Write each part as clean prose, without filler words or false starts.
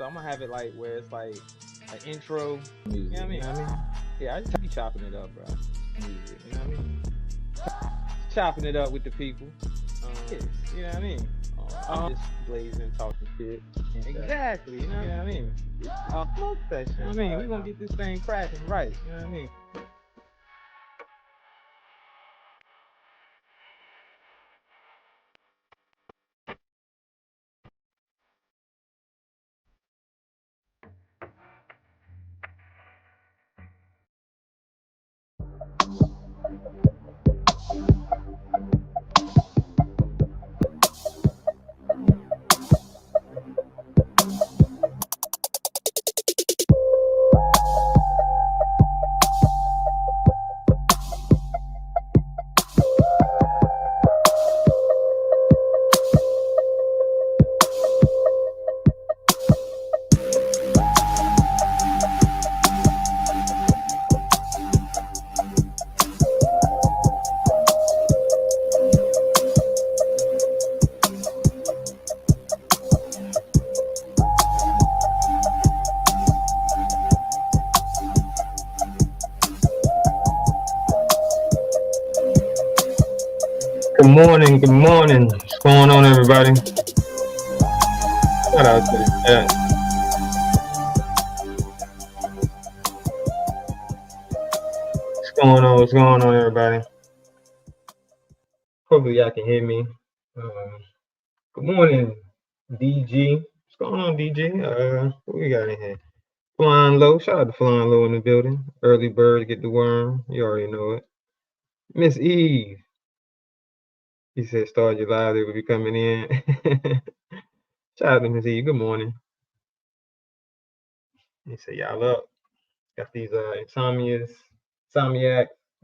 So I'm gonna have it like where it's like an intro music. You know what I mean? Yeah, I just be chopping it up, bro. Music. You know what I mean? Chopping it up with the people. Yeah, you know what I mean? I'm just blazing, talking shit. Exactly. You know what I mean? Smoke session. You know what I mean? We gonna get this thing cracking right. You know what I mean? Good morning, good morning. What's going on, everybody? Shout out to the chat. What's going on, everybody? Hopefully y'all can hear me. Good morning, DG. What's going on, DG? What we got in here? Flying Low. Shout out to Flying Low in the building. Early bird get the worm. You already know it. Miss Eve. He said start your live, they will be coming in. Shout out to Miss Eve. Good morning. He said y'all up. Got these insomniac.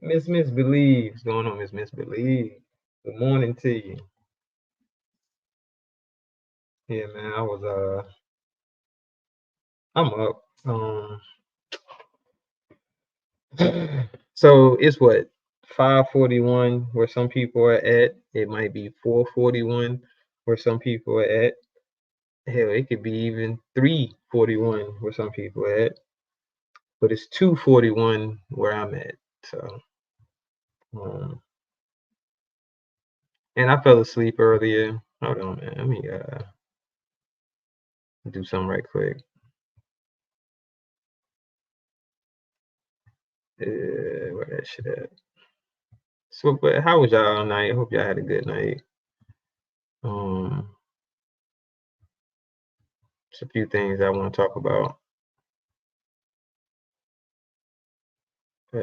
Miss Believe. What's going on, Miss Believe? Good morning to you. Yeah, man, I'm up. So it's what 5:41 where some people are at. It might be 4:41 where some people are at. Hell, it could be even 3:41 where some people are at. But it's 2:41 where I'm at. So, and I fell asleep earlier. Hold on, man. Let me do something right quick. Where that shit at? So, but how was y'all all night? I hope y'all had a good night. Just a few things I want to talk about. No,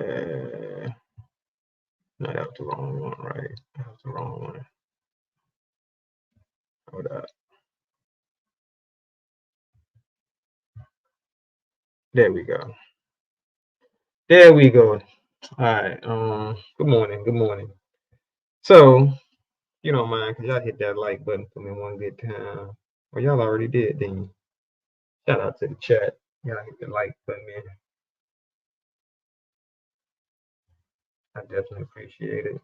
that was the wrong one, right? That was the wrong one. Hold up. There we go. There we go. All right. Good morning. Good morning. So, you don't mind, cause y'all hit that like button for me one good time. Well, y'all already did, didn't you? Shout out to the chat. Y'all hit the like button, man. I definitely appreciate it.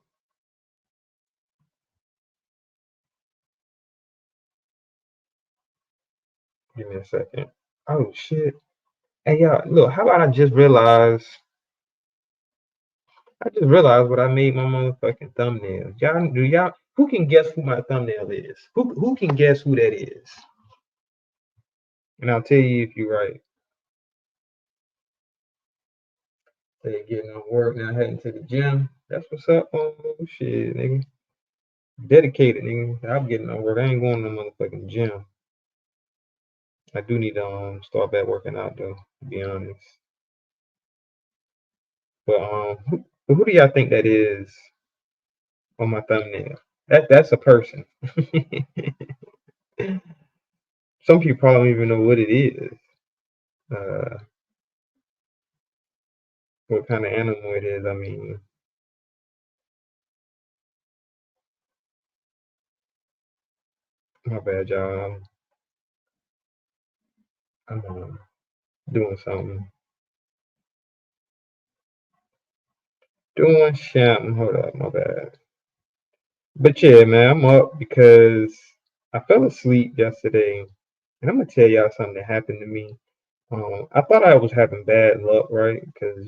Give me a second. Oh shit. Hey y'all, look, how about I just realized what I made my motherfucking thumbnail. Y'all who can guess who my thumbnail is? Who can guess who that is? And I'll tell you if you're right. They getting on work now, heading to the gym. That's what's up. Oh shit, nigga. Dedicated, nigga. I'm getting on work. I ain't going to no motherfucking gym. I do need to start back working out though, to be honest. But who do y'all think that is on my thumbnail? That's a person. Some people probably don't even know what it is. What kind of animal it is. I mean, my bad, y'all. I'm doing something. Doing something. Hold up, my bad. But yeah, man, I'm up because I fell asleep yesterday And I'm gonna tell y'all something that happened to me. I thought I was having bad luck, right? Because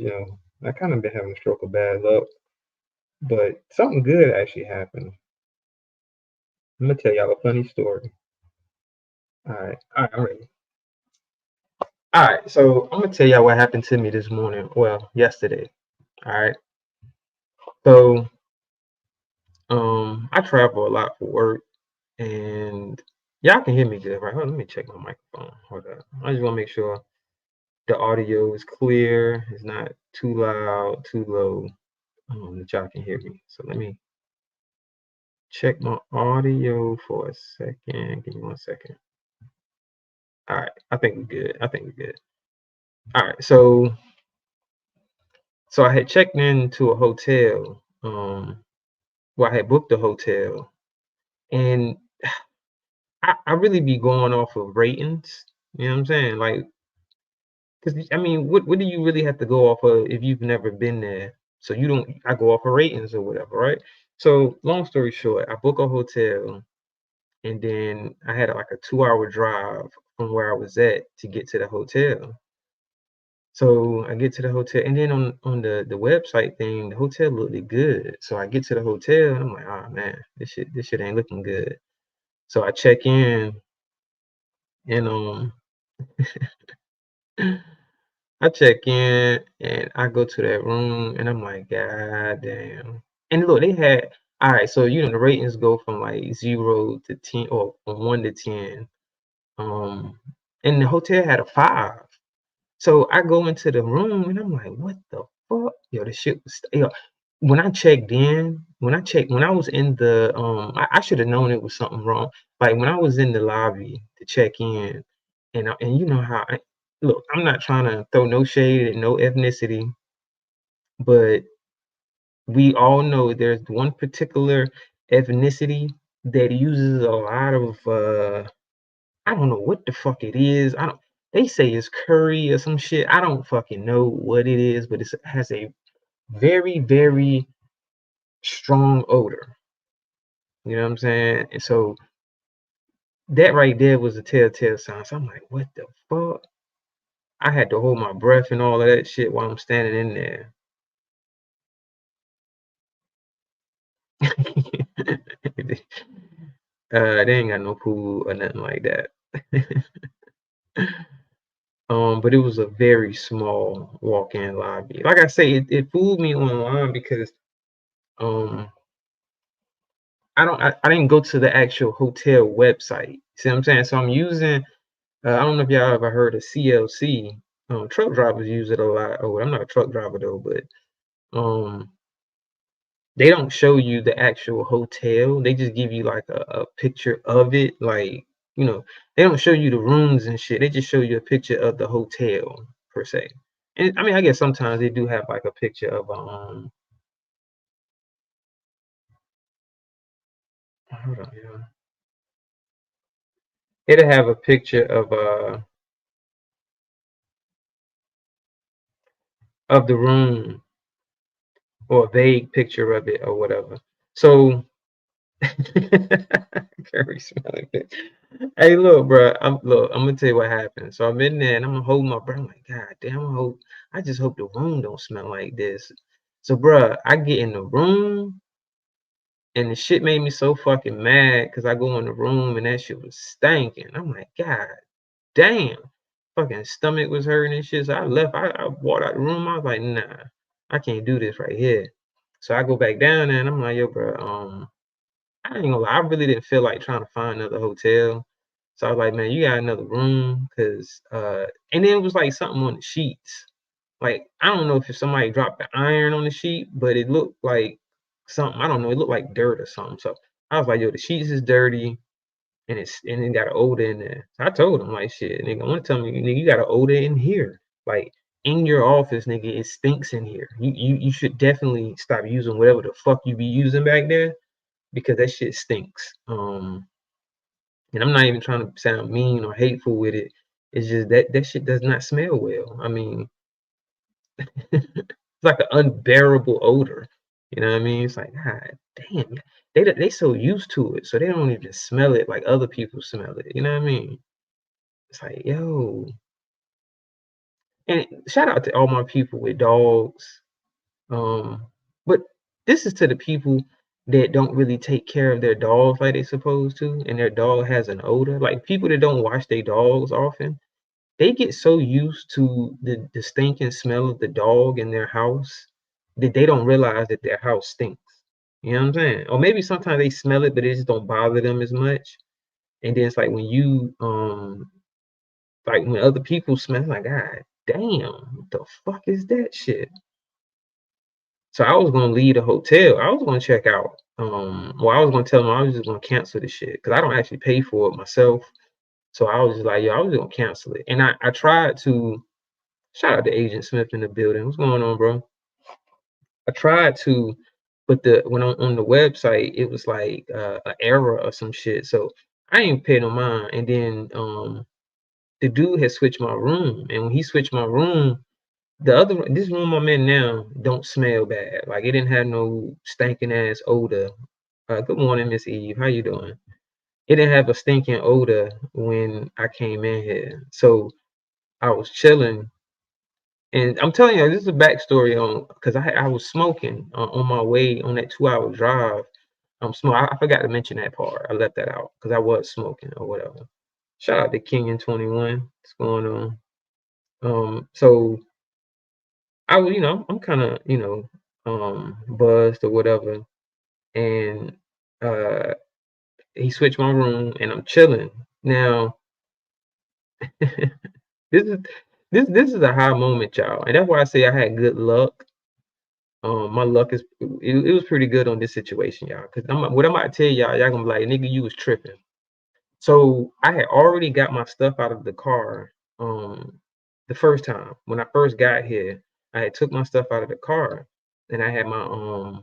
I kind of been having a stroke of bad luck, but something good actually happened. I'm gonna tell y'all a funny story. All right, I'm ready. All right, so I'm gonna tell y'all what happened to me this morning. Well, yesterday. All right, so I travel a lot for work, and y'all can hear me good, right? Hold on, let me check my microphone. Hold up. I just want to make sure the audio is clear. It's not too loud, too low. That y'all can hear me. So let me check my audio for a second. Give me 1 second. All right, I think we're good. All right, so I had checked into a hotel. Well, I had booked a hotel, and I really be going off of ratings. You know what I'm saying? Like, because I mean, what do you really have to go off of if you've never been there? So you don't. I go off of ratings or whatever, right? So long story short, I book a hotel, and then I had like a 2-hour drive from where I was at to get to the hotel. So I get to the hotel, and then on the website thing, the hotel looked good. So I get to the hotel, and I'm like, oh man, this shit ain't looking good. So I check in, and I check in, and I go to that room, and I'm like, God damn. And look, they had all right. So the ratings go from like 0 to 10, or from 1 to 10. Um, and the hotel had a 5. So I go into the room and I'm like, what the fuck? Yo, the shit was when I checked in, when I was in the I should have known it was something wrong. Like when I was in the lobby to check in, and you know how look, I'm not trying to throw no shade at no ethnicity, but we all know there's one particular ethnicity that uses a lot of I don't know what the fuck it is. I don't. They say it's curry or some shit. I don't fucking know what it is, but it has a very, very strong odor. You know what I'm saying? And so that right there was a telltale sign. So I'm like, what the fuck? I had to hold my breath and all of that shit while I'm standing in there. They ain't got no pool or nothing like that. But it was a very small walk-in lobby. Like I say, it fooled me online because um I didn't go to the actual hotel website. See what I'm saying? So I'm using I don't know if y'all ever heard of CLC. Truck drivers use it a lot. Oh, I'm not a truck driver though, but um they don't show you the actual hotel. They just give you like a picture of it. Like, they don't show you the rooms and shit. They just show you a picture of the hotel per se. And I mean, I guess sometimes they do have like a picture of hold on, yeah. It'll have a picture of the room, or a vague picture of it or whatever. So very smelly bitch. Hey, look, bro. I'm gonna tell you what happened. So I'm in there and I'm gonna hold my breath. I'm like, God damn, I just hope the room don't smell like this. So, bro, I get in the room and the shit made me so fucking mad because I go in the room and that shit was stinking. I'm like, God damn. Fucking stomach was hurting and shit. So I left. I walked out the room. I was like, nah, I can't do this right here. So I go back down there and I'm like, yo, bro, I ain't gonna lie, I really didn't feel like trying to find another hotel. So I was like, man, you got another room? Cause and then it was like something on the sheets. Like, I don't know if somebody dropped the iron on the sheet, but it looked like something, I don't know, it looked like dirt or something. So I was like, yo, the sheets is dirty and it got an odor in there. So I told him, like, shit, nigga, I want to tell me, nigga, you got an odor in here. Like in your office, nigga, it stinks in here. You should definitely stop using whatever the fuck you be using back there because that shit stinks. And I'm not even trying to sound mean or hateful with it. It's just that shit does not smell well. I mean, it's like an unbearable odor. You know what I mean? It's like, God damn, they so used to it, so they don't even smell it like other people smell it. You know what I mean? It's like, yo, and shout out to all my people with dogs. But this is to the people that don't really take care of their dogs like they supposed to, and their dog has an odor. Like people that don't wash their dogs often, they get so used to the stinking smell of the dog in their house that they don't realize that their house stinks. You know what I'm saying? Or maybe sometimes they smell it, but it just don't bother them as much. And then it's like when you like when other people smell, like, God damn, what the fuck is that shit? So I was gonna leave the hotel. I was gonna check out. Well, I was gonna tell them I was just gonna cancel the shit because I don't actually pay for it myself. So I was just like, yo, I was just gonna cancel it. And I tried to shout out to Agent Smith in the building. What's going on, bro? I tried to, but when on the website, it was like an error or some shit. So I ain't pay no mind. And then the dude had switched my room, and when he switched my room, this room I'm in now don't smell bad. Like it didn't have no stinking ass odor. Good morning, Miss Eve. How you doing? It didn't have a stinking odor when I came in here. So I was chilling, and I'm telling you, this is a backstory on because I was smoking on my way on that 2 hour drive. I forgot to mention that part. I left that out because I was smoking or whatever. Shout out to King in 21. What's going on? So I was, I'm kind of, buzzed or whatever, and uh, he switched my room, and I'm chilling. Now, this is this is a high moment, y'all, and that's why I say I had good luck. My luck it was pretty good on this situation, y'all. Cause what I'm about to tell y'all gonna be like, nigga, you was tripping. So I had already got my stuff out of the car. The first time when I first got here, I had took my stuff out of the car, and I had my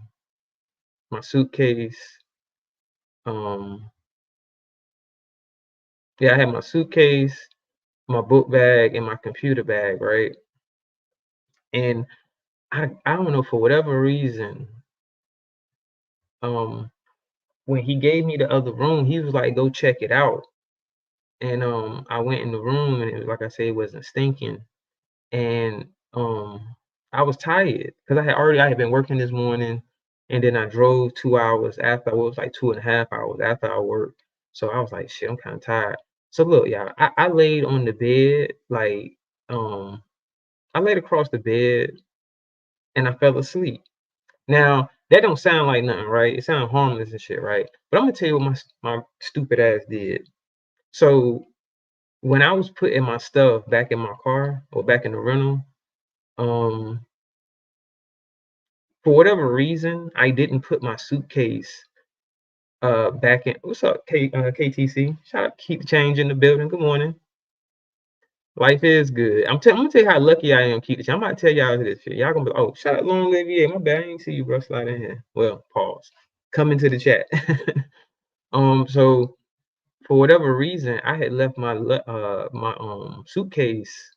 suitcase. Um, yeah, I had my suitcase, my book bag, and my computer bag, right? And I don't know for whatever reason, um, when he gave me the other room, he was like, "Go check it out." And I went in the room, and it was like I said, it wasn't stinking. And I was tired because I had been working this morning, and then I drove 2 hours after. Well, it was like 2.5 hours after I worked. So I was like, shit, I'm kind of tired. So look, y'all, I laid on the bed, like um, I laid across the bed and I fell asleep. Now that don't sound like nothing, right? It sounds harmless and shit, right? But I'm gonna tell you what my stupid ass did. So when I was putting my stuff back in my car or back in the rental, um, for whatever reason, I didn't put my suitcase back in. What's up, KTC? Shout out, keep the change in the building. Good morning. Life is good. I'm gonna tell you how lucky I am, keep the change. I'm about to tell y'all this shit. Y'all gonna be, oh, shout out Long Olivier. My bad, I ain't see you, bro. Slide in here. Well, pause. Come into the chat. So for whatever reason, I had left my suitcase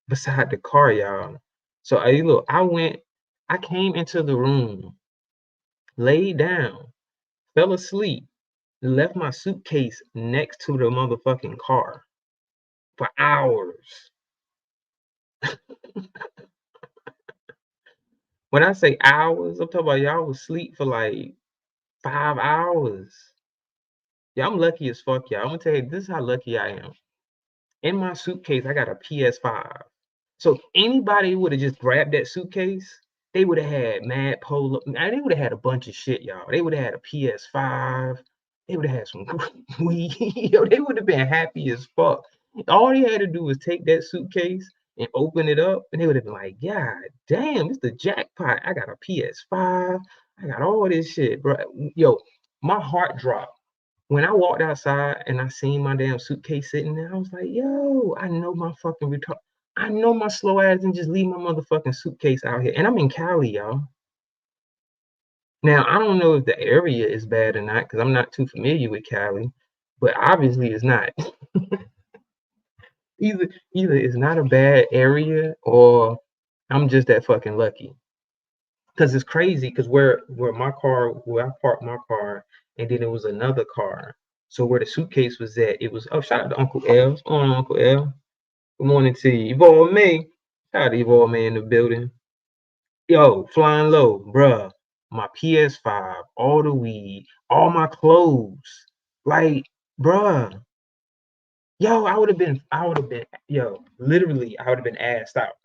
beside the car, y'all. So I came into the room, laid down, fell asleep, left my suitcase next to the motherfucking car for hours. When I say hours, I'm talking about y'all was asleep for like 5 hours. Yeah, I'm lucky as fuck, y'all. I'm gonna tell you, this is how lucky I am. In my suitcase, I got a PS5. So anybody would have just grabbed that suitcase, they would have had mad polo. They would have had a bunch of shit, y'all. They would have had a PS5. They would have had some weed. Yo, they would have been happy as fuck. All they had to do was take that suitcase and open it up, and they would have been like, God damn, it's the jackpot. I got a PS5. I got all this shit, bro. Yo, my heart dropped. When I walked outside and I seen my damn suitcase sitting there, I was like, yo, I know my fucking retard. I know my slow ass didn't just leave my motherfucking suitcase out here. And I'm in Cali, y'all. Now, I don't know if the area is bad or not, because I'm not too familiar with Cali, but obviously it's not. Either it's not a bad area or I'm just that fucking lucky. Because it's crazy, because where I parked my car, and then it was another car. So where the suitcase was at, it was, oh, shout out to Uncle L. What's going on, Uncle L? Good morning to you. Evolve May. Shout out to Evolve May in the building. Yo, flying low, bruh. My PS5, all the weed, all my clothes. Like, bruh. Yo, literally, I would have been assed out.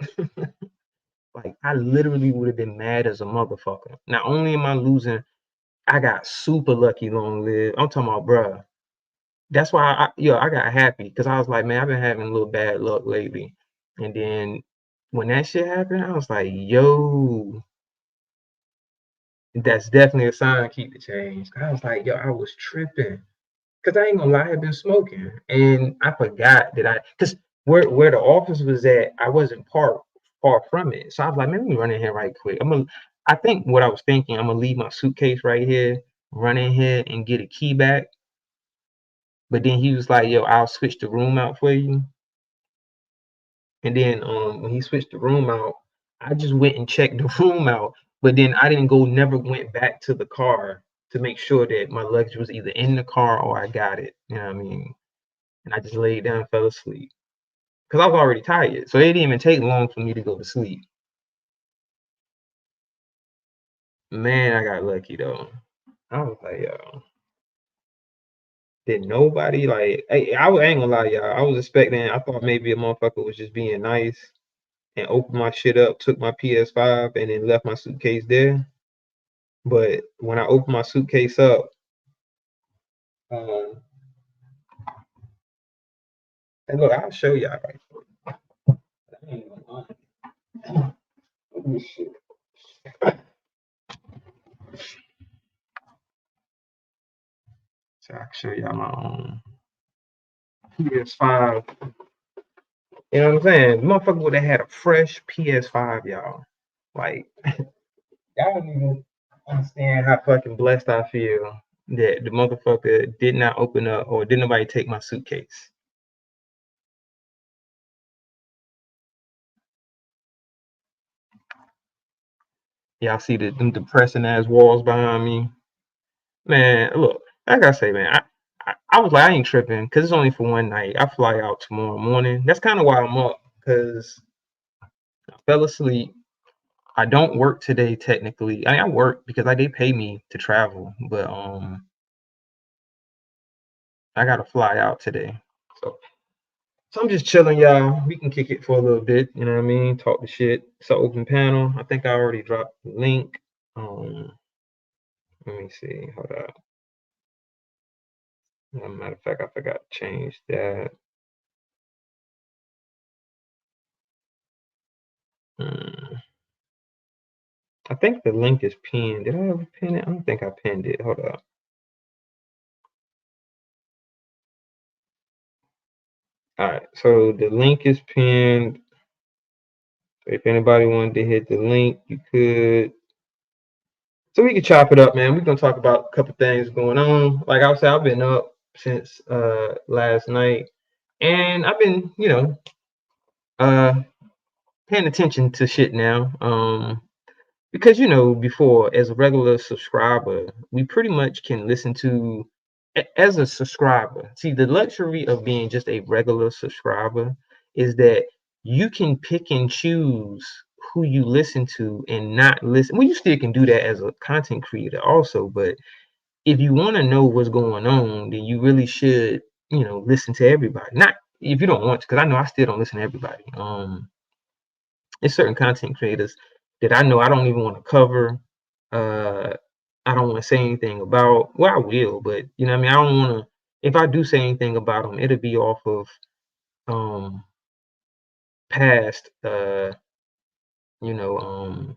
Like, I literally would have been mad as a motherfucker. Not only am I losing, I got super lucky long live. I'm talking about, bruh. That's why I got happy because I was like, man, I've been having a little bad luck lately. And then when that shit happened, I was like, yo, that's definitely a sign to keep the change. I was like, yo, I was tripping. Cause I ain't gonna lie, I had been smoking. And I forgot that cause where the office was at, I wasn't far from it. So I was like, man, let me run in here right quick. I think what I was thinking, I'm gonna leave my suitcase right here, run in here and get a key back. But then he was like, yo, I'll switch the room out for you. And then when he switched the room out, I just went and checked the room out. But then I never went back to the car to make sure that my luggage was either in the car or I got it. You know what I mean? And I just laid down and fell asleep. Because I was already tired. So it didn't even take long for me to go to sleep. Man, I got lucky though. I was like, yo, did nobody like, hey, I ain't gonna lie, y'all. I was expecting, I thought maybe a motherfucker was just being nice and opened my shit up, took my PS5, and then left my suitcase there. But when I opened my suitcase up, um, and look, I'll show y'all right quick. I ain't gonna lie. Let me see. So I can show y'all my PS5. You know what I'm saying? Motherfucker would have had a fresh PS5, y'all. Like, y'all don't even understand how fucking blessed I feel that the motherfucker did not open up or did nobody take my suitcase. Y'all see them depressing ass walls behind me? Man, look, like I say, man, I was like, I ain't tripping because it's only for one night. I fly out tomorrow morning. That's kind of why I'm up because I fell asleep. I don't work today technically. I work because they pay me to travel, but I gotta fly out today. So I'm just chilling, y'all. We can kick it for a little bit, you know what I mean? Talk the shit. It's an open panel. I think I already dropped the link. Let me see. Hold up. As a matter of fact, I forgot to change that. I think the link is pinned. Did I ever pin it? I don't think I pinned it. Hold up. All right, so the link is pinned. If anybody wanted to hit the link, you could. So we can chop it up, man. We're gonna talk about a couple things going on. Like I said, I've been up since last night, and I've been, uh paying attention to shit now. Because before, as a regular subscriber, we pretty much can listen to as a subscriber. See, the luxury of being just a regular subscriber is that you can pick and choose who you listen to and not listen. Well, you still can do that as a content creator also, but if you want to know what's going on, then you really should, listen to everybody. Not if you don't want to, because I know I still don't listen to everybody. There's certain content creators that I know I don't even want to cover. Uh, I don't want to say anything about. Well, I will, but what I mean. I don't want to. If I do say anything about them, it'll be off of past, you know,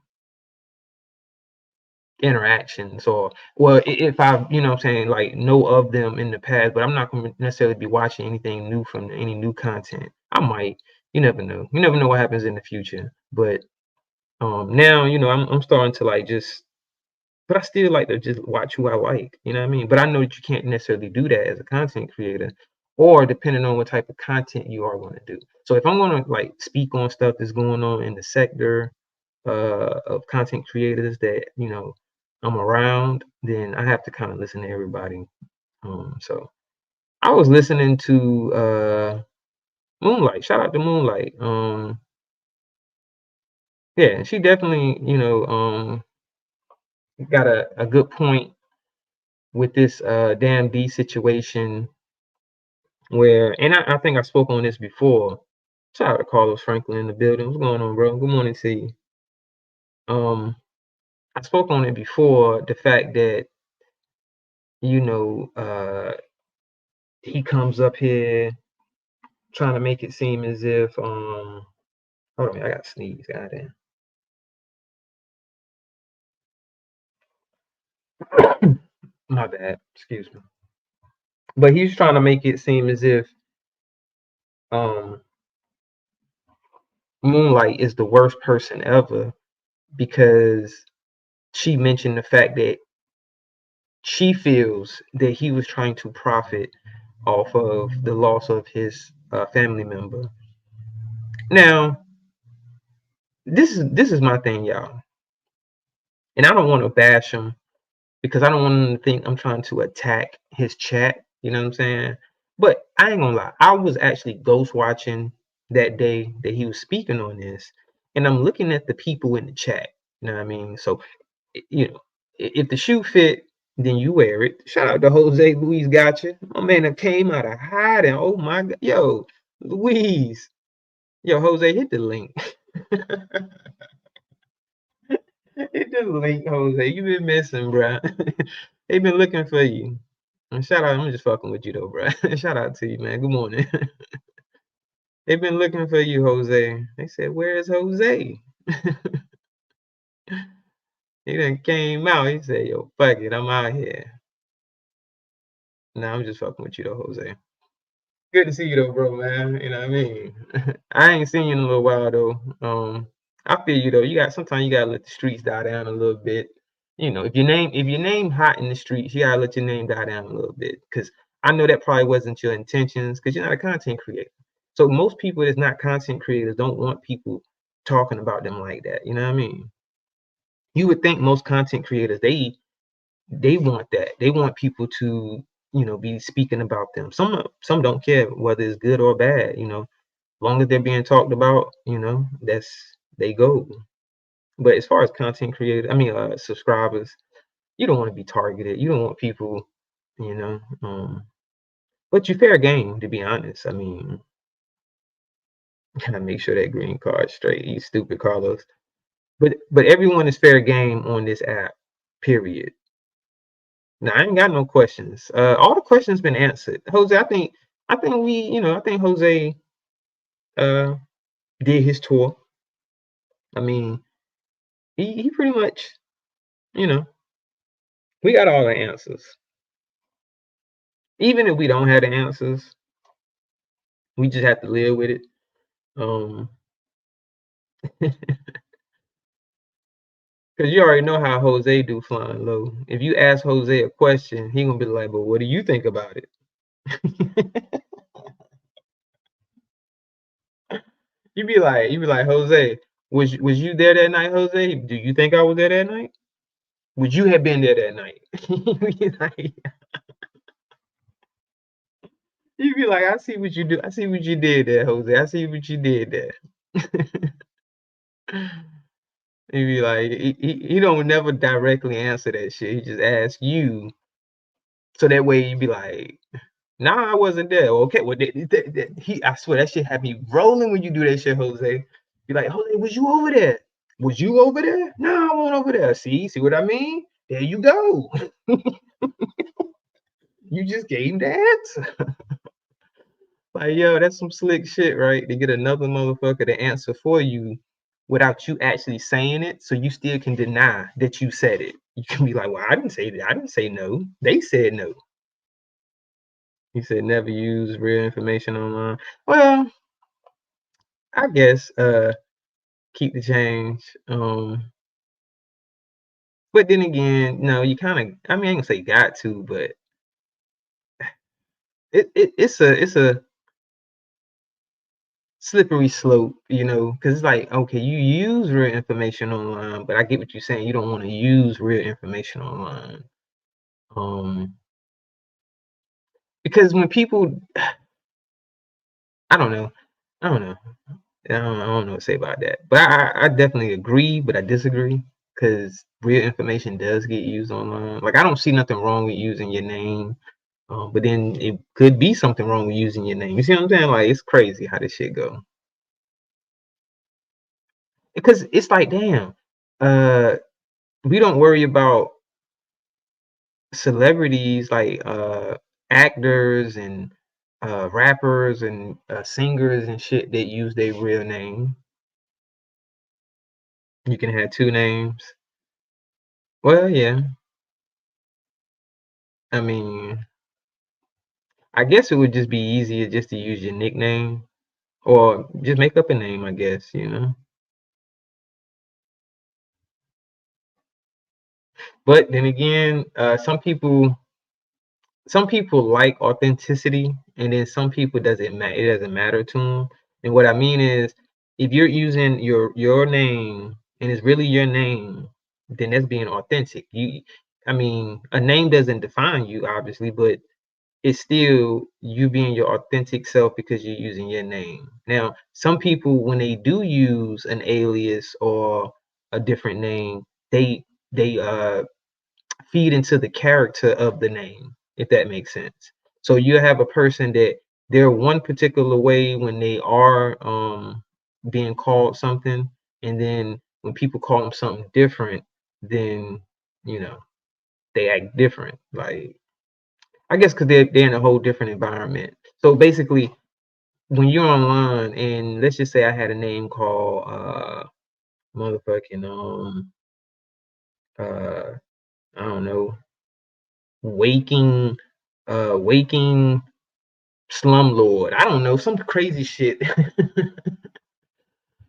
interactions or if I, what I'm saying, like know of them in the past, but I'm not going to necessarily be watching anything new from any new content. I might. You never know. You never know what happens in the future, but now I'm starting to like just, but I still like to just watch who I like, you know what I mean? But I know that you can't necessarily do that as a content creator, or depending on what type of content you are going to do. So if I'm going to like speak on stuff that's going on in the sector of content creators that I'm around, then I have to kind of listen to everybody. So I was listening to Moonlight. Shout out to Moonlight. Yeah, she definitely, got a good point with this damn D situation where, and I think I spoke on this before. Shout out to Carlos Franklin in the building. What's going on, bro? Good morning to you. I spoke on it before, the fact that, you know, he comes up here trying to make it seem as if hold on, I got to sneeze, goddamn. My bad, excuse me. But he's trying to make it seem as if um Moonlight is the worst person ever because she mentioned the fact that she feels that he was trying to profit off of the loss of his family member. Now, this is my thing, y'all, and I don't want to bash him because I don't want him to think I'm trying to attack his chat. You know what I'm saying? But I ain't gonna lie, I was actually ghost watching that day that he was speaking on this, and I'm looking at the people in the chat. You know what I mean? So, you know, if the shoe fit, then you wear it. Shout out to Jose Luis Gotcha. My man that came out of hiding. Oh my God. Yo, Luis. Yo, Jose, hit the link. Hit the link, Jose. You been missing, bro. They been looking for you. And shout out, I'm just fucking with you though, bro. Shout out to you, man. Good morning. They've been looking for you, Jose. They said, where's Jose? He done came out. He said, yo, fuck it, I'm out here. Nah, I'm just fucking with you though, Jose. Good to see you though, bro, man. You know what I mean? I ain't seen you in a little while though. I feel you though. You got sometimes you gotta let the streets die down a little bit. You know, if your name hot in the streets, you gotta let your name die down a little bit. Cause I know that probably wasn't your intentions, because you're not a content creator. So most people that's not content creators don't want people talking about them like that. You know what I mean? You would think most content creators they want that. They want people to, be speaking about them. Some don't care whether it's good or bad, long as they're being talked about, that's they go. But as far as content creators, I mean subscribers, you don't want to be targeted. You don't want people, you know, but you fair game, to be honest. I mean, gotta make sure that green card's straight. You stupid Carlos. But everyone is fair game on this app, period. Now I ain't got no questions. All the questions been answered. Jose, I think Jose uh did his tour. I mean, he pretty much, you know, we got all the answers. Even if we don't have the answers, we just have to live with it. Um, because you already know how Jose do flying low. If you ask Jose a question, he gonna be like, "But what do you think about it?" you be like, Jose, was you there that night, Jose? Do you think I was there that night? Would you have been there that night? You be like, I see what you do. I see what you did there, Jose. I see what you did there. He be like, he don't never directly answer that shit. He just asks you, so that way you be like, nah, I wasn't there. Okay, well, I swear that shit had me rolling when you do that shit, Jose. Be like, Jose, was you over there? Was you over there? No, I wasn't over there. See what I mean? There you go. You just gave the answer. Like, yo, that's some slick shit, right? To get another motherfucker to answer for you without you actually saying it, so you still can deny that you said it. You can be like, well, I didn't say that. I didn't say no. They said no. He said never use real information online. Well, I guess keep the change. But then again, no, you kind of, I mean, I ain't gonna say got to, but it's a slippery slope, because it's like, okay, you use real information online, but I get what you're saying. You don't want to use real information online. Um, because when people, I don't know, I don't know. I don't know what to say about that. But I definitely agree, but I disagree because real information does get used online. Like I don't see nothing wrong with using your name, but then it could be something wrong with using your name. You see what I'm saying? Like it's crazy how this shit go. Because it's like, damn, uh, we don't worry about celebrities like actors and rappers and singers and shit that use their real name. You can have two names. Well, yeah. I mean, I guess it would just be easier just to use your nickname or just make up a name, I guess, you know. But then again, some people like authenticity, and then some people doesn't matter. It doesn't matter to them. And what I mean is, if you're using your name and it's really your name, then that's being authentic. I mean, a name doesn't define you, obviously, but it's still you being your authentic self because you're using your name. Now, some people when they do use an alias or a different name, they feed into the character of the name, if that makes sense. So you have a person that they're one particular way when they are being called something, and then when people call them something different, then you know they act different. Like I guess because they're in a whole different environment. So basically, when you're online, and let's just say I had a name called motherfucking uh I don't know, waking waking slumlord. I don't know, some crazy shit.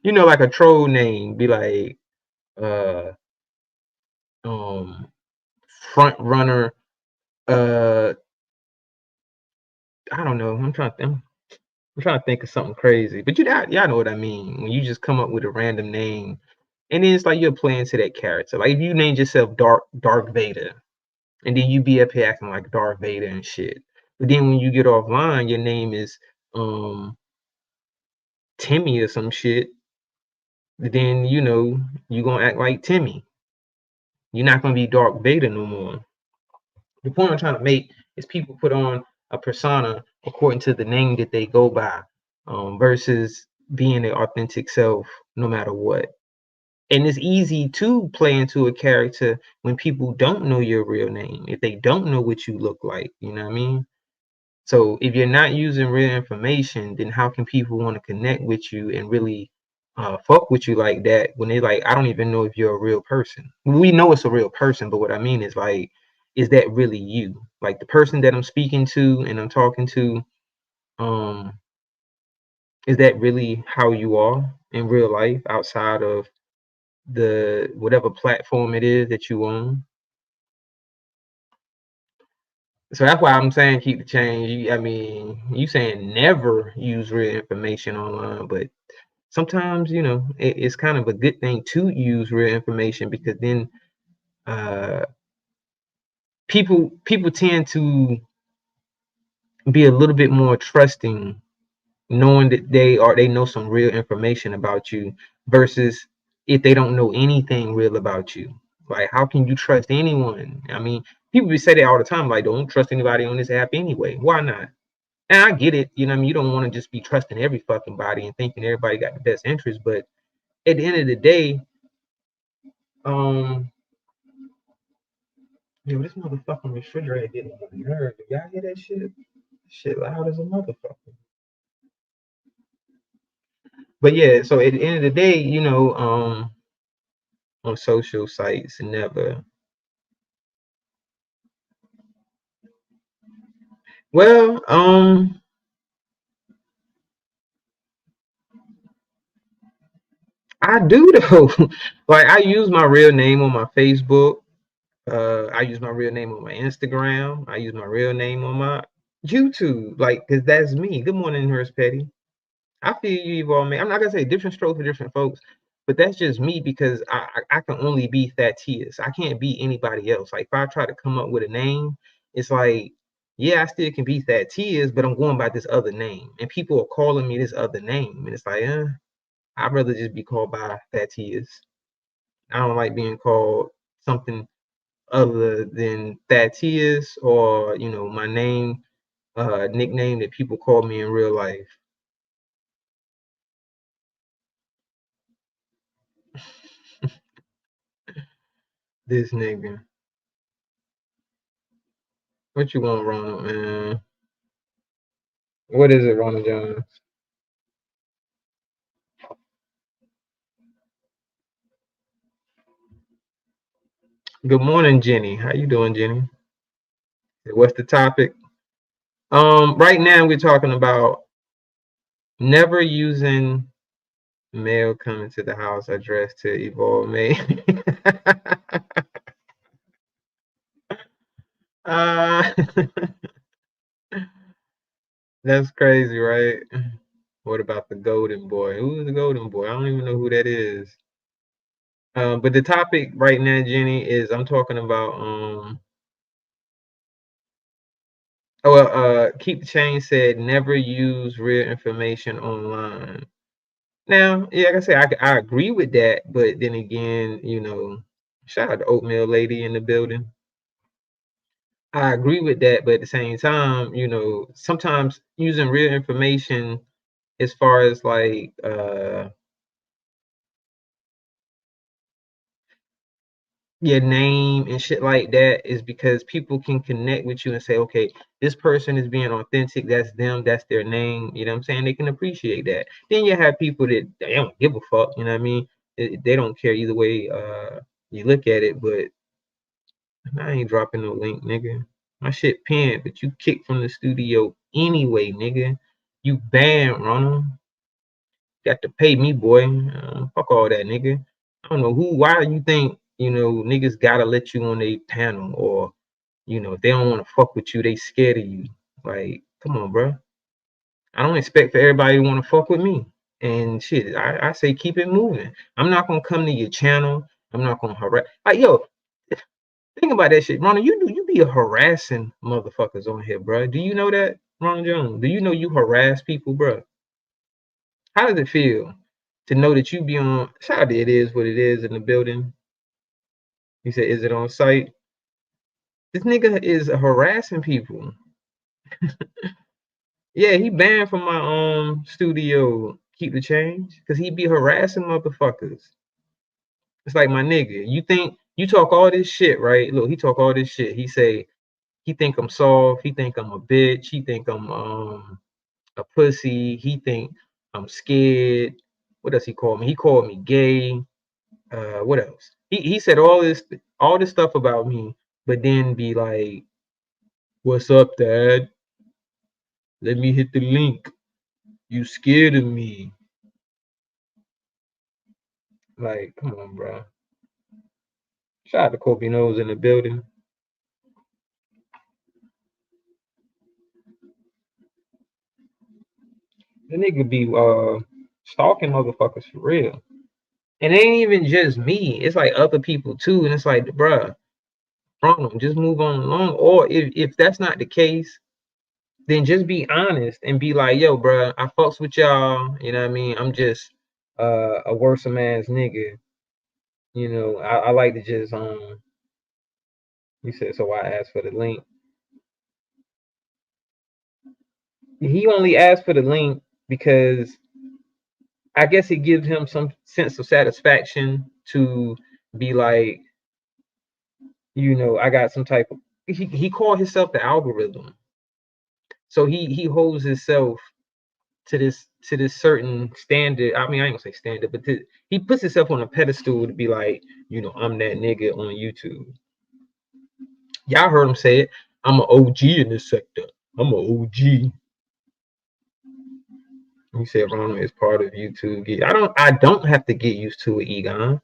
You know, like a troll name, be like uh um front runner, uh I don't know. I'm trying to think of something crazy. But y'all know what I mean. When you just come up with a random name and then it's like you're playing to that character. Like if you named yourself Dark Vader, and then you be up here acting like Darth Vader and shit. But then when you get offline, your name is Timmy or some shit. Then you gonna act like Timmy. You're not gonna be Darth Vader no more. The point I'm trying to make is people put on a persona according to the name that they go by, versus being their authentic self no matter what. And it's easy to play into a character when people don't know your real name, if they don't know what you look like, you know what I mean? So if you're not using real information, then how can people want to connect with you and really fuck with you like that when they like, I don't even know if you're a real person. We know it's a real person, but what I mean is like, is that really you? Like the person that I'm speaking to and I'm talking to, um, is that really how you are in real life outside of the whatever platform it is that you own? So that's why I'm saying keep the change. I mean, you saying never use real information online, but sometimes it's kind of a good thing to use real information because then uh, people tend to be a little bit more trusting, knowing that they know some real information about you versus if they don't know anything real about you. Like, how can you trust anyone? I mean, people say that all the time, like, don't trust anybody on this app anyway. Why not? And I get it, I mean, you don't want to just be trusting every fucking body and thinking everybody got the best interest, but at the end of the day, um, yo, this motherfucking refrigerator getting on my nerve. Do y'all hear that shit? Shit loud as a motherfucker. But yeah, so at the end of the day, on social sites, never. Well, I do though. Like I use my real name on my Facebook. I use my real name on my Instagram. I use my real name on my YouTube. Like, cause that's me. Good morning, Nurse Petty. I feel you, Evolve, man. I'm not gonna say different stroke for different folks, but that's just me because I can only be Thaddeus. I can't be anybody else. Like if I try to come up with a name, it's like yeah, I still can be That Tears, but I'm going by this other name. And people are calling me this other name. And it's like, I'd rather just be called by That Tears. I don't like being called something other than Thaddeus or my name, nickname that people call me in real life. This nigga. What you want, Ronald, man? What is it, Ronald Jones? Good morning, Jenny. How you doing, Jenny? What's the topic? Right now we're talking about never using mail coming to the house addressed to Evolve May. uh, that's crazy, right? What about the Golden Boy? Who's the Golden Boy? I don't even know who that is. But the topic right now, Jenny, is I'm talking about Keep the Change said never use real information online. Now, yeah, like I say, I agree with that, but then again, shout out to Oatmeal Lady in the building. I agree with that, but at the same time, sometimes using real information as far as like your name and shit like that is because people can connect with you and say, okay, this person is being authentic. That's them. That's their name. You know what I'm saying? They can appreciate that. Then you have people that they don't give a fuck. You know what I mean? They don't care either way you look at it. But I ain't dropping no link, nigga. My shit pinned, but you kicked from the studio anyway, nigga. You banned, Ronald. Got to pay me, boy. Fuck all that, nigga. I don't know why you think, niggas gotta let you on a panel or, if they don't want to fuck with you, they scared of you. Like, come on, bro. I don't expect for everybody to want to fuck with me. And shit, I say keep it moving. I'm not gonna come to your channel. I'm not gonna harass. Like, yo, think about that shit, Ronald. You be harassing motherfuckers on here, bro. Do you know that, Ronald Jones? Do you know you harass people, bro? How does it feel to know that you be on? Shout out to It Is What It Is in the building. He said, "Is it on site?" This nigga is harassing people. Yeah, he banned from my studio. Keep the Change, cause he be harassing motherfuckers. It's like, my nigga, you think you talk all this shit, right? Look, he talk all this shit. He say he think I'm soft. He think I'm a bitch. He think I'm a pussy. He think I'm scared. What does he call me? He called me gay. What else? He said all this stuff about me, but then be like, "What's up, Dad? Let me hit the link. You scared of me?" Like, come on, bro. Shout out to Kobe Nose in the building. The nigga be stalking motherfuckers for real. And it ain't even just me. It's like other people too. And it's like, bruh, Ronald, just move on along. Or if that's not the case, then just be honest and be like, yo, bruh, I fucks with y'all. You know what I mean? I'm just a worse man's nigga. I like to just you said, so I asked for the link. He only asked for the link because I guess it gives him some sense of satisfaction to be like, I got some type of he called himself the algorithm. So he holds himself to this certain standard. I mean, I ain't gonna say standard, but he puts himself on a pedestal to be like, I'm that nigga on YouTube. Y'all heard him say it. I'm an OG in this sector. I'm an OG. He said Ronald is part of YouTube. I don't have to get used to it, Egon.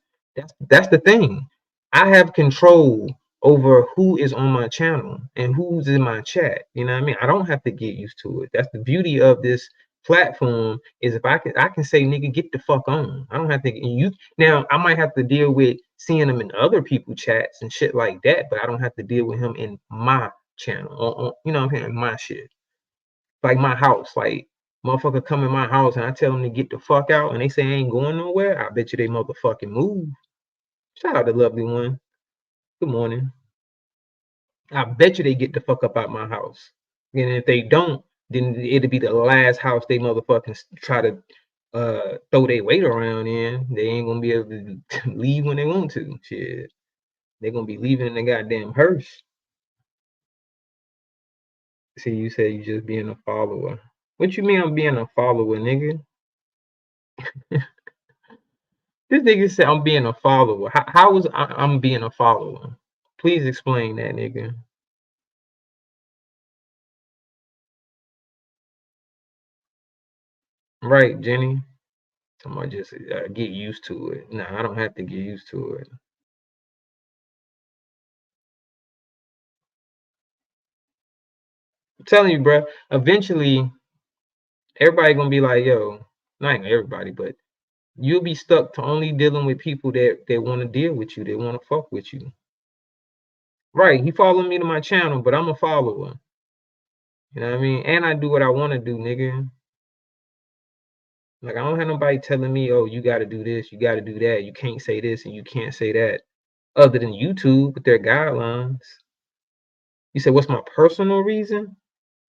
That's the thing. I have control over who is on my channel and who's in my chat. You know what I mean? I don't have to get used to it. That's the beauty of this platform, is if I can say, nigga, get the fuck on. I don't have to. You now, I might have to deal with seeing them in other people's chats and shit like that, but I don't have to deal with him in my channel, you know what I'm saying, my shit. Like my house, like motherfucker come in my house and I tell them to get the fuck out and they say I ain't going nowhere. I bet you they motherfucking move. Shout out to lovely one. Good morning. I bet you they get the fuck up out my house. And if they don't, then it'll be the last house they motherfucking try to throw their weight around in. They ain't gonna be able to leave when they want to. Shit. They're gonna be leaving in the goddamn hearse. See, you say you just being a follower. What you mean I'm being a follower, nigga? This nigga said I'm being a follower. How was I'm being a follower? Please explain that, nigga. Right, Jenny. Somebody just get used to it. Nah, I don't have to get used to it. I'm telling you, bro. Eventually, everybody gonna be like, "Yo," not everybody, but you'll be stuck to only dealing with people that want to deal with you. They want to fuck with you. Right? He followed me to my channel, but I'm a follower. You know what I mean? And I do what I want to do, nigga. Like I don't have nobody telling me, "Oh, you got to do this, you got to do that. You can't say this and you can't say that." Other than YouTube with their guidelines. You said, "What's my personal reason?"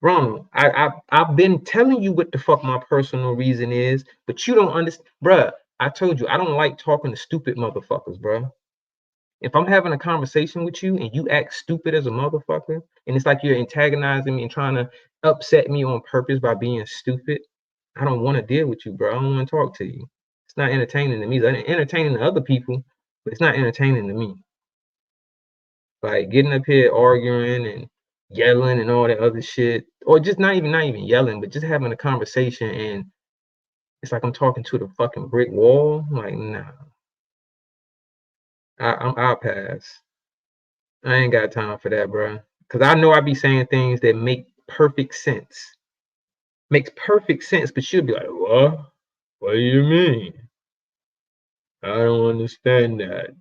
Ronald, I've been telling you what the fuck my personal reason is, but you don't understand, bruh. I told you I don't like talking to stupid motherfuckers, bruh. If I'm having a conversation with you and you act stupid as a motherfucker, and it's like you're antagonizing me and trying to upset me on purpose by being stupid, I don't want to deal with you, bro. I don't want to talk to you. It's not entertaining to me. It's entertaining to other people, but it's not entertaining to me. Like getting up here arguing and yelling and all that other shit, or just not even yelling, but just having a conversation and it's like I'm talking to the fucking brick wall. Like, nah, I'll pass. I ain't got time for that, bro. Cause I know I be saying things that make perfect sense. Makes perfect sense, but she'll be like, "What? What do you mean? I don't understand that.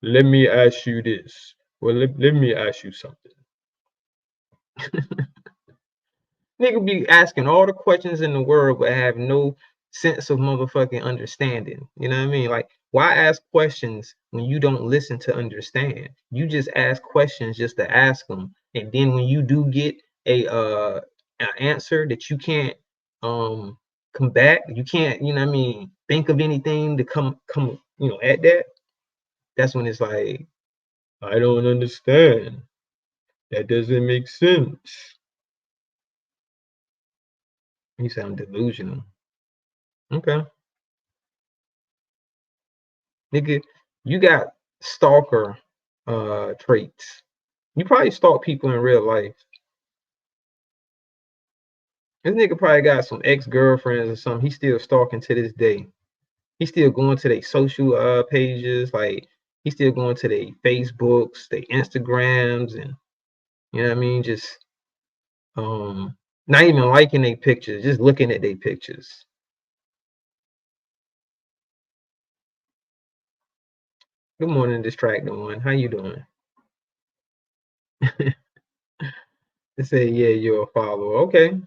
Let me ask you this. Well, let me ask you something." Nigga be asking all the questions in the world but have no sense of motherfucking understanding. You know what I mean? Like, why ask questions when you don't listen to understand? You just ask questions just to ask them, and then when you do get an answer that you can't come back, you can't, you know what I mean, think of anything to come at that. That's when it's like, I don't understand. That doesn't make sense. You sound delusional. Okay. Nigga, you got stalker traits. You probably stalk people in real life. This nigga probably got some ex-girlfriends or something. He's still stalking to this day. He's still going to their social pages, like he's still going to their Facebooks, their Instagrams, and you know what I mean, just not even liking their pictures, just looking at their pictures. Good morning, distracting one. How you doing? They say, yeah, you're a follower. Okay,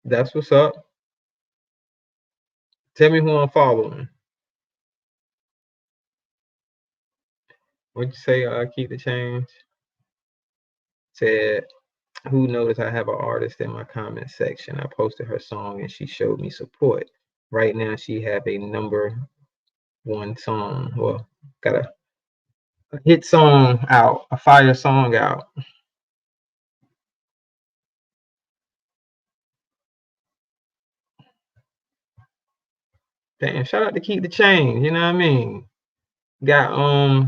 that's what's up. Tell me who I'm following. What'd you say? Keep the change. Said, who noticed I have an artist in my comment section? I posted her song and she showed me support. Right now, she have a #1 song. Well, got a hit song out, a fire song out. Damn, shout out to Keep the Change. You know what I mean? Got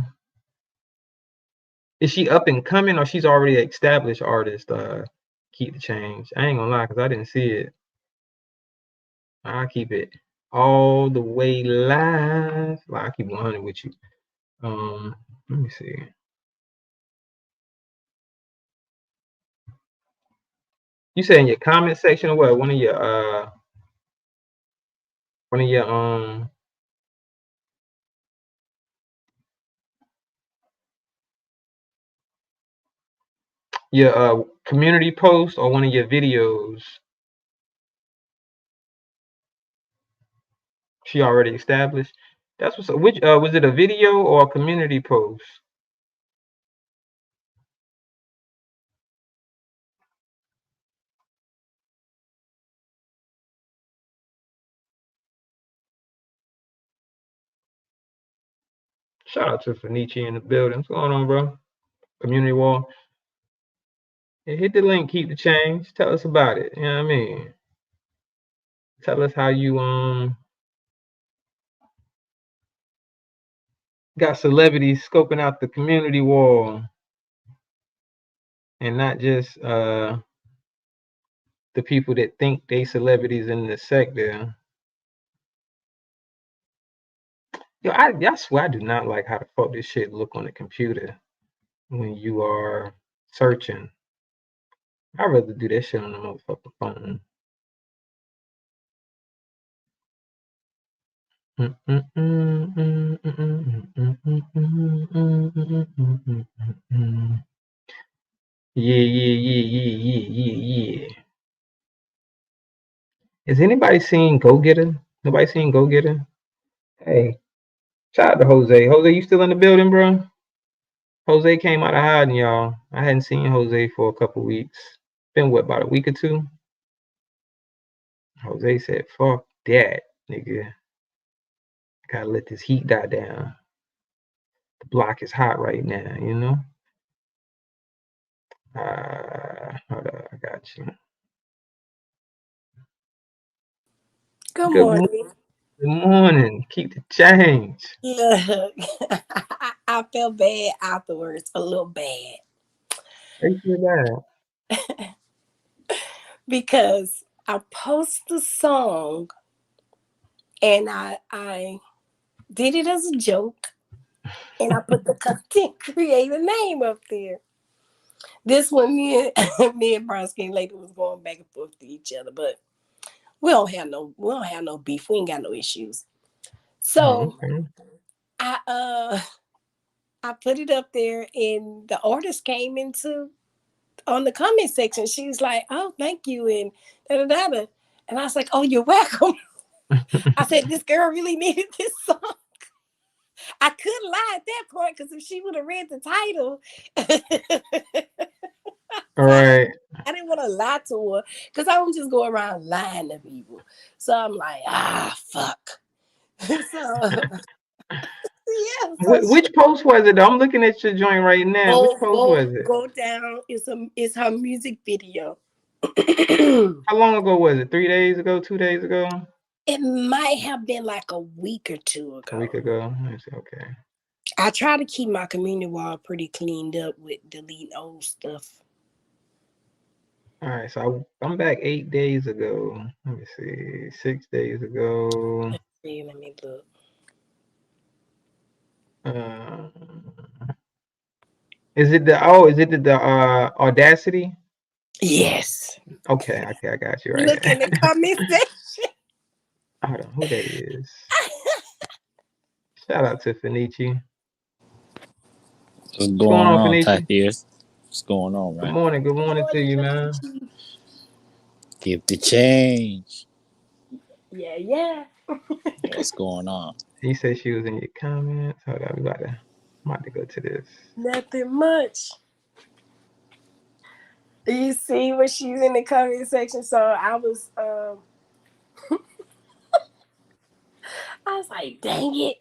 is she up and coming or she's already an established artist? Keep the Change. I ain't gonna lie, cause I didn't see it. I keep it all the way live. Like, I keep 100 with you. Let me see. You said in your comment section or what? One of your your community post or one of your videos? She already established. That's what's up. Which was it a video or a community post? Shout out to Fenici in the building. What's going on, bro? Community wall. Yeah, hit the link, keep the change. Tell us about it. You know what I mean? Tell us how you got celebrities scoping out the community wall and not just the people that think they celebrities in the sector. Yo, I swear I do not like how the fuck this shit look on the computer when you are searching. I'd rather do that shit on the motherfucking phone. Yeah. Has anybody seen Go Getter? Nobody seen Go Getter? Hey, shout out to Jose. Jose, you still in the building, bro? Jose came out of hiding, y'all. I hadn't seen Jose for a couple weeks. Been what, about a week or two? Jose said, fuck that, nigga. Gotta let this heat die down. The block is hot right now, you know? Hold on, I got you. Good morning. Good morning. Keep the change. Look, I felt bad afterwards, a little bad. They feel bad. Because I posted the song and I did it as a joke and I put the content creator name up there. This one me and Brown Skin Lady was going back and forth to each other, but we don't have no beef. We ain't got no issues. So I put it up there and the artist came on the comment section. She was like, oh, thank you, and da-da-da-da. And I was like, oh, you're welcome. I said, this girl really needed this song. I couldn't lie at that point because if she would have read the title, All right. I didn't want to lie to her because I don't just go around lying to people. So I'm like, fuck. So yeah. Which post was it? I'm looking at your joint right now. Which post was it? Go down. It's her music video. How long ago was it? 3 days ago? 2 days ago? It might have been like a week or two ago. A week ago. Okay. I try to keep my community wall pretty cleaned up with deleting old stuff. All right, so I'm back 8 days ago. Let me see, 6 days ago. Let's see, let me look. Is it the Audacity? Yes. Okay, I got you right. Look in the comment section. Hold on, who that is? Shout out to Fenici. What's going on, Tahir? What's going on, man? Good morning to you, man. Give the change. Yeah. What's going on? He said she was in your comments. Hold on, I'm about to go to this. Nothing much. You see what she's in the comment section? So I was like, dang it.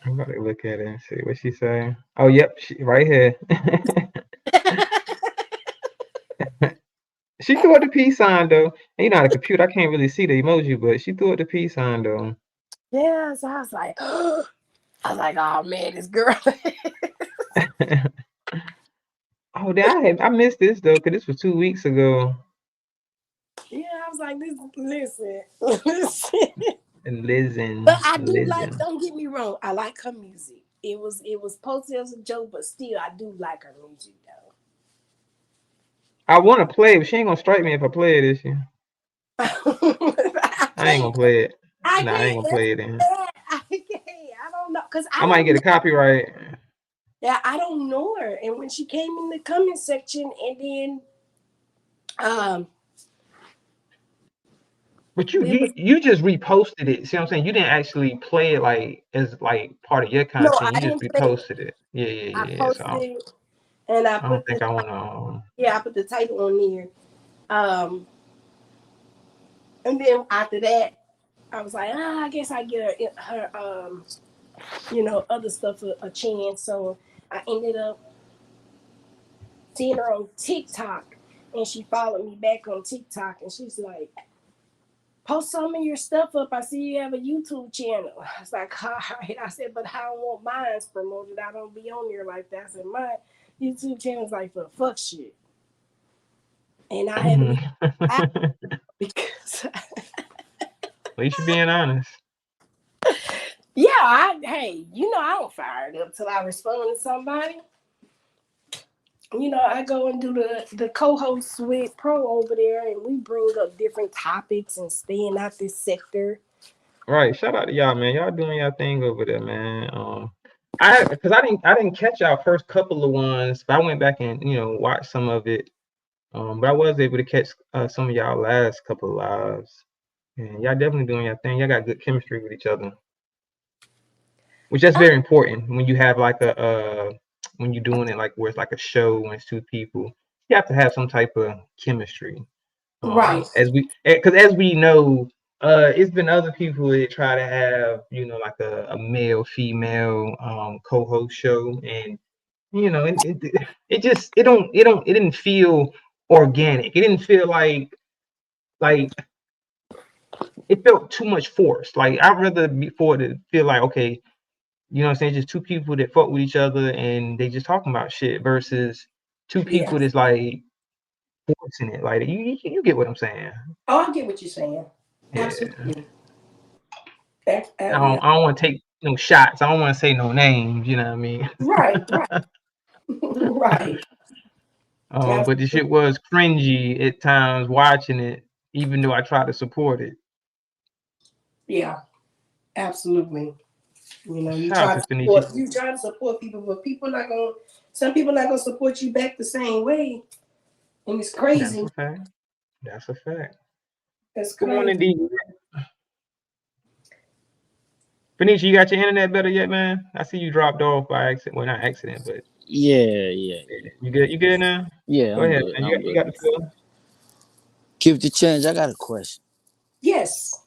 I'm about to look at it and see what she's saying. Oh, yep, right here. She threw up the peace sign though. And you know, on the computer, I can't really see the emoji, but she threw up the peace sign though. Yeah, so I was like, oh man, this girl. Oh, I missed this though, because this was 2 weeks ago. Yeah, I was like, listen. And listen. But I do like, don't get me wrong, I like her music. It was posted as a joke, but still I do like her music though. I want to play it, but she ain't gonna strike me if I play it this year. I ain't gonna play it. I ain't gonna play it then. I don't know, cause I might get a copyright. Yeah, I don't know her. And when she came in the comment section, and then But we was you just reposted it. See what I'm saying? You didn't actually play it like as like part of your no, content. I You just didn't play. reposted it. Yeah, yeah, I yeah, yeah. So posted it, and I I don't put think the I wanna. yeah, I put the title on there. Um, and then after that, I was like, I guess I get her other stuff a chance. So I ended up seeing her on TikTok, and she followed me back on TikTok, and she's like, post some of your stuff up. I see you have a YouTube channel. I was like, all right. I said, but I don't want mine's promoted. I don't be on there like that. I said, my YouTube channel is like for fuck shit. And I haven't even because At least you're being honest. yeah, I don't fire it up till I respond to somebody. I go and do the co-host with Pro over there, and we bring up different topics and staying out this sector. Right. Shout out to y'all, man. Y'all doing y'all thing over there, man. Because I didn't catch y'all first couple of ones, but I went back and watched some of it. But I was able to catch some of y'all last couple of lives, and y'all definitely doing your thing. Y'all got good chemistry with each other, which that's very important when you have like when you're doing it like where it's like a show when it's two people. You have to have some type of chemistry. Right. As we know, it's been other people that try to have like a male female co-host show, and it didn't feel organic. It didn't feel like it felt too much forced. Like I'd rather for it to feel like, okay, what I'm saying, just two people that fuck with each other and they just talking about shit versus two Yeah. people that's like forcing it. Like you get what I'm saying? Oh, I get what you're saying. Yeah. Absolutely. I don't want to take no shots. I don't want to say no names. You know what I mean? Right. Right. But the shit was cringy at times watching it, even though I tried to support it. Yeah, absolutely. You Shout out try to to Phoenicia. support people, but some people not gonna support you back the same way, and it's That's crazy. a fact. That's a fact. It's Good crazy. morning, D. Phoenicia, you got your internet better yet, man? I see you dropped off by accident. Well, not accident, but Yeah. you good? You good now? Yeah, Go I'm ahead, good. man. I'm You good. got the floor. Keep the change. I got a question. Yes,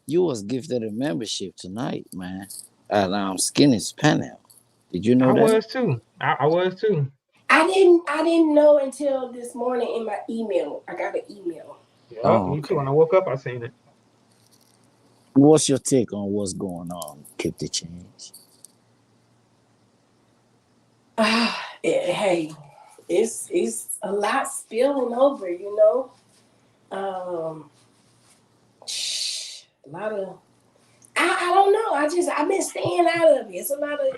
You was gifted a membership tonight, man. At Skinny's panel. Did you know I that? was too. I was too. I didn't know until this morning in my email. I got an email. Yep, Oh, me too. okay. When I woke up, I seen it. What's your take on what's going on? Keep the change. Hey, it's a lot spilling over. Um, a lot of I don't know. I've been staying out of it. It's a lot of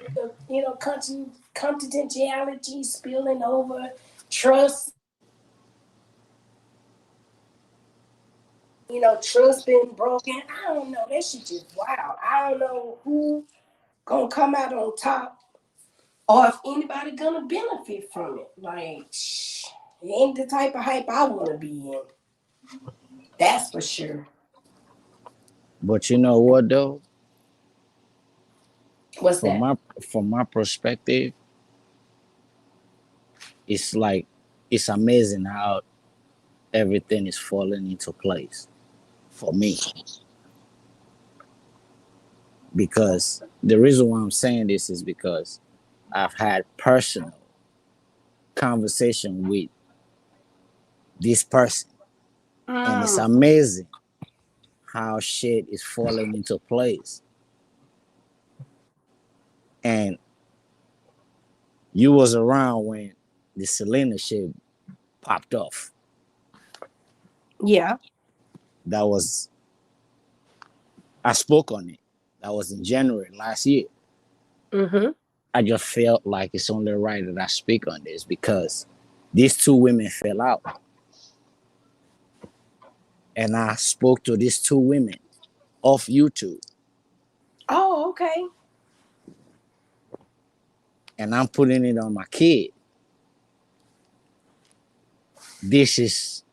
confidentiality spilling over, trust. Trust been broken. I don't know. That shit just wild. I don't know who gonna come out on top or if anybody gonna benefit from it. Like, it ain't the type of hype I wanna be in. That's for sure. But you know what though? What's From that? my perspective, it's like it's amazing how everything is falling into place for me. Because the reason why I'm saying this is because I've had personal conversation with this person, and it's Mm, amazing how shit is falling into place. And you was around when the Selena shit popped off. yeah. That was I spoke on it. That was in January last year. Mm-hmm. I just felt like it's only right that I speak on this because these two women fell out. And I spoke to these two women off YouTube. Oh, okay. and I'm putting it on my kid. This is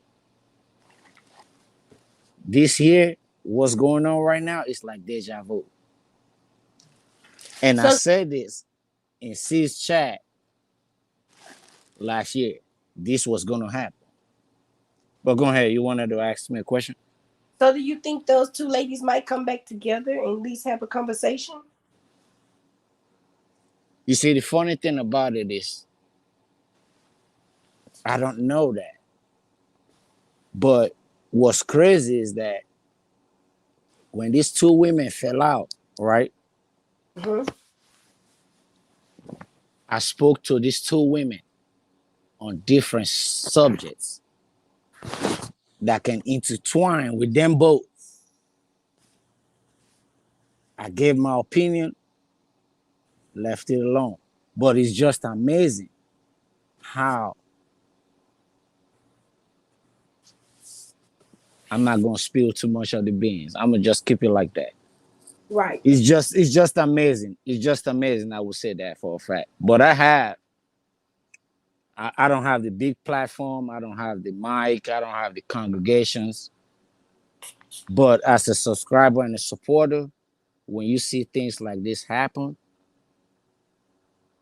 this here, what's going on right now is like deja vu. And I So said this in C's chat last year. This was gonna happen. But go ahead, you wanted to ask me a question? so do you think those two ladies might come back together and at least have a conversation? You see, the funny thing about it is I don't know that. But what's crazy is that when these two women fell out, right? Hmm. I spoke to these two women on different subjects that can intertwine with them both. I gave my opinion, left it alone. But it's just amazing how I'm not gonna spill too much of the beans. I'm gonna just keep it like that. Right. It's just amazing. It's just amazing. I would say that for a fact. But I don't have the big platform. I don't have the mic. I don't have the congregations. But as a subscriber and a supporter, when you see things like this happen,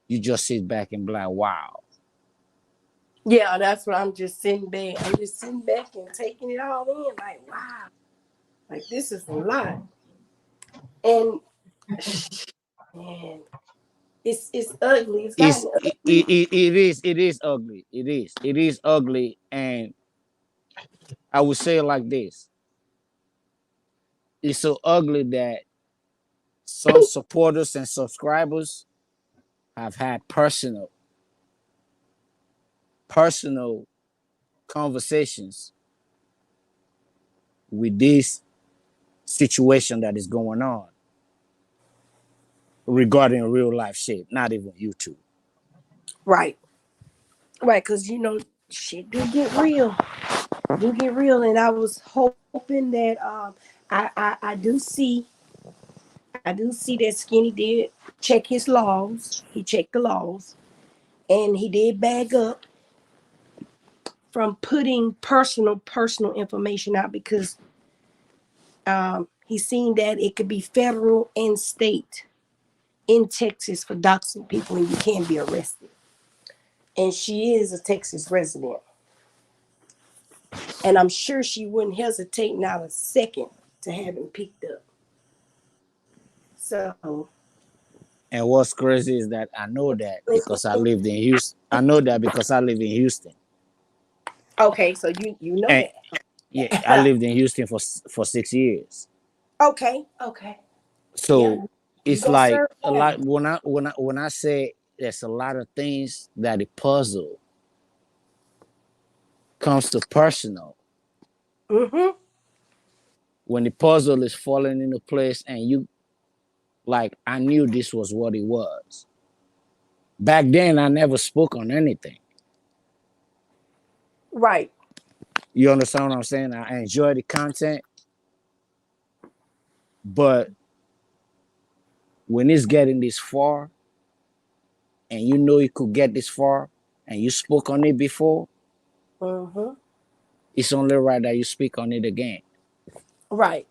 you just sit back and be like, wow. Yeah, that's what I'm just sitting back. I'm just sitting back and taking it all in. Like, wow, like this is a lot. And man, it's ugly. It's It's gotten it, ugly. it is ugly. It is ugly. And I would say it like this. It's so ugly that some supporters and subscribers have had personal conversations with this situation that is going on regarding real life shit, not even YouTube. Right, right, because shit do get real, and I was hoping that I do see that Skinny did check his laws. He checked the laws, and he did bag up from putting personal information out because he's seen that it could be federal and state in Texas for doxing people and you can be arrested. And she is a Texas resident. And I'm sure she wouldn't hesitate not a second to have him picked up. So, And what's crazy is that I know that because I lived in Houston. I know that because I live in Houston. okay, so you know And yeah, I that. lived in Houston for 6 years. Okay. Yeah, So you it's gonna like serve a time. lot when I say there's a lot of things that the puzzle comes to personal. Mm-hmm. When the puzzle is falling into place and you like I knew this was what it was. Back then I never spoke on anything. Right. You understand what I'm saying? I enjoy the content, but when it's getting this far and you know it could get this far and you spoke on it before, Mm-hmm. it's only right that you speak on it again. Right.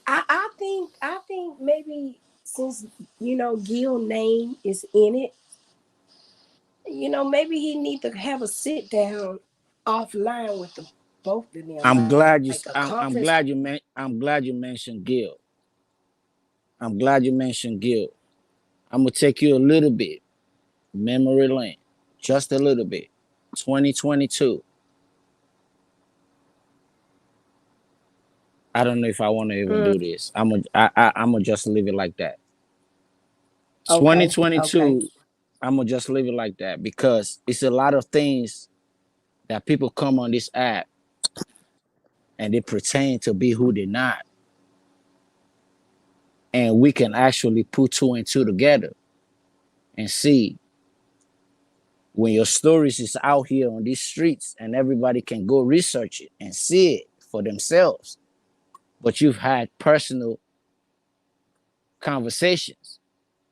I think maybe since Gil name is in it, maybe he need to have a sit down offline with the both of them, I'm like a glad you conference. I'm glad you mentioned Gil. I'm glad you mentioned Gil. I'm gonna take you a little bit memory lane, just a little bit. 2022. I don't know if I want to even Mm, do this. I'm gonna just leave it like that. okay. 2022. I'm gonna just leave it like that because it's a lot of things that people come on this app and they pretend to be who they're not, and we can actually put two and two together and see when your stories is out here on these streets and everybody can go research it and see it for themselves, but you've had personal conversations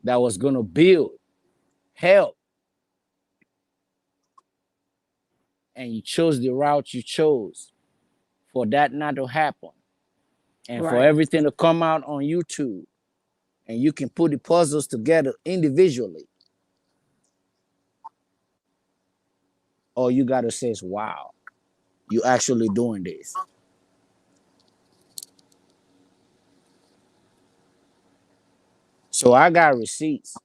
that was going to build. help, and you chose the route you chose for that not to happen, and for Right. everything to come out on YouTube, and you can put the puzzles together individually, all you gotta say is, "Wow, you actually doing this." So I got receipts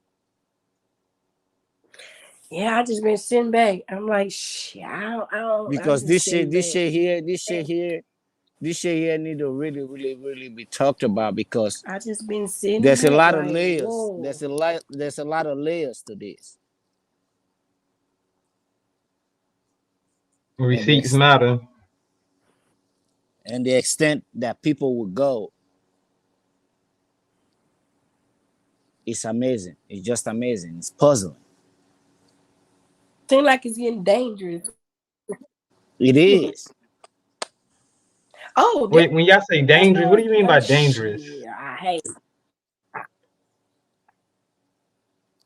Yeah, I just been sitting back. I'm like, shit, I'm because just sitting this back. shit here, this shit here need to really, really, really be talked about because I just been sitting there's a back lot of like, layers. whoa. There's a lot of layers to this, and the Receipts ex- matter. and the extent that people will go is amazing. It's just amazing. It's puzzling. Seem like it's getting dangerous. It is Oh, Wait, when y'all say that's dangerous, what not do you mean by dangerous? shit. I hate.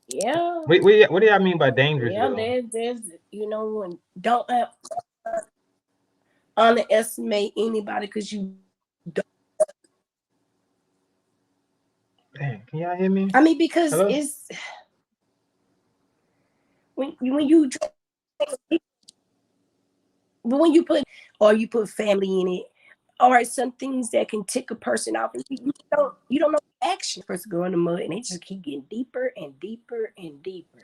Yeah, What do y'all mean by dangerous yeah. though? There's when don't underestimate anybody because you don't. Damn, can y'all hear me? I mean, because Hello? it's when you but when you put or you put family in it, or some things that can tick a person off, and you don't know the action. First go in the mud, and they just keep getting deeper and deeper and deeper.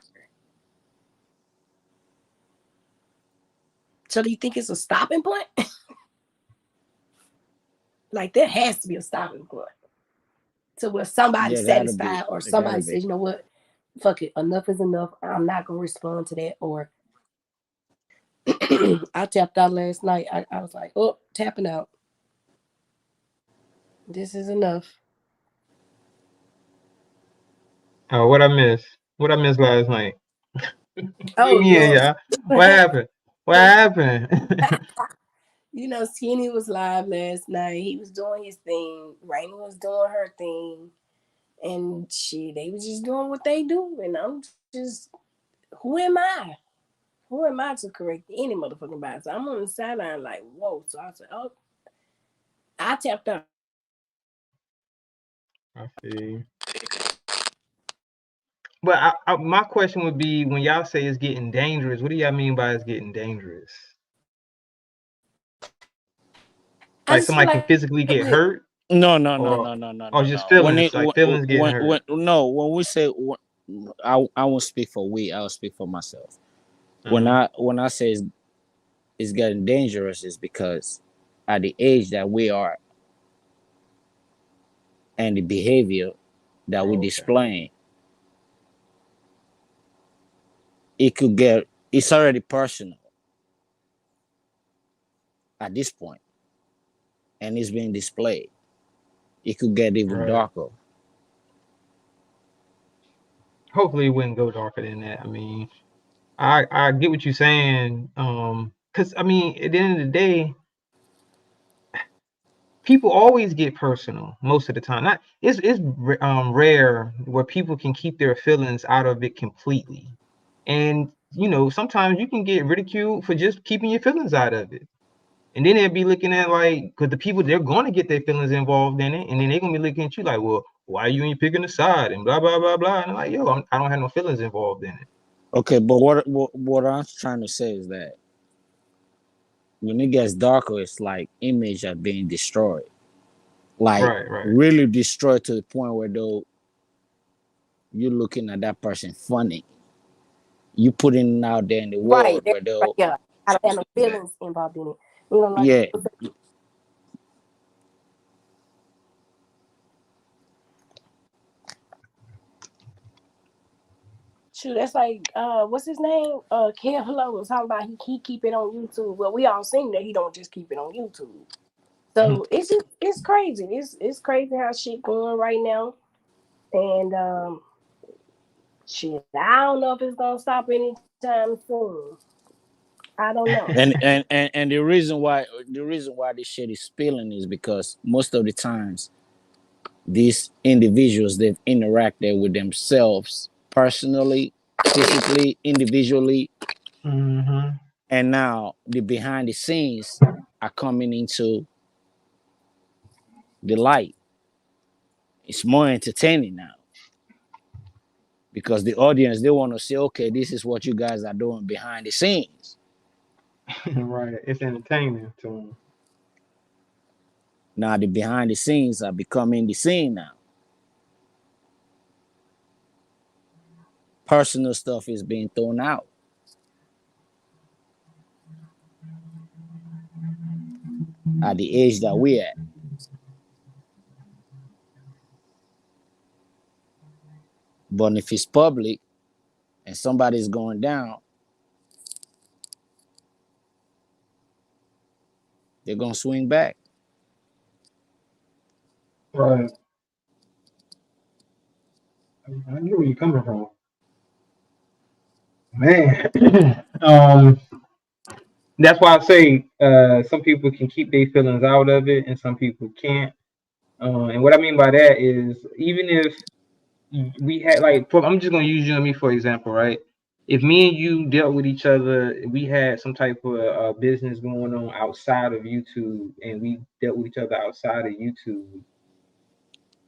So do you think it's a stopping point? Like there has to be a stopping point. So where somebody's there gotta be. satisfied or There gotta somebody be. says, you know what, fuck it, enough is enough. I'm not gonna respond to that. Or I tapped out last night. I was like, oh, tapping out. This is enough. What I missed? What I missed last night? Fill Oh me in, Lord. y'all. What happened? What happened? Skinny was live last night. He was doing his thing. Raina was doing her thing. And they was just doing what they do. And I'm just, who am I? Who am I to correct any motherfucking body? So I'm on the sideline like, whoa. So I said, oh, I tapped out. I see. But my question would be, when y'all say it's getting dangerous, what do y'all mean by it's getting dangerous? I Like just feel somebody can like physically get we're hurt, No, no, no, or no, no, no, or no, just no. feelings, like feelings getting hurt. When we say, I won't speak for we. I'll speak for myself. Uh-huh. When I say it's getting dangerous, is because at the age that we are and the behavior that we Oh, okay. displaying, it could get. It's already personal at this point, and it's being displayed. It could get even Right. darker. Hopefully it wouldn't go darker than that. I mean, I get what you're saying. Because I mean, at the end of the day, people always get personal most of the time. Not it's rare where people can keep their feelings out of it completely. And sometimes you can get ridiculed for just keeping your feelings out of it. And then they'll be looking at, like, because the people, they're going to get their feelings involved in it, and then they're gonna be looking at you like, well, why you ain't picking a side and blah blah blah blah. And I'm like, yo, I don't have no feelings involved in it. Okay, but what I'm trying to say is that when it gets darker, it's like image are being destroyed, like Right, right. really destroyed to the point where though you're looking at that person funny, you putting it out there in the right world there. where Right, they'll yeah. I don't have no feelings involved in it. Like, yeah. shoot, that's like what's his name? Kev Hello was talking about he keep it on YouTube. Well, we all seen that he don't just keep it on YouTube. So it's crazy. It's crazy how shit going right now. And shit, I don't know if it's gonna stop anytime soon. I don't know. And the reason why this shit is spilling is because most of the times these individuals they've interacted with themselves personally physically, individually, Mm-hmm. and now the behind the scenes are coming into the light. It's more entertaining now because the audience they want to see, okay, this is what you guys are doing behind the scenes. Right. It's entertaining to them. Now the behind the scenes are becoming the scene now. Personal stuff is being thrown out at the age that we're at. But if it's public and somebody's going down, they're gonna swing back. Right. I knew where you're coming from. Man. That's why I say some people can keep their feelings out of it and some people can't. And what I mean by that is even if we had like I'm just gonna use you and me for example, right? If me and you dealt with each other, we had some type of business going on outside of YouTube, and we dealt with each other outside of YouTube,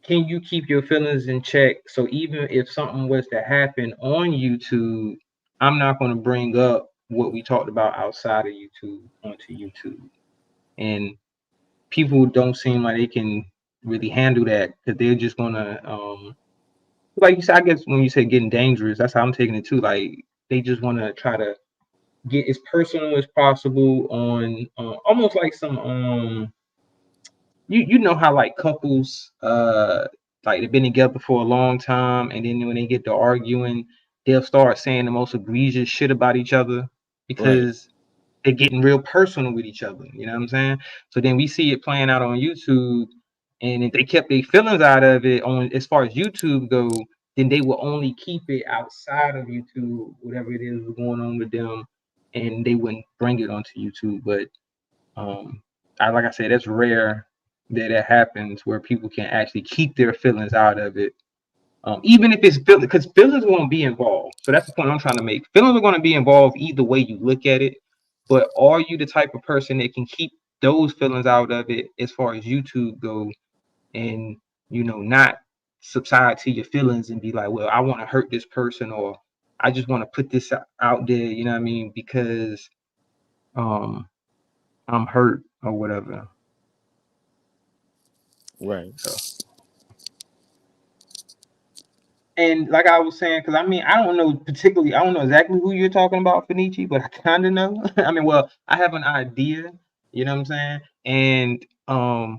can you keep your feelings in check? So even if something was to happen on YouTube, I'm not going to bring up what we talked about outside of YouTube onto YouTube. And people don't seem like they can really handle that because they're just going to, like you said, I guess when you say getting dangerous, that's how I'm taking it too. Like they just want to try to get as personal as possible on almost like some you know how like couples like they've been together for a long time and then when they get to arguing they'll start saying the most egregious shit about each other Right. because they're getting real personal with each other, you know what I'm saying? So then we see it playing out on YouTube, and if they kept their feelings out of it on as far as YouTube go, then they will only keep it outside of YouTube, whatever it is going on with them, and they wouldn't bring it onto YouTube. But like I said, that's rare that it happens where people can actually keep their feelings out of it. Even if it's feelings, because feelings won't be involved. So that's the point I'm trying to make. Feelings are going to be involved either way you look at it. But are you the type of person that can keep those feelings out of it as far as YouTube go, and not subside to your feelings and be like, well, I want to hurt this person, or I just want to put this out there, you know what I mean? Because um I'm hurt or whatever. Right. So, and like I was saying, because I mean, I don't know particularly, I don't know exactly who you're talking about, Fenici, but I kind of know. I mean, well, I have an idea, you know what I'm saying? And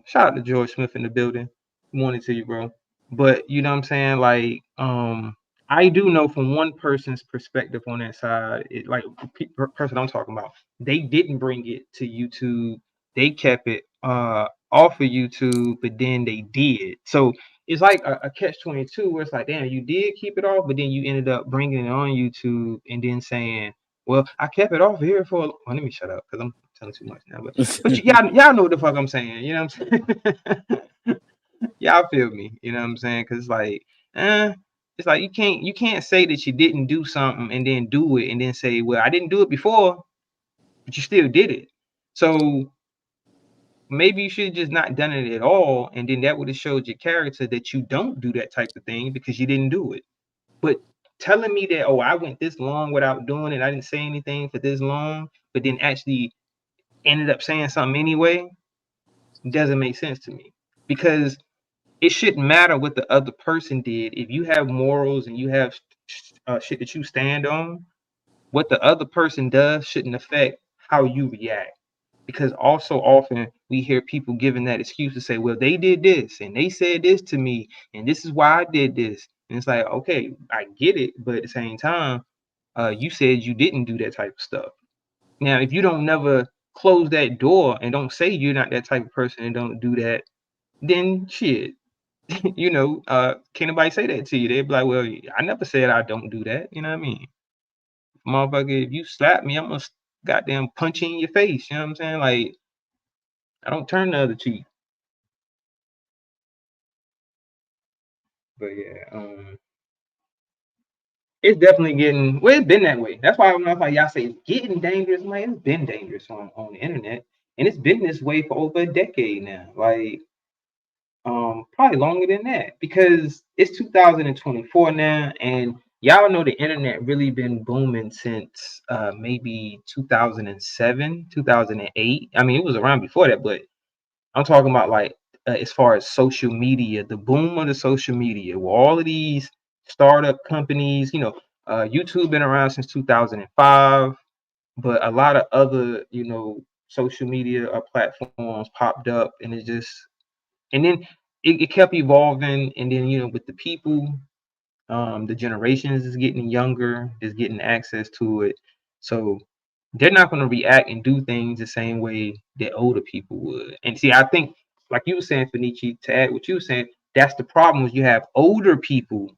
shout out to George Smith in the building. Morning to you, bro. But you know what I'm saying? Like, I do know from one person's perspective on that side, like the person I'm talking about, they didn't bring it to YouTube. They kept it off of YouTube, but then they did. So it's like a catch-22 where it's like, damn, you did keep it off, but then you ended up bringing it on YouTube and then saying, well, I kept it off here for. Well, let me shut up because I'm telling too much now. But y'all know what the fuck I'm saying. You know what I'm saying? Y'all feel me, you know what I'm saying? Because it's like you can't say that you didn't do something and then do it and then say, well, I didn't do it before, but you still did it. So maybe you should have just not done it at all, and then that would have showed your character that you don't do that type of thing because you didn't do it. But telling me that, oh, I went this long without doing it, I didn't say anything for this long, but then actually ended up saying something anyway, doesn't make sense to me. Because it shouldn't matter what the other person did. If you have morals and you have shit that you stand on, what the other person does shouldn't affect how you react. Because also often we hear people giving that excuse to say, well, they did this and they said this to me, and this is why I did this. And it's like, okay, I get it, but at the same time, you said you didn't do that type of stuff. Now, if you don't never close that door and don't say you're not that type of person and don't do that, then shit, can't nobody say that to you. They'd be like, well, I never said I don't do that. You know what I mean? Motherfucker, if you slap me, I'm gonna goddamn punch you in your face. You know what I'm saying? Like, I don't turn the other cheek. But yeah, it's definitely getting well. It's been that way. That's why I'm not like y'all say it's getting dangerous. Man, it's been dangerous on the internet, and it's been this way for over a decade now. Like probably longer than that because it's 2024 now, and y'all know the internet really been booming since maybe 2007, 2008. I mean, it was around before that, but I'm talking about like as far as social media, the boom of the social media, where all of these startup companies, YouTube been around since 2005, but a lot of other, social media platforms popped up, and and then it kept evolving, and then with the people, the generations is getting younger, is getting access to it, so they're not going to react and do things the same way that older people would. And see, I think, like you were saying, Fenici, to add what you were saying, that's the problem is you have older people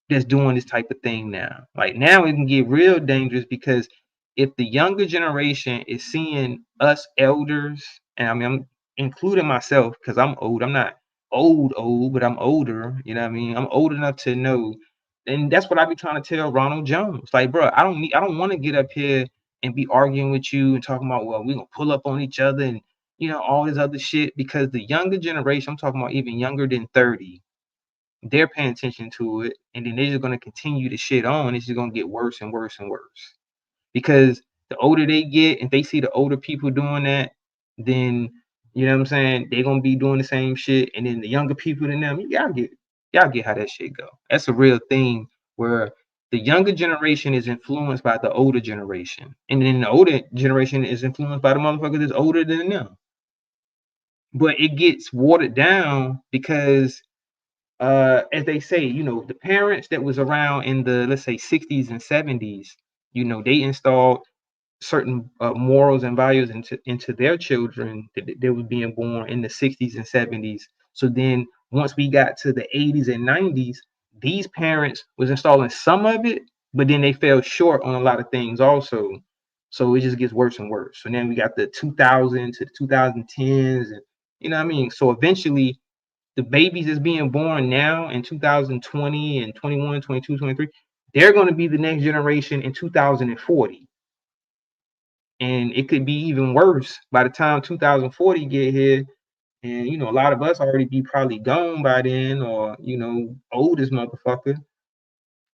that's doing this type of thing now. Like now it can get real dangerous because if the younger generation is seeing us elders, and I mean I'm including myself because I'm old. I'm not old, but I'm older. You know what I mean? I'm old enough to know. And that's what I be trying to tell Ronald Jones. Like, bro, I don't want to get up here and be arguing with you and talking about, well, we're gonna pull up on each other and all this other shit because the younger generation, I'm talking about even younger than 30, they're paying attention to it, and then they're just going to continue to shit on. It's just going to get worse and worse and worse because the older they get, and they see the older people doing that, then you know what I'm saying, they're going to be doing the same shit, and then the younger people than them, y'all get how that shit go. That's a real thing where the younger generation is influenced by the older generation, and then the older generation is influenced by the motherfucker that's older than them. But it gets watered down because as they say, the parents that was around in the, let's say, 60s and 70s, they installed certain morals and values into their children that they were being born in the 60s and 70s. So then once we got to the 80s and 90s, these parents was installing some of it, but then they fell short on a lot of things also. So it just gets worse and worse. So then we got the 2000s to the 2010s, and you know what I mean? So eventually the babies that's being born now in 2020 and 21, 22, 23, they're going to be the next generation in 2040. And it could be even worse by the time 2040 get here. And, a lot of us already be probably gone by then or, old as motherfucker.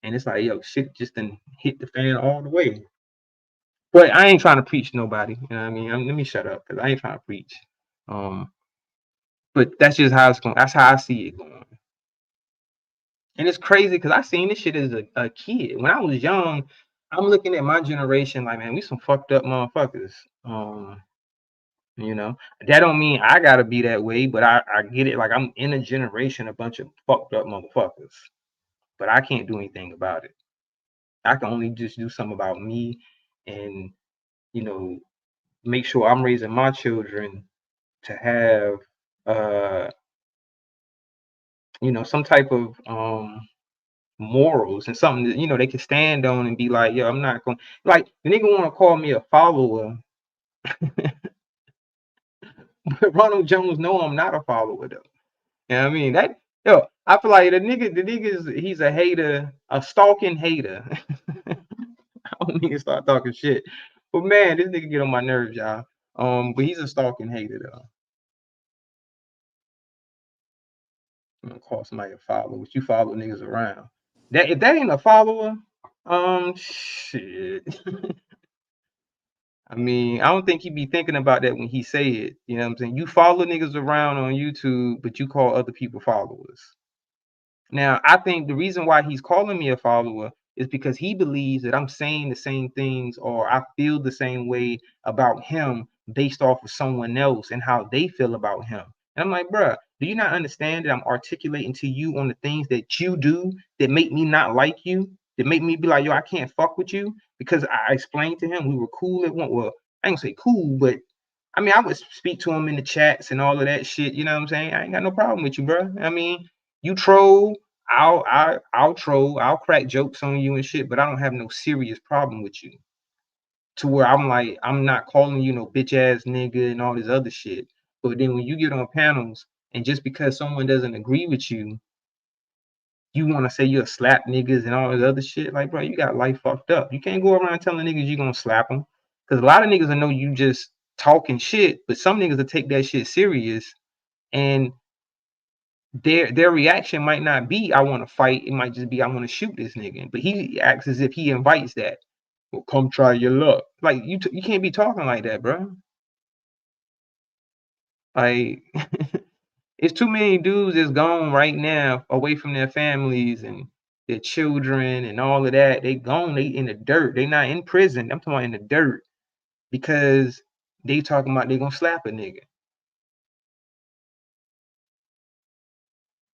And it's like, yo, shit just done hit the fan all the way. But I ain't trying to preach nobody. You know what I mean? Let me shut up because I ain't trying to preach. But that's just how it's going. That's how I see it going. And it's crazy because I seen this shit as a kid. When I was young, I'm looking at my generation like, man, we some fucked up motherfuckers. That don't mean I gotta be that way, but I get it. Like I'm in a generation, a bunch of fucked up motherfuckers. But I can't do anything about it. I can only just do something about me and, make sure I'm raising my children to have some type of morals and something that they can stand on and be like, yo, I'm not going, like the nigga want to call me a follower, but Ronald Jones know I'm not a follower though. You know what I mean? That, yo, I feel like the nigga's he's a hater, a stalking hater. I don't need to start talking shit, but man, this nigga get on my nerves, y'all. But he's a stalking hater though. I'm gonna call somebody a follower, but you follow niggas around. That if that ain't a follower, shit. I mean, I don't think he be thinking about that when he say it. You know what I'm saying? You follow niggas around on YouTube, but you call other people followers. Now, I think the reason why he's calling me a follower is because he believes that I'm saying the same things or I feel the same way about him based off of someone else and how they feel about him. And I'm like, bruh, do you not understand that I'm articulating to you on the things that you do that make me not like you, that make me be like, yo, I can't fuck with you? Because I explained to him we were cool at one. Well, I ain't gonna say cool, but I mean, I would speak to him in the chats and all of that shit. You know what I'm saying? I ain't got no problem with you, bro. I mean, you troll, I'll troll, I'll crack jokes on you and shit, but I don't have no serious problem with you. To where I'm like, I'm not calling you no bitch ass nigga and all this other shit. But then when you get on panels and just because someone doesn't agree with you, you want to say you'll slap niggas and all this other shit. Like, bro, you got life fucked up. You can't go around telling niggas you gonna slap them. Because a lot of niggas will know you just talking shit, but some niggas will take that shit serious, and their reaction might not be I want to fight. It might just be I want to shoot this nigga. But he acts as if he invites that. Well, come try your luck. Like you can't be talking like that, bro. Like it's too many dudes that's gone right now away from their families and their children and all of that. They gone. They in the dirt. They not in prison. I'm talking about in the dirt because they talking about they gonna slap a nigga.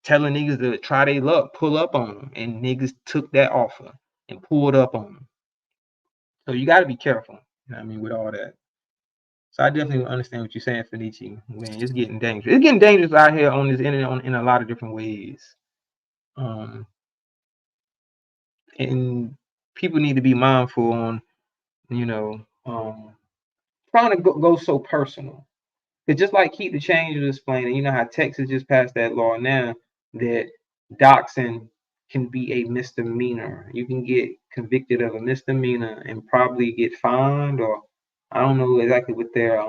Telling niggas to try their luck, pull up on them, and niggas took that offer and pulled up on them. So you got to be careful. You know what I mean, with all that. So I definitely understand what you're saying, Fenichi. Man, it's getting dangerous. It's getting dangerous out here on this internet in a lot of different ways. And people need to be mindful on, you know, trying to go so personal. It's just like Keep the Change was explaining. You know how Texas just passed that law now that doxing can be a misdemeanor. You can get convicted of a misdemeanor and probably get fined, or I don't know exactly what their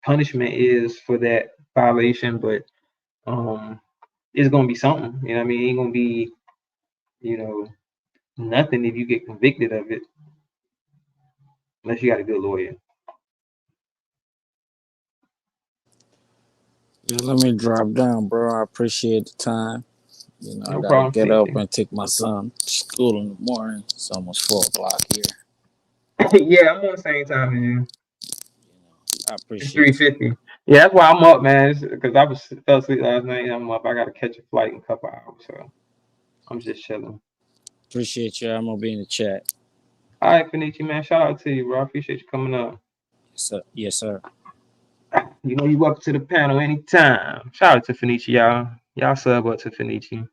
punishment is for that violation, but it's gonna be something. You know what I mean? It ain't gonna be, you know, nothing if you get convicted of it, unless you got a good lawyer. Yeah, let me drop down, bro. I appreciate the time. You know, I No gotta problem. get up and take my son to school in the morning. It's almost 4 o'clock here. Yeah, I'm on the same time as you. I It's appreciate you. 3:50. Yeah, that's why I'm up, man. Because I fell asleep last night and I'm up. I gotta catch a flight in a couple hours, so I'm just chilling. Appreciate you. I'm gonna be in the chat. All right, Fenichi, man. Shout out to you, bro. I appreciate you coming up. Yes, sir. Yes, sir. You know you welcome to the panel anytime. Shout out to Fenichi, y'all. Y'all sub up to Fenichi.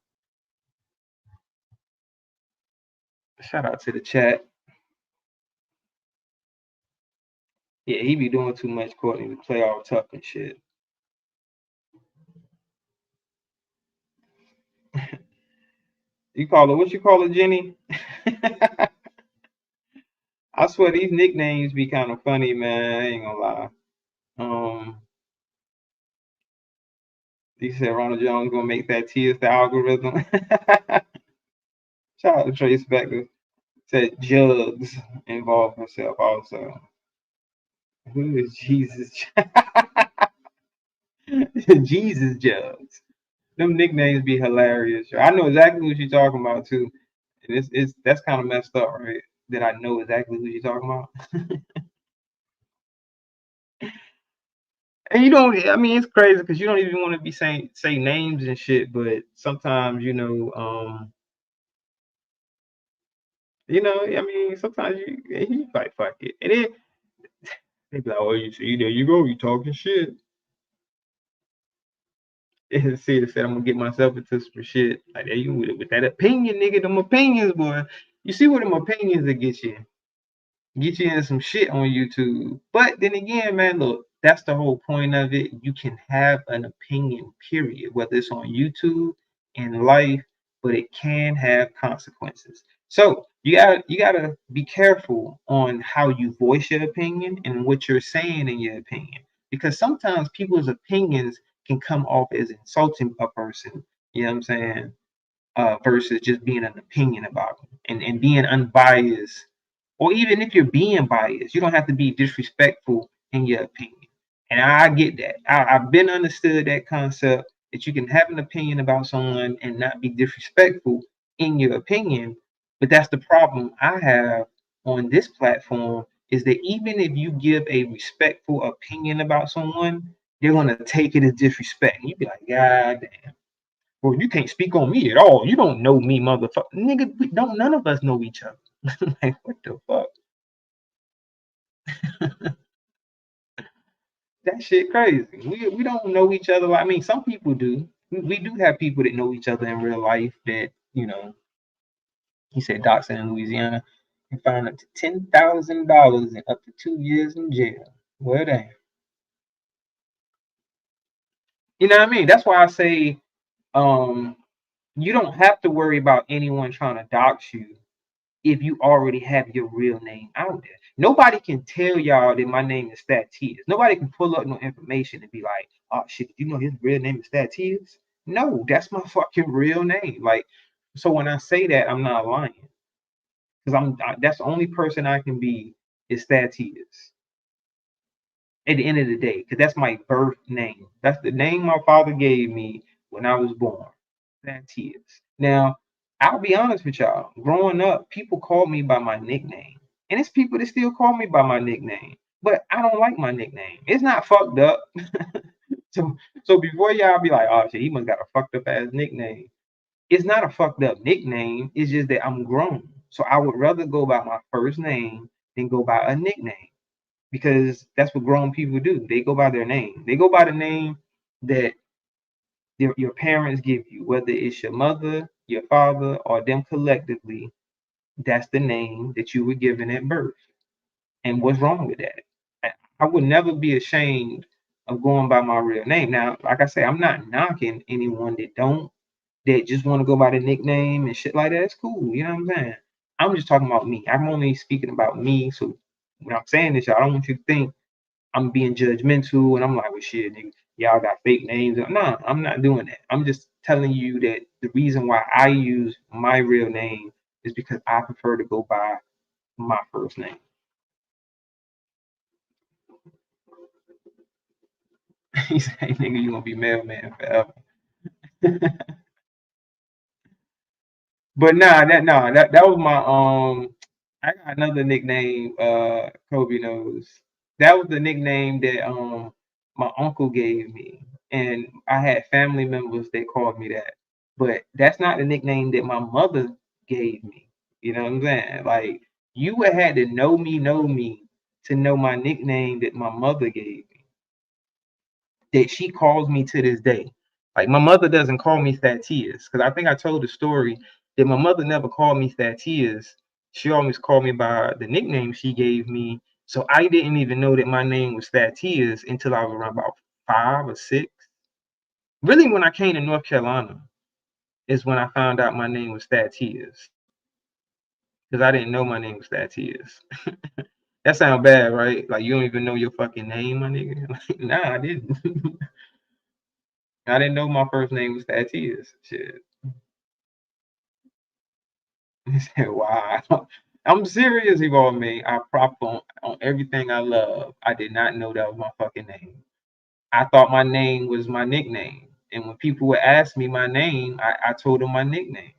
Shout out to the chat. Yeah, he be doing too much, Courtney, to play all tough and shit. You call her, what you call her, Jenny? I swear these nicknames be kind of funny, man. I ain't gonna lie. You said Ronald Jones gonna make that Tia's the algorithm. Shout out to Trace Becker. Said Jugs involved herself also. Who is Jesus? Jesus Jugs. Them nicknames be hilarious. I know exactly what you're talking about too. And it's that's kind of messed up, right? That I know exactly who you're talking about. And you don't, I mean, it's crazy because you don't even want to be say names and shit, but sometimes, I mean, sometimes you like fuck it. And then they be like, oh, you see, there you go, you talking shit. And see, said I'm gonna get myself into some shit. Like there you with that opinion, nigga, them opinions, boy. You see what them opinions that get you in some shit on YouTube. But then again, man, look, that's the whole point of it. You can have an opinion, period, whether it's on YouTube, in life, but it can have consequences. So you gotta be careful on how you voice your opinion and what you're saying in your opinion. Because sometimes people's opinions can come off as insulting a person. You know what I'm saying? Versus just being an opinion about them and being unbiased, or even if you're being biased, you don't have to be disrespectful in your opinion. And I get that. I've been understood that concept that you can have an opinion about someone and not be disrespectful in your opinion. But that's the problem I have on this platform is that even if you give a respectful opinion about someone, they're gonna take it as disrespect. And you be like, God damn. Well, you can't speak on me at all. You don't know me, motherfucker. Nigga, none of us know each other. Like, what the fuck? That shit crazy. We don't know each other. I mean, some people do. We do have people that know each other in real life that, he said doxing in Louisiana and found up to $10,000 and up to 2 years in jail. Well, damn. You know what I mean? That's why I say You don't have to worry about anyone trying to dox you if you already have your real name out there. Nobody can tell y'all that my name is Thaddeus. Nobody can pull up no information and be like, oh shit, you know his real name is Thaddeus? No, that's my fucking real name. Like, so when I say that, I'm not lying. Because that's the only person I can be is Thaddeus at the end of the day, because that's my birth name. That's the name my father gave me when I was born. Thaddeus. Now, I'll be honest with y'all. Growing up, people called me by my nickname. And it's people that still call me by my nickname. But I don't like my nickname. It's not fucked up. so so before y'all be like, oh shit, he must got a fucked up ass nickname. It's not a fucked up nickname. It's just that I'm grown. So I would rather go by my first name than go by a nickname. Because that's what grown people do. They go by their name. They go by the name that your parents give you, whether it's your mother, your father, or them collectively. That's the name that you were given at birth. And what's wrong with that? I would never be ashamed of going by my real name. Now, like I say, I'm not knocking anyone that just want to go by the nickname and shit like that. It's cool. You know what I'm saying? I'm just talking about me. I'm only speaking about me. So when I'm saying this, y'all, I don't want you to think I'm being judgmental and I'm like, well, shit, nigga, y'all got fake names. Nah, I'm not doing that. I'm just telling you that the reason why I use my real name is because I prefer to go by my first name. He said, hey, nigga, you gonna be mailman forever. But that was my I got another nickname, Kobe knows. That was the nickname that my uncle gave me. And I had family members that called me that. But that's not the nickname that my mother gave me. You know what I'm saying? Like you would have had to know me to know my nickname that my mother gave me. That she calls me to this day. Like my mother doesn't call me Thaddeus because I think I told the story that my mother never called me Thaddeus. She always called me by the nickname she gave me. So I didn't even know that my name was Thaddeus until I was around about 5 or 6. Really, when I came to North Carolina, is when I found out my name was Thaddeus because I didn't know my name was Thaddeus. That sounds bad, right? Like you don't even know your fucking name, my nigga. Like, nah, I didn't. I didn't know my first name was Thaddeus. Shit. He said, wow. I'm serious, Evolve Me. I prop on everything I love. I did not know that was my fucking name. I thought my name was my nickname. And when people would ask me my name, I told them my nickname.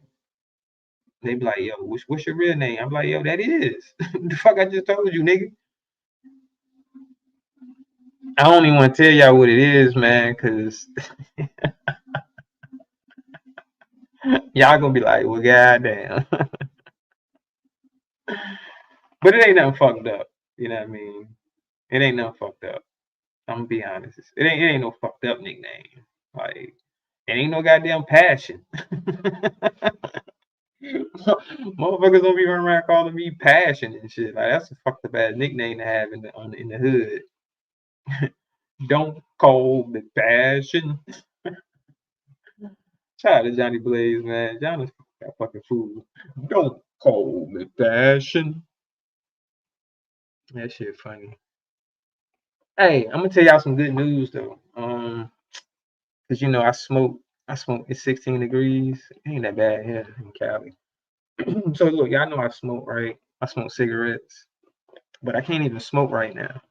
They'd be like, yo, what's your real name? I'm like, yo, that is. The fuck I just told you, nigga. I don't even want to tell y'all what it is, man, because y'all gonna be like, well, goddamn. But it ain't nothing fucked up. You know what I mean? It ain't nothing fucked up. I'm gonna be honest. It ain't no fucked up nickname. Like it ain't no goddamn passion. Motherfuckers don't be running around calling me passion and shit. Like that's a fucked up ass nickname to have in the hood. Don't call me passion. Shout out to Johnny Blaze, man. Johnny's that fucking fool. Don't call me passion. That shit funny. Hey, I'm gonna tell y'all some good news though. Cause you know I smoke. It's 16 degrees. It ain't that bad here in Cali. So look, y'all know I smoke, right? I smoke cigarettes, but I can't even smoke right now.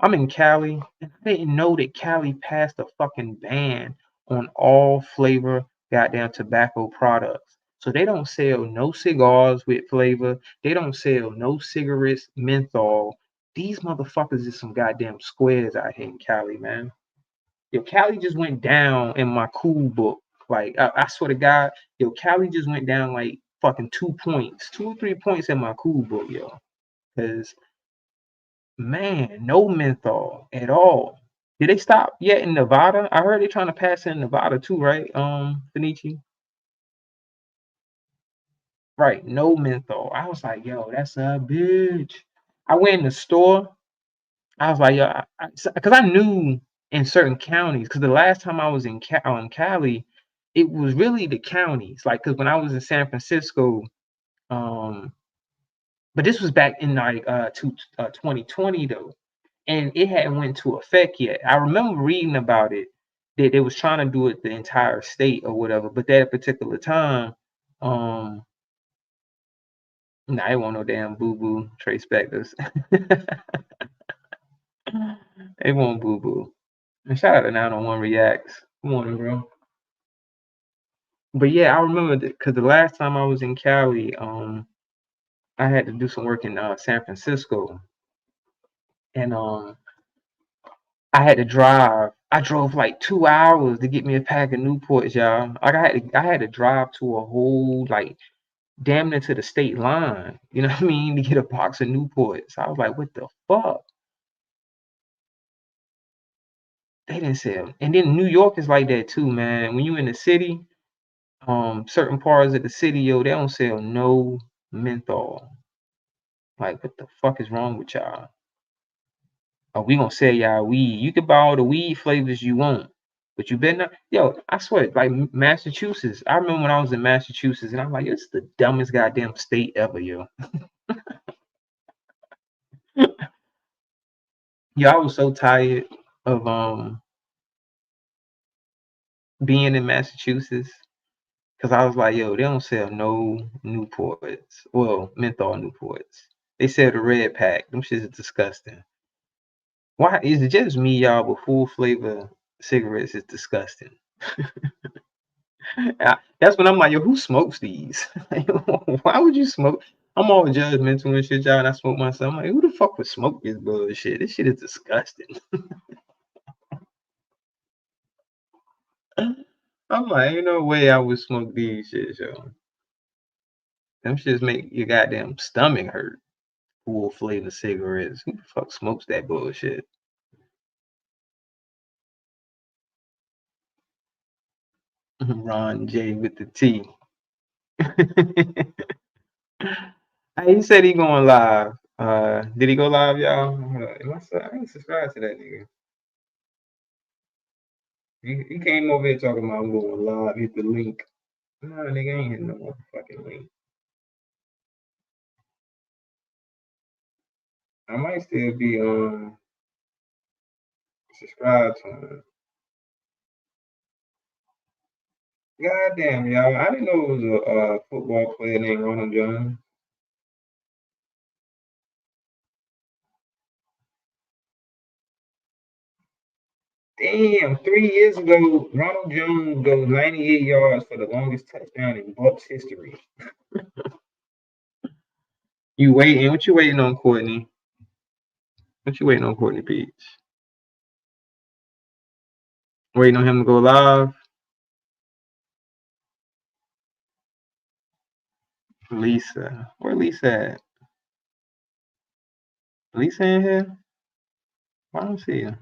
I'm in Cali, and I didn't know that Cali passed a fucking ban on all flavor goddamn tobacco products. So they don't sell no cigars with flavor. They don't sell no cigarettes menthol. These motherfuckers is some goddamn squares out here in Cali, man. Yo, Cali just went down in my cool book. Like, I swear to God, yo, Cali just went down like fucking 2 points, 2 or 3 points in my cool book, yo. Because, man, no menthol at all. Did they stop yet in Nevada? I heard they're trying to pass in Nevada too, right? Fenici? Right, no menthol. I was like, yo, that's a bitch. I went in the store. I was like, yo, because I knew in certain counties, because the last time I was in Cali, it was really the counties. Like, because when I was in San Francisco, but this was back in like 2020 though, and it hadn't went into effect yet. I remember reading about it that they was trying to do it the entire state or whatever, but that particular time, nah, it won't no damn boo boo trace specters. It won't boo boo. And shout out to 901 Reacts. Good morning, bro. But yeah, I remember that because the last time I was in Cali, I had to do some work in San Francisco, and I had to drive. I drove like 2 hours to get me a pack of Newports, y'all. Like I had to drive to a whole like damn near to the state line. You know what I mean? To get a box of Newports. I was like, what the fuck? They didn't sell. And then New York is like that too, man. When you in the city, certain parts of the city, yo, they don't sell no menthol. Like, what the fuck is wrong with y'all? Oh, we gonna sell y'all weed. You can buy all the weed flavors you want, but you better not. Yo, I swear, like Massachusetts. I remember when I was in Massachusetts, and I'm like, it's the dumbest goddamn state ever, yo. Yo, I was so tired of being in Massachusetts because I was like, yo, they don't sell no Newports. Well, menthol Newports. They sell the red pack. Them shits is disgusting. Why is it just me, y'all? But full flavor cigarettes is disgusting. That's when I'm like, yo, who smokes these? Like, why would you smoke? I'm all judgmental and shit, y'all, and I smoke myself. I'm like, who the fuck would smoke this bullshit? This shit is disgusting. I'm like, ain't no way I would smoke these shit, yo. Them shits make your goddamn stomach hurt. Full flavor cigarettes. Who the fuck smokes that bullshit? Ron J with the T. Hey, he said he going live. Did he go live, y'all? I ain't subscribed to that nigga. He came over here talking about I'm going live. Hit the link. Nah, nigga, I ain't hitting no motherfucking link. I might still be subscribed to him. God damn, y'all. I didn't know it was a football player named Ronald Jones. Damn, 3 years ago, Ronald Jones goes 98 yards for the longest touchdown in Bucks history. You waiting? What you waiting on, Courtney? What you waiting on, Courtney Peach? Waiting on him to go live? Lisa. Where Lisa at? Lisa in here? I don't see her.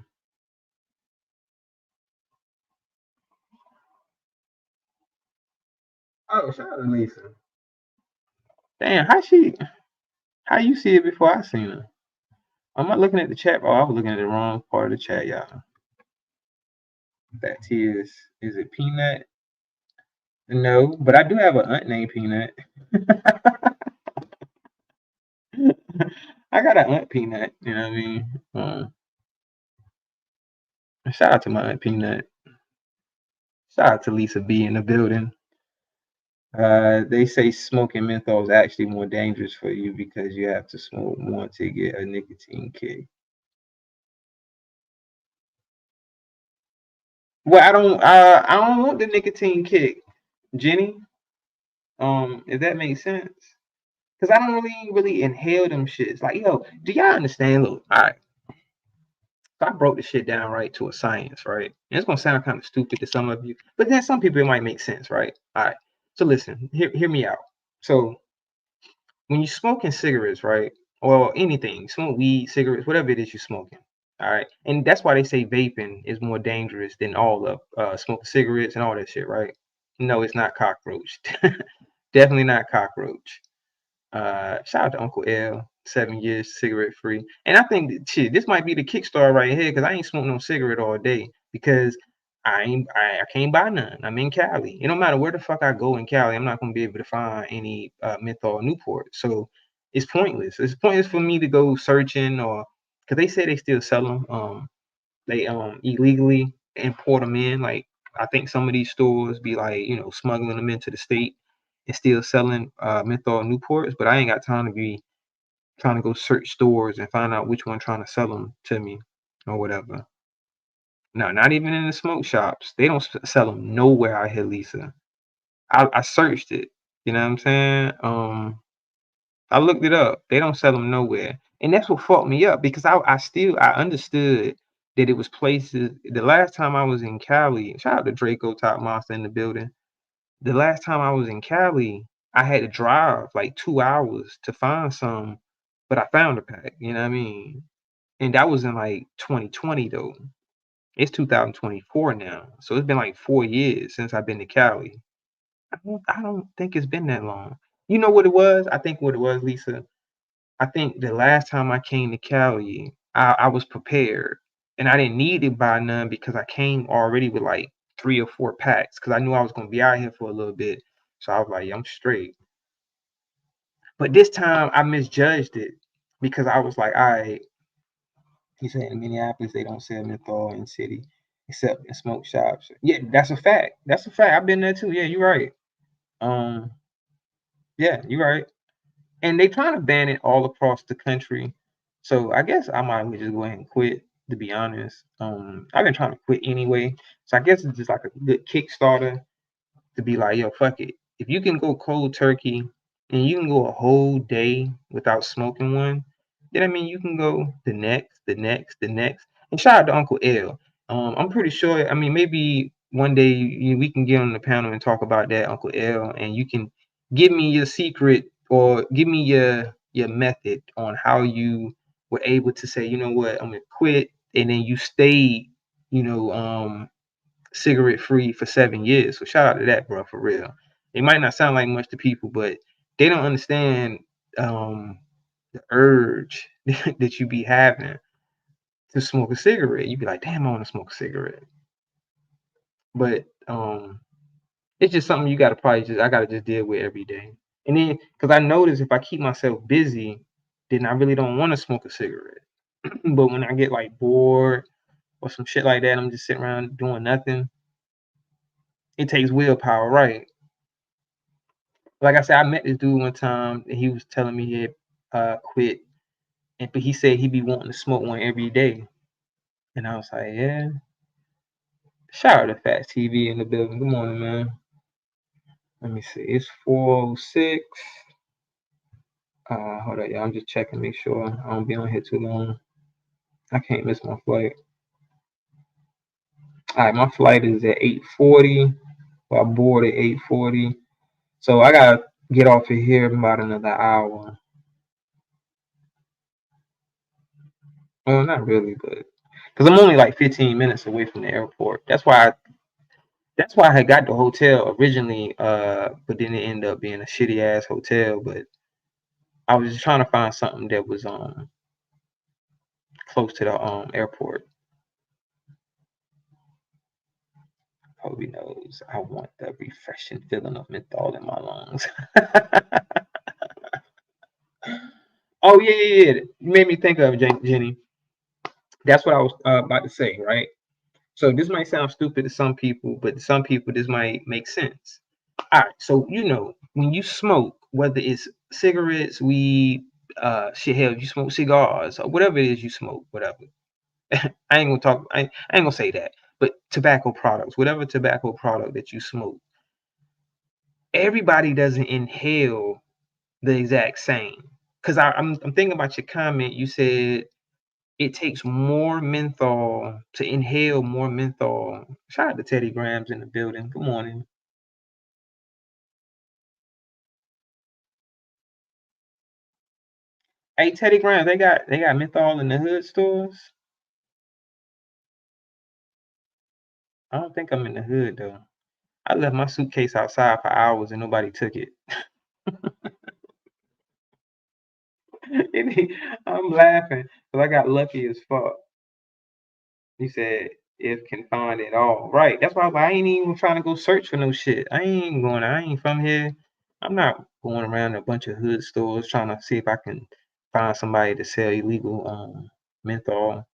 Oh, shout out to Lisa. Damn, how you see it before I seen her? I'm not looking at the chat. Oh, I was looking at the wrong part of the chat, y'all. That is it Peanut? No, but I do have an aunt named Peanut. I got an aunt Peanut, you know what I mean? Shout out to my aunt Peanut. Shout out to Lisa B in the building. They say smoking menthol is actually more dangerous for you because you have to smoke more to get a nicotine kick. Well, I don't want the nicotine kick, Jenny. If that makes sense. Because I don't really inhale them shits. Like, yo, do y'all understand? Look, all right. So I broke the shit down right to a science, right? And it's gonna sound kind of stupid to some of you, but then some people it might make sense, right? All right. So listen, hear me out. So when you're smoking cigarettes, right, or anything, smoke weed, cigarettes, whatever it is you're smoking, all right, and that's why they say vaping is more dangerous than all of smoking cigarettes and all that shit, right? No, it's not cockroach. Definitely not cockroach. Shout out to Uncle L, 7 years cigarette free. And I think shit, this might be the kickstart right here because I ain't smoking no cigarette all day because I can't buy none. I'm in Cali. It don't matter where the fuck I go in Cali, I'm not gonna be able to find any menthol Newport. So it's pointless. It's pointless for me to go searching or because they say they still sell them. They illegally import them in. Like I think some of these stores be like smuggling them into the state and still selling menthol Newports. But I ain't got time to be trying to go search stores and find out which one trying to sell them to me or whatever. No, not even in the smoke shops. They don't sell them nowhere out here, Lisa. I searched it. You know what I'm saying? I looked it up. They don't sell them nowhere, and that's what fucked me up because I understood that it was places. The last time I was in Cali, shout out to Draco Top Monster in the building. The last time I was in Cali, I had to drive like 2 hours to find some, but I found a pack. You know what I mean? And that was in like 2020 though. It's 2024 now, so it's been like 4 years since I've been to Cali. I don't think it's been that long. You know what it was? I think what it was, Lisa. I think the last time I came to Cali, I was prepared, and I didn't need to buy none because I came already with like 3 or 4 packs because I knew I was gonna be out here for a little bit. So I was like, yeah, I'm straight. But this time I misjudged it because I was like, all right, he said in Minneapolis they don't sell menthol in city except in smoke shops. Yeah, that's a fact. That's a fact. I've been there too. Yeah, you're right. Um, yeah, you're right. And they trying to ban it all across the country. So I guess I might as well just go ahead and quit. To be honest, I've been trying to quit anyway. So I guess it's just like a good Kickstarter to be like, yo, fuck it. If you can go cold turkey and you can go a whole day without smoking one, then I mean you can go the next, the next, the next. And shout out to Uncle L. I'm pretty sure. I mean, maybe one day we can get on the panel and talk about that, Uncle L, and you can give me your secret or give me your method on how you were able to say, you know what, I'm gonna quit, and then you stayed, you know, cigarette free for 7 years. So shout out to that, bro, for real. It might not sound like much to people, but they don't understand the urge that you be having to smoke a cigarette. You be like, damn, I want to smoke a cigarette. But it's just something you gotta probably just I gotta just deal with every day. And then because I notice if I keep myself busy, then I really don't want to smoke a cigarette. But when I get like bored or some shit like that, I'm just sitting around doing nothing. It takes willpower, right? Like I said, I met this dude one time and he was telling me he had quit, but he said he be wanting to smoke one every day. And I was like, yeah. Shout out to Fats TV in the building. Good morning, man. Let me see. It's 4:06. Hold on, y'all. I'm just checking, make sure I don't be on here too long. I can't miss my flight. All right, my flight is at 8:40. Well, I board at 8:40. So I gotta get off of here in about another hour. Well, not really, but because I'm only like 15 minutes away from the airport. That's why I had got the hotel originally, but then it ended up being a shitty ass hotel. But I was just trying to find something that was close to the airport. Probably knows I want the refreshing feeling of menthol in my lungs. Oh yeah. You made me think of Jenny. That's what I was about to say, right? So this might sound stupid to some people, but to some people this might make sense. All right, so when you smoke, whether it's cigarettes, weed, shit, hell, you smoke cigars or whatever it is you smoke, whatever. I ain't gonna talk. I ain't gonna say that, but tobacco products, whatever tobacco product that you smoke, everybody doesn't inhale the exact same. Because I'm thinking about your comment. You said it takes more menthol to inhale more menthol. Shout out to Teddy Grams in the building. Good morning. Hey Teddy Graham, they got menthol in the hood stores. I don't think I'm in the hood though. I left my suitcase outside for hours and nobody took it. I'm laughing because I got lucky as fuck. He said if can find it all. Right. That's why I ain't even trying to go search for no shit. I ain't from here. I'm not going around a bunch of hood stores trying to see if I can find somebody to sell illegal menthol.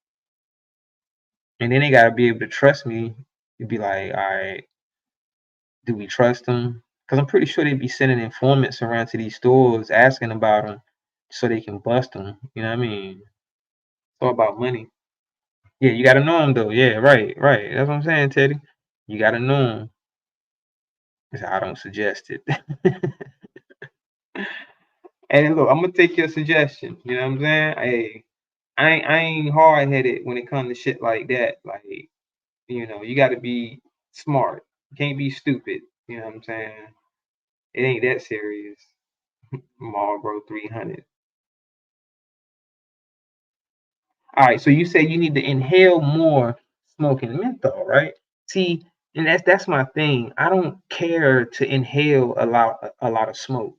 And then they gotta be able to trust me. You'd be like, all right, do we trust them? Because I'm pretty sure they'd be sending informants around to these stores asking about them so they can bust them. You know what I mean? It's all about money. Yeah, you gotta know them though. Yeah, right. That's what I'm saying, Teddy. You gotta know them. I don't suggest it. And look, I'm gonna take your suggestion. You know what I'm saying? Hey, I ain't hard headed when it comes to shit like that. Like, you gotta be smart. You can't be stupid. You know what I'm saying? It ain't that serious. Marlboro 300. All right, so you say you need to inhale more smoking menthol, right? See, and that's my thing. I don't care to inhale a lot of smoke.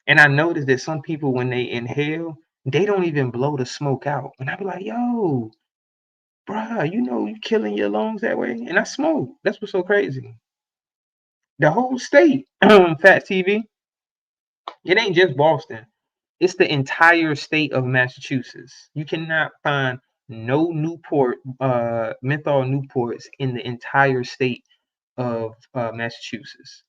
And I noticed that some people when they inhale, they don't even blow the smoke out. And I be like, yo, bruh, you killing your lungs that way. And I smoke. That's what's so crazy. The whole state, Fat TV, it ain't just Boston. It's the entire state of Massachusetts. You cannot find no Newport, menthol Newports in the entire state of Massachusetts.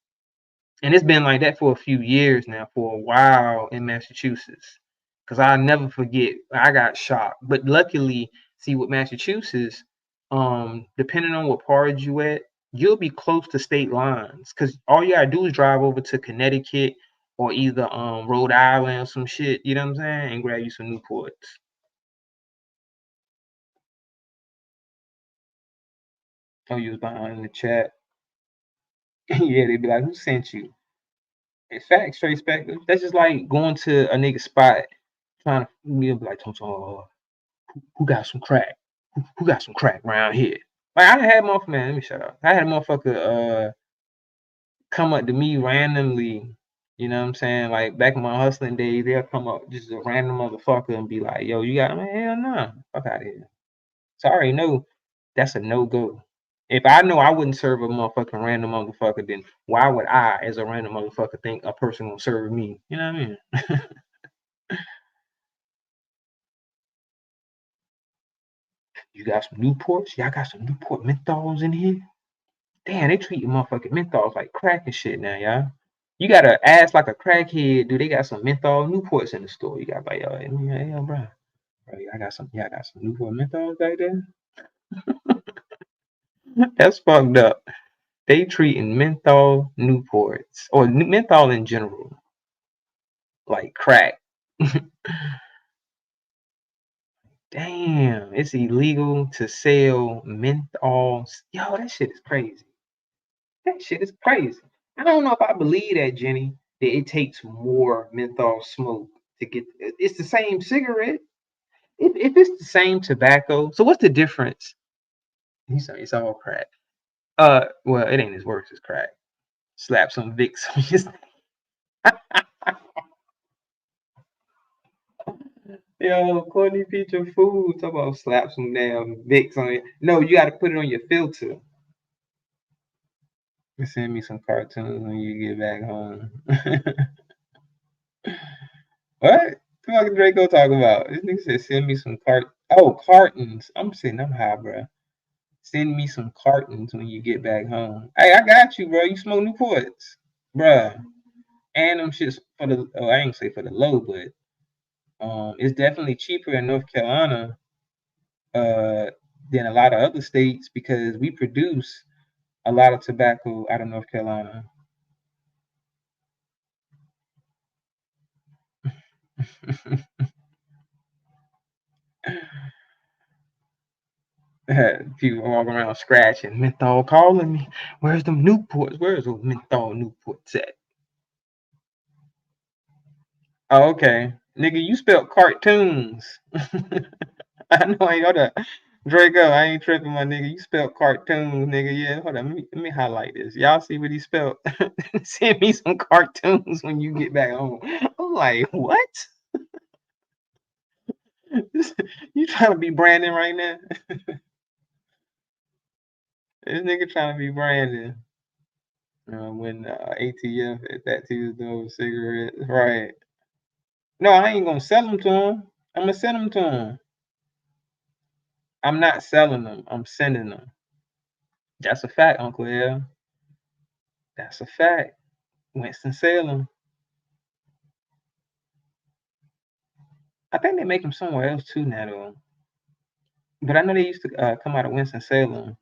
And it's been like that for a few years now, for a while in Massachusetts. Because I'll never forget, I got shocked. But luckily, see, with Massachusetts, depending on what part you at, you'll be close to state lines. Because all you gotta do is drive over to Connecticut or either Rhode Island or some shit, you know what I'm saying? And grab you some Newports. Oh, you was behind the chat. Yeah, they'd be like, who sent you? In fact, straight spectrum. That's just like going to a nigga spot trying to be like, who got some crack? Who got some crack around here? Like I had motherfucker, man, let me shut up. I had a motherfucker come up to me randomly, you know what I'm saying? Like back in my hustling days, they'll come up just a random motherfucker and be like, yo, you got me? Hell no. Fuck out of here. Sorry, no, that's a no-go. If I know I wouldn't serve a motherfucking random motherfucker, then why would I, as a random motherfucker, think a person will serve me? You know what I mean? You got some Newports? Y'all got some Newport menthols in here? Damn, they treating motherfucking menthols like crack and shit now, y'all. You gotta ask like a crackhead, do they got some menthol Newports in the store? You got like, yo, bro, y'all got some Newport menthols back there? That's fucked up. They treating menthol Newports or menthol in general like crack. Damn, it's illegal to sell menthols. Yo, that shit is crazy. That shit is crazy. I don't know if I believe that, Jenny, that it takes more menthol smoke to get. It's the same cigarette. If it's the same tobacco, so what's the difference? He's saying it's all crack. Well, it ain't as worse as crack. Slap some Vicks on his. Yo, Courtney feature food. Talk about slap some damn Vicks on it. No, you got to put it on your filter. Send me some cartoons when you get back home. What? The fuck Draco talk about? This nigga said send me some cartons. I'm saying I'm high, bro. Send me some cartons when you get back home. Hey, I got you, bro. You smoke Newports, bruh. And them shits for the I ain't say for the low, but it's definitely cheaper in North Carolina than a lot of other states because we produce a lot of tobacco out of North Carolina. People walking around scratching menthol calling me. Where's them Newports? Where's those menthol Newports at? Oh, okay. Nigga, you spelled cartoons. I know I ain't hold up. Draco, I ain't tripping, my nigga. You spelled cartoons, nigga. Yeah, hold on. Let me highlight this. Y'all see what he spelled? Send me some cartoons when you get back home. I'm like, what? You trying to be Brandon right now? This nigga trying to be Brandon. When ATF at that Tuesday cigarette, right? No, I ain't gonna sell them to him. I'm gonna send them to him. I'm not selling them. I'm sending them. That's a fact, Uncle L. That's a fact. Winston-Salem. I think they make them somewhere else too now, though. But I know they used to come out of Winston-Salem.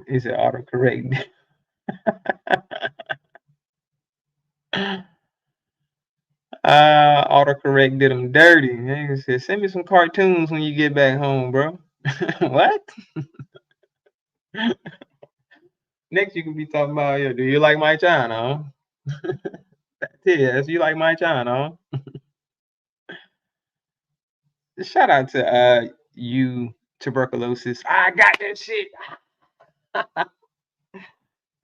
Is it autocorrect? Autocorrect did them dirty. Nigga said, send me some cartoons when you get back home, bro. What? Next, you can be talking about, yo, do you like my China? Huh? Yes, you like my China? Huh? Shout out to you, tuberculosis. I got that shit.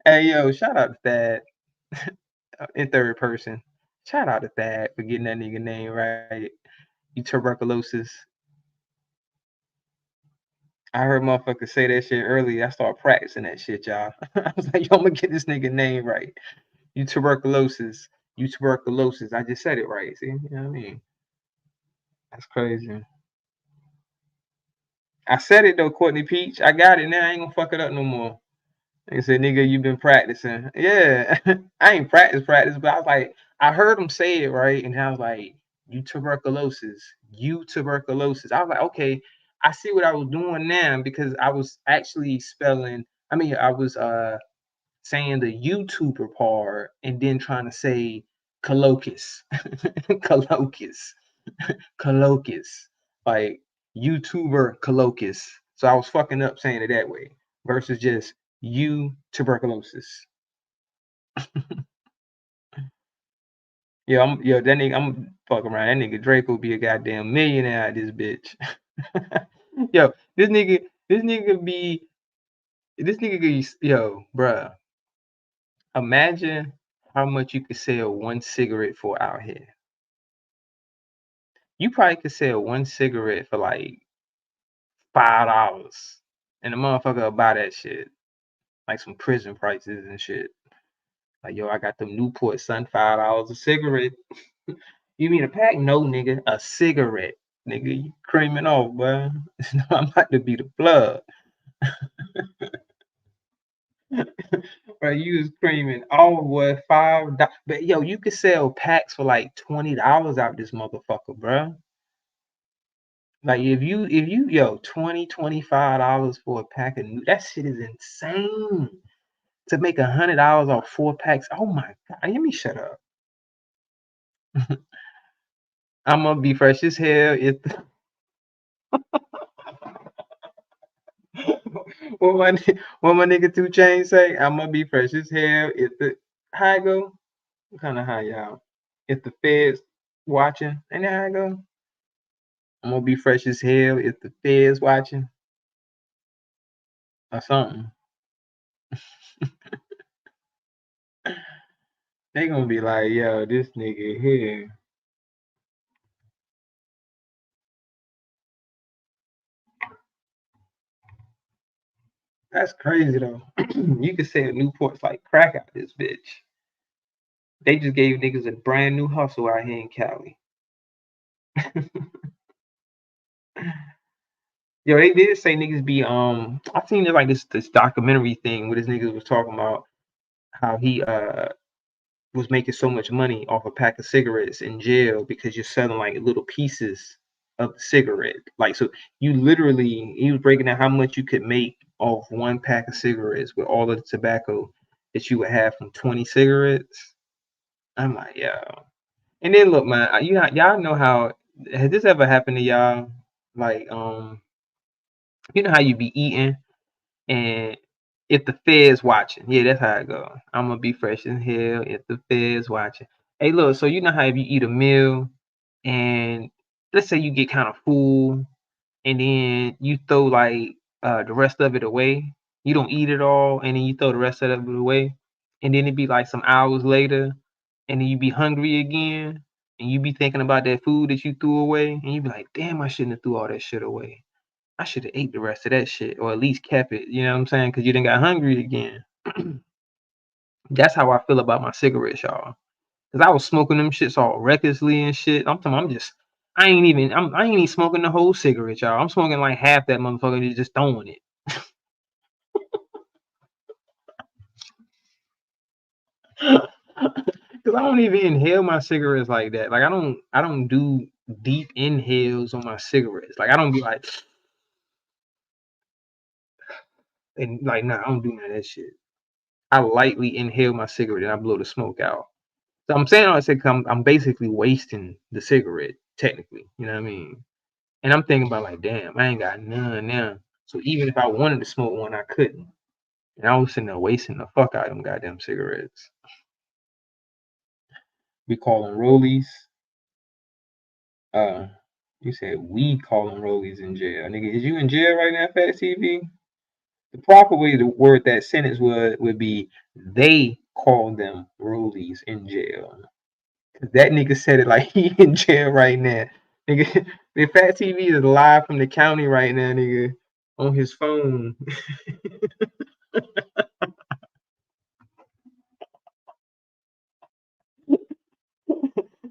Hey, yo, shout out to Thad in third person. Shout out to Thad for getting that nigga name right. You tuberculosis. I heard motherfuckers say that shit earlier. I started practicing that shit, y'all. I was like, yo, I'm gonna get this nigga name right. You tuberculosis. You tuberculosis. I just said it right. See? You know what I mean? That's crazy. I said it though, Courtney Peach. I got it now. I ain't gonna fuck it up no more. They said, nigga, you been practicing. Yeah. I ain't practice, but I was like, I heard him say it right, and I was like, you tuberculosis. You tuberculosis. I was like, okay, I see what I was doing now because I was actually spelling, I was saying the YouTuber part and then trying to say colloquius. Colloquius. Colloquius. Like YouTuber colloquius. So I was fucking up saying it that way versus just you tuberculosis. That nigga, I'm fucking around. That nigga Drake will be a goddamn millionaire at this bitch. Yo, this nigga be, yo, bruh. Imagine how much you could sell one cigarette for out here. You probably could sell one cigarette for like $5, and the motherfucker will buy that shit. Like some prison prices and shit. Like, yo, I got them Newport, son, $5 a cigarette. You mean a pack? No, nigga, a cigarette. Nigga, you creaming off, boy. I'm about to be the plug. Bro, you was creaming all, boy, $5. But yo, you could sell packs for like $20 out this motherfucker, bro. Like if you yo, $25 for a pack of that shit is insane. To make $100 off 4 packs. Oh my god, let me shut up. I'm gonna be fresh as hell if what my nigga 2 Chainz say, I'm gonna be fresh as hell if the how I go? What kind of high, y'all? If the feds watching, ain't that how I go? I'm gonna be fresh as hell if the feds watching or something. They gonna be like, yo, this nigga here. That's crazy though. You could say Newport's like crack out this bitch. They just gave niggas a brand new hustle out here in Cali. Yo, they did say niggas be I seen it like this documentary thing where this niggas was talking about how he was making so much money off a pack of cigarettes in jail because you're selling like little pieces of the cigarette. Like so you literally he was breaking down how much you could make off one pack of cigarettes with all of the tobacco that you would have from 20 cigarettes. I'm like, yeah. And then look, man, y'all know how has this ever happened to y'all? Like, you know how you be eating and if the feds watching, yeah, that's how it go. I'm gonna be fresh as hell if the feds watching. Hey, look, so you know how if you eat a meal and let's say you get kind of full and then you throw like the rest of it away. You don't eat it all and then you throw the rest of it away. And then it be like some hours later and then you be hungry again and you be thinking about that food that you threw away and you be like, damn, I shouldn't have threw all that shit away. I should have ate the rest of that shit, or at least kept it. You know what I'm saying? Because you didn't got hungry again. That's how I feel about my cigarettes, y'all. Because I was smoking them shits all recklessly and shit. I ain't even smoking the whole cigarette, y'all. I'm smoking like half that motherfucker and just throwing it. Because I don't even inhale my cigarettes like that. Like I don't do deep inhales on my cigarettes. Like I don't be like, and like nah, I don't do none of that shit. I lightly inhale my cigarette and I blow the smoke out. So I'm saying, I said, I'm basically wasting the cigarette technically. You know what I mean? And I'm thinking about like, damn, I ain't got none now. So even if I wanted to smoke one, I couldn't. And I was sitting there wasting the fuck out of them goddamn cigarettes. We call them rollies. You said we call them rollies in jail. Nigga, is you in jail right now, Fat TV? The proper way to word that sentence would be they call them rollies in jail. That nigga said it like he in jail right now. Nigga, the Fat TV is live from the county right now, nigga, on his phone.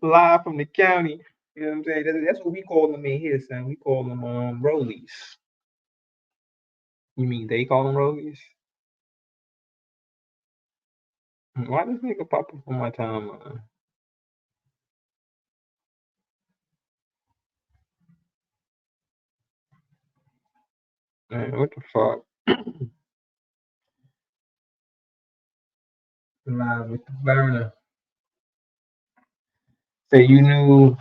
Live from the county. You know what I'm saying? That's what we call them in here, son. We call them rollies. You mean they call them rollies? Why does nigga pop up on my timeline? Man, what the fuck? Live with the burner. So you knew,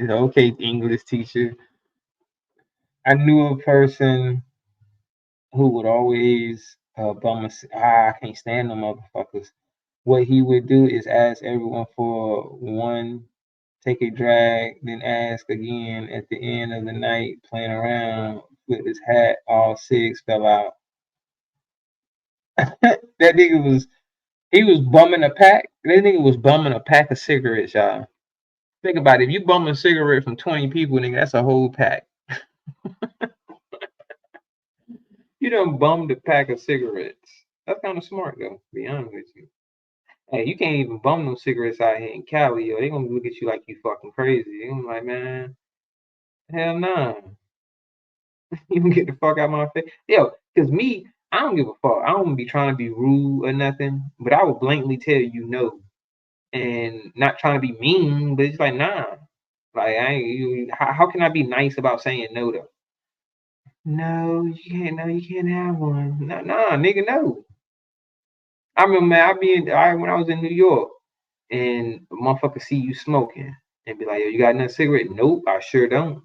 okay, English teacher. I knew a person who would always bum us. I can't stand them motherfuckers. What he would do is ask everyone for one, take a drag, then ask again at the end of the night, playing around with his hat, all six fell out. That nigga was bumming a pack. That nigga was bumming a pack of cigarettes, y'all. Think about it. If you bum a cigarette from 20 people, nigga, that's a whole pack. You done bummed a pack of cigarettes. That's kind of smart, though, to be honest with you. Hey, you can't even bum no cigarettes out here in Cali, or they gonna look at you like you fucking crazy. They gonna be like, man, hell nah. You can get the fuck out of my face. Yo, cause me, I don't give a fuck. I don't be trying to be rude or nothing, but I will blatantly tell you no. And not trying to be mean, but it's like, nah. Like I ain't how can I be nice about saying no though? No, you can't have one. Nah, nigga, no. I remember, man, when I was in New York and a motherfucker see you smoking and be like, yo, you got another cigarette? Nope, I sure don't.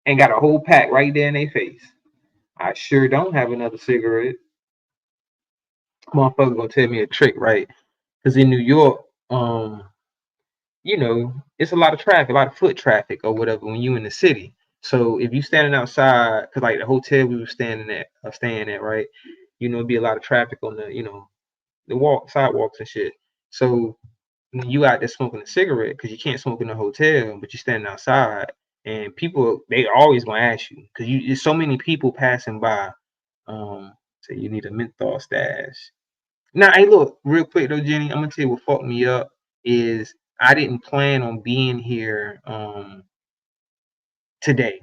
And got a whole pack right there in their face. I sure don't have another cigarette. Motherfucker gonna tell me a trick, right? Because in New York, you know, it's a lot of traffic, a lot of foot traffic or whatever when you in the city. So if you standing outside, cause like the hotel we were staying at, right? You know, it'd be a lot of traffic on the, the sidewalks and shit. So when you out there smoking a cigarette, cause you can't smoke in the hotel, but you're standing outside, and people they always gonna ask you, cause there's so many people passing by. Say you need a menthol stash. Now, hey, look, real quick though, Jenny, I'm gonna tell you what fucked me up is I didn't plan on being here today,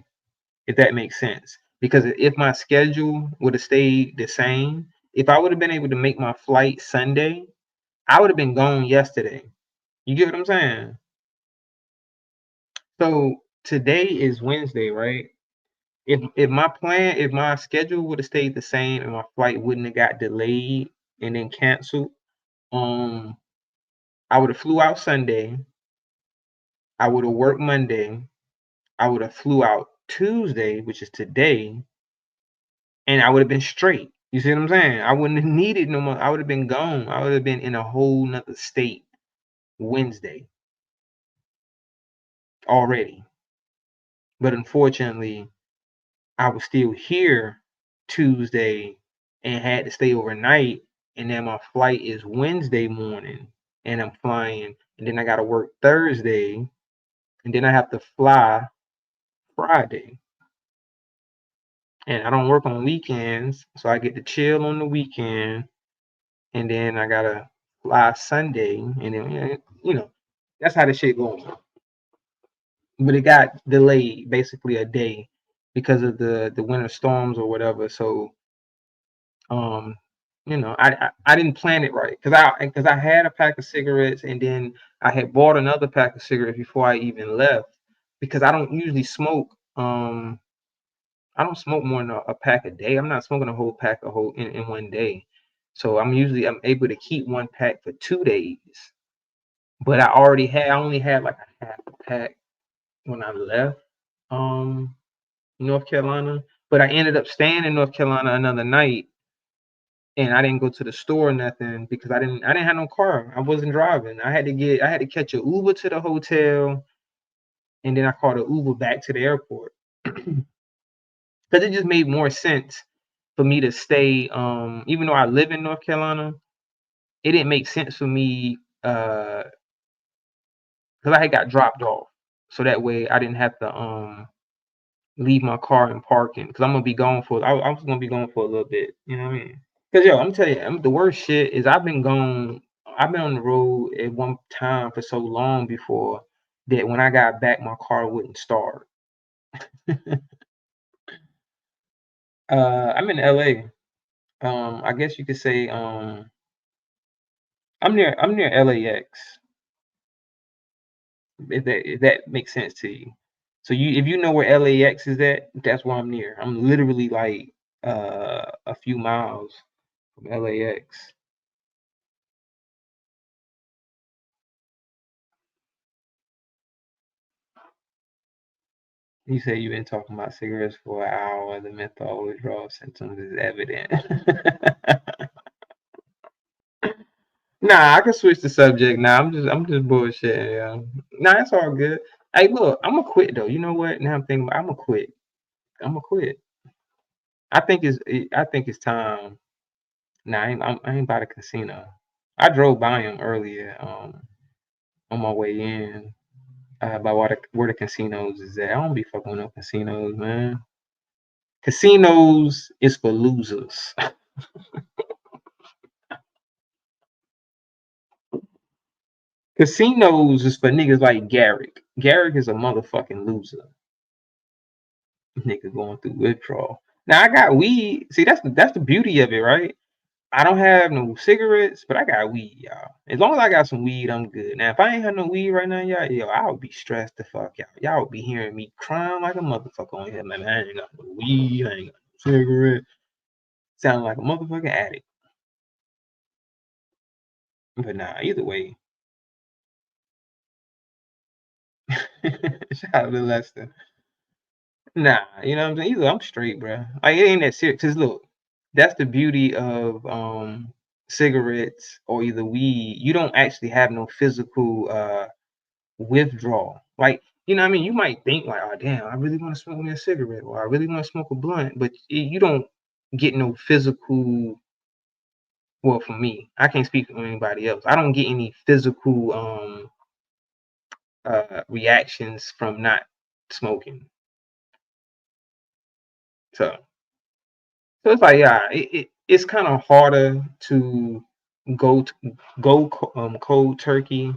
if that makes sense. Because if my schedule would have stayed the same, if I would have been able to make my flight Sunday, I would have been gone yesterday. You get what I'm saying? So today is Wednesday, right? If my schedule would have stayed the same and my flight wouldn't have got delayed and then canceled, um, I would have flew out Sunday. I would have worked Monday. I would have flew out Tuesday, which is today, and I would have been straight. You see what I'm saying? I wouldn't have needed no more. I would have been gone. I would have been in a whole nother state Wednesday already. But unfortunately, I was still here Tuesday and had to stay overnight. And then my flight is Wednesday morning and I'm flying. And then I got to work Thursday. And then I have to fly Friday. and I don't work on weekends, so I get to chill on the weekend, and then I gotta fly Sunday, and then that's how the shit going. But it got delayed basically a day because of the winter storms or whatever. So um, I didn't plan it right because I had a pack of cigarettes, and then I had bought another pack of cigarettes before I even left because I don't usually smoke. I don't smoke more than a pack a day. I'm not smoking a whole pack in one day. So I'm able to keep one pack for 2 days. But I only had like a half a pack when I left North Carolina. But I ended up staying in North Carolina another night, and I didn't go to the store or nothing because I didn't have no car. I wasn't driving. I had to catch an Uber to the hotel, and then I called an Uber back to the airport. Because it just made more sense for me to stay. Even though I live in North Carolina, it didn't make sense for me because I had got dropped off, so that way I didn't have to leave my car in parking because I'm gonna be gone for. I was gonna be gone for a little bit. You know what I mean? Because I'm telling you, the worst shit is I've been gone. I've been on the road at one time for so long before that when I got back, my car wouldn't start. I'm in LA. I guess you could say I'm near LAX. If that makes sense to you. So if you know where LAX is at, that's where I'm near. I'm literally like a few miles from LAX. You say you've been talking about cigarettes for an hour. The menthol withdrawal symptoms is evident. Nah, I can switch the subject. Nah, I'm just bullshitting. Nah, it's all good. Hey, look, I'm gonna quit though. You know what? Now I'm thinking, I'm gonna quit. I'm gonna quit. I think it's time. Nah, I ain't by the casino. I drove by him earlier, on my way in, by where the casinos is at. I don't be fucking with no casinos, man. Casinos is for losers. Casinos is for niggas like Garrick. Garrick is a motherfucking loser. Nigga going through withdrawal. Now I got weed. See, that's the beauty of it, right? I don't have no cigarettes, but I got weed, y'all. As long as I got some weed, I'm good. Now, if I ain't had no weed right now, y'all, I would be stressed the fuck out. Y'all would be hearing me crying like a motherfucker on here, man. I ain't got no weed, I ain't got no cigarette. Sound like a motherfucking addict. But nah, either way. Shout out to Lester. Nah, you know what I'm saying? Either I'm straight, bro. Like, it ain't that serious. Cause look, that's the beauty of cigarettes or either weed. You don't actually have no physical withdrawal. Like, you know what I mean? You might think like, oh damn, I really want to smoke me a cigarette or I really want to smoke a blunt, but you don't get no physical. Well, for me, I can't speak for anybody else. I don't get any physical reactions from not smoking. So it's like, yeah, it's kind of harder to go to, cold turkey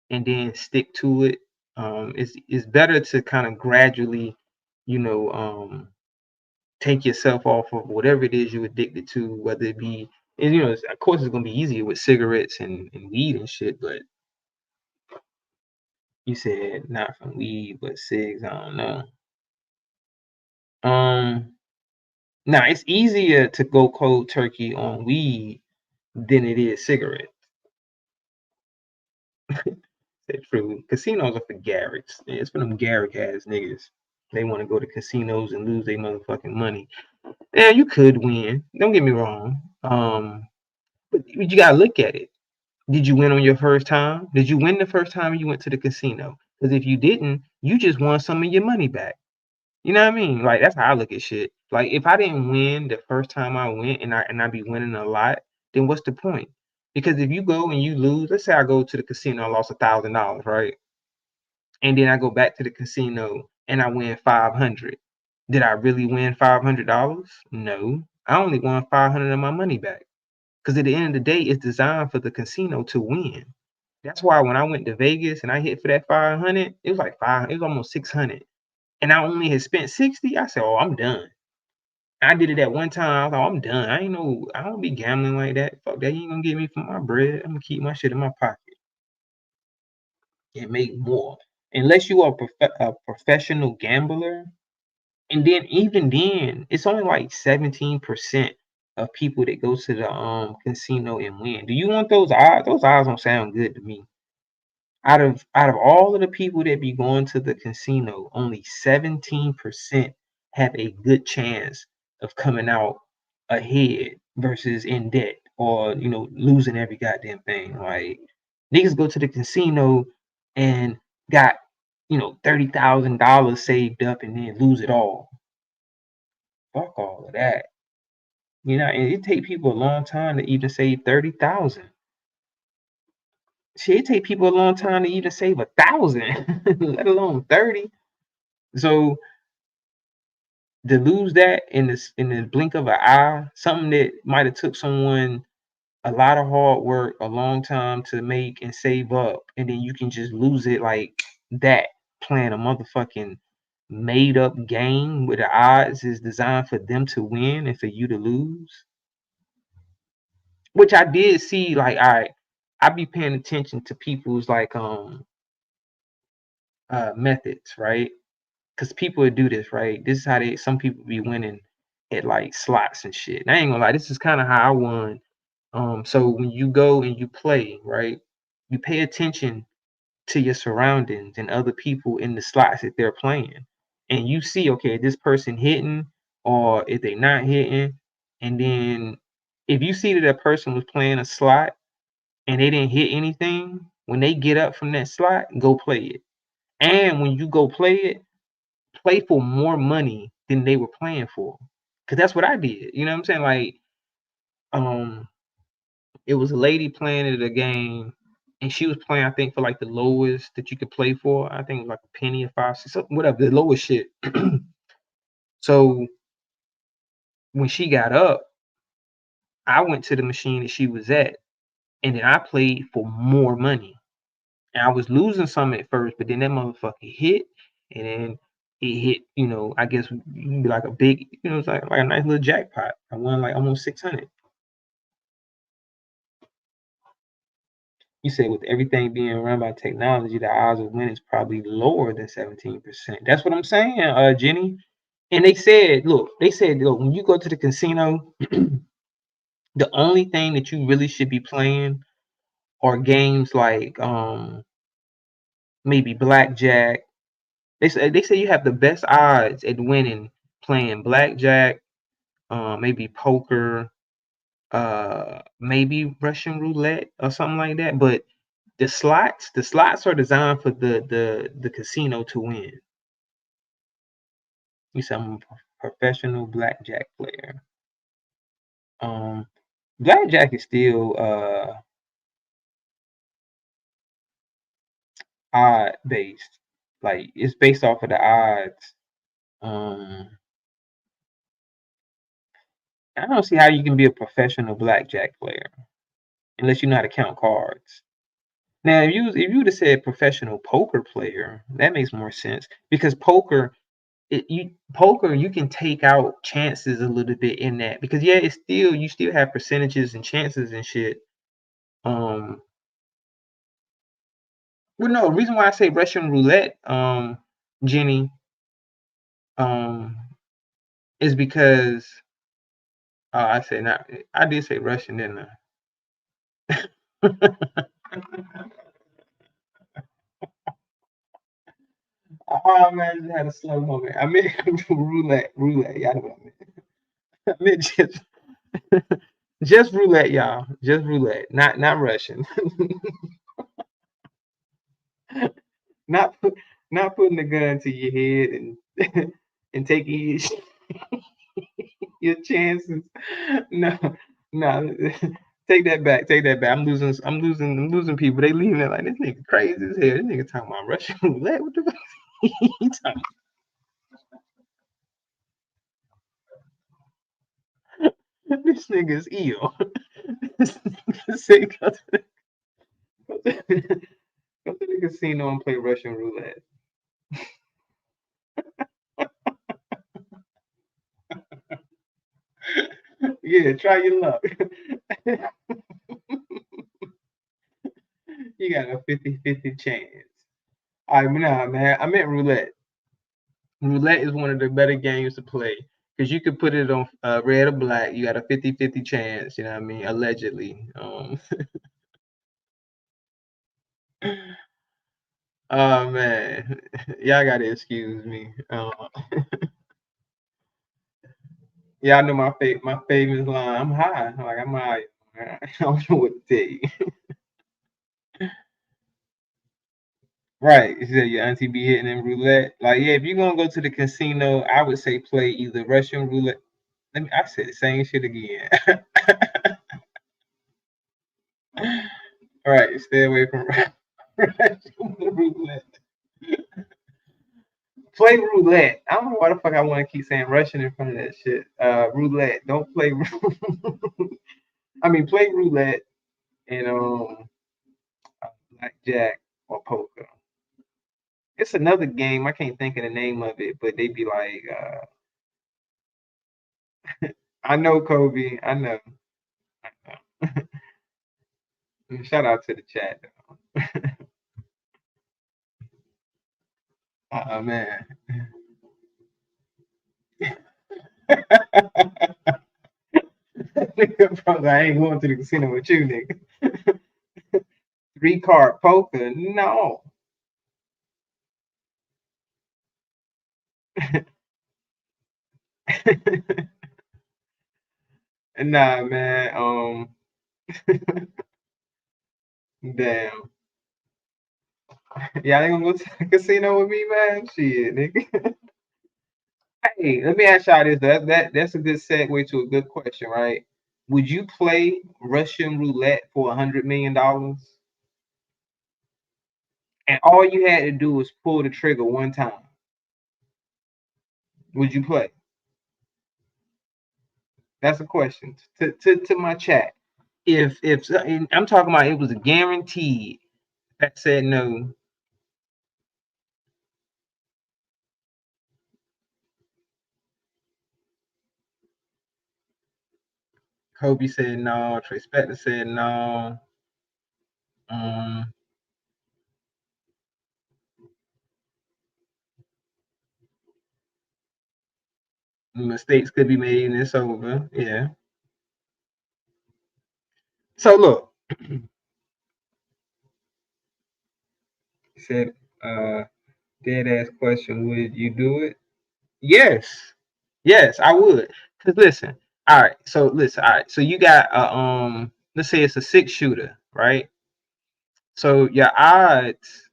and then stick to it. It's better to kind of gradually, you know, take yourself off of whatever it is you're addicted to, whether it be, and of course it's gonna be easier with cigarettes and weed and shit, but you said not from weed, but cigs, I don't know. Now it's easier to go cold turkey on weed than it is cigarettes. Said true. Casinos are for Garricks. It's for them Garrick ass niggas. They want to go to casinos and lose their motherfucking money. Yeah, you could win. Don't get me wrong. But you gotta look at it. Did you win on your first time? Did you win the first time you went to the casino? Because if you didn't, you just won some of your money back. You know what I mean? Like, that's how I look at shit. Like, if I didn't win the first time I went and I be winning a lot, then what's the point? Because if you go and you lose, let's say I go to the casino, I lost $1,000, right? And then I go back to the casino and I win 500. Did I really win $500? No, I only won 500 of my money back. Because at the end of the day, it's designed for the casino to win. That's why when I went to Vegas and I hit for that 500, it was like it was almost 600. And I only had spent 60. I said, oh, I'm done. I did it at one time. I thought, I'm done. I don't be gambling like that. Fuck that. You ain't gonna get me for my bread. I'm gonna keep my shit in my pocket and make more. Unless you are a professional gambler, and then even then, it's only like 17% of people that go to the casino and win. Do you want those odds? Those odds don't sound good to me. Out of all of the people that be going to the casino, only 17% have a good chance of coming out ahead versus in debt or losing every goddamn thing. Like niggas go to the casino and got $30,000 saved up and then lose it all. Fuck all of that. And it take people a long time to even save 30,000. Shit, it take people a long time to even save 1,000, let alone 30. So to lose that in the blink of an eye, something that might have took someone a lot of hard work, a long time to make and save up, and then you can just lose it like that, playing a motherfucking made up game where the odds is designed for them to win and for you to lose. Which I did see, like, all right, I be paying attention to people's like methods, right? Because people would do this, right? This is how some people be winning at like slots and shit. And I ain't gonna lie, this is kind of how I won. So when you go and you play, right, you pay attention to your surroundings and other people in the slots that they're playing, and you see, okay, this person hitting or if they not hitting, and then if you see that a person was playing a slot and they didn't hit anything, when they get up from that slot, go play it. And when you go play it, play for more money than they were playing for. Cause that's what I did. You know what I'm saying? Like, it was a lady playing at a game, and she was playing, I think, for like the lowest that you could play for. I think it was like a penny or 5 cents, something, whatever, the lowest shit. So when she got up, I went to the machine that she was at, and then I played for more money. And I was losing some at first, but then that motherfucker hit, and then it hit, I guess you'd be like a big, it's like a nice little jackpot. I won like almost 600. You say with everything being run by technology, the odds of winning is probably lower than 17%. That's what I'm saying, Jenny. And they said, look, when you go to the casino, the only thing that you really should be playing are games like maybe blackjack. They say you have the best odds at winning playing blackjack, maybe poker, maybe Russian roulette or something like that. But the slots are designed for the casino to win. You say I'm a professional blackjack player. Blackjack is still odd based. Like it's based off of the odds. I don't see how you can be a professional blackjack player unless you know how to count cards. Now, if you would have said professional poker player, that makes more sense because poker you can take out chances a little bit in that because it's still you still have percentages and chances and shit. Well, no, the reason why I say Russian roulette, Jenny, is because I said not. I did say Russian, didn't I? Oh man, I just had a slow moment. I meant roulette. Y'all know what I meant. I meant just roulette, y'all. Just roulette, not Russian. not not putting the gun to your head and and taking your chances. No, no. Take that back. Take that back. I'm losing people. They leaving it like this nigga crazy as hell. This nigga talking about Russian roulette. What the fuck? He talking This nigga's ill. This nigga say go to the casino and play Russian roulette. Yeah, try your luck. You got a 50-50 chance. All right, nah, man. I meant roulette. Roulette is one of the better games to play because you could put it on red or black. You got a 50-50 chance. You know what I mean? Allegedly. Oh man, y'all gotta excuse me. Y'all know my famous line. I'm high. Like I'm high. I don't know what to tell you. Right. You said your auntie be hitting in roulette. Like, yeah, if you're gonna go to the casino, I would say play either Russian roulette. I said the same shit again. All right, stay away from Russian roulette. Play roulette. I don't know why the fuck I want to keep saying Russian in front of that shit. Roulette. Don't play. I mean, play roulette and blackjack or poker. It's another game. I can't think of the name of it, but they be like, I know Kobe. I know. Shout out to the chat. Oh man. Nigga, brother, I ain't going to the casino with you, nigga. 3-card poker? No. Nah, man. Damn. Y'all ain't gonna go to the casino with me, man? Shit, nigga. Hey, let me ask y'all this. That's a good segue to a good question, right? Would you play Russian roulette for $100 million? And all you had to do was pull the trigger one time. Would you play? That's a question to my chat. If I'm talking about it was guaranteed, that said no. Kobe said no. Trey Spector said no. Um, Mistakes could be made and it's over. Yeah. So look, he said, dead ass question, would you do it? Yes. Yes, I would. Cause listen, all right. So listen, all right. So you got let's say it's a 6-shooter, right? So your odds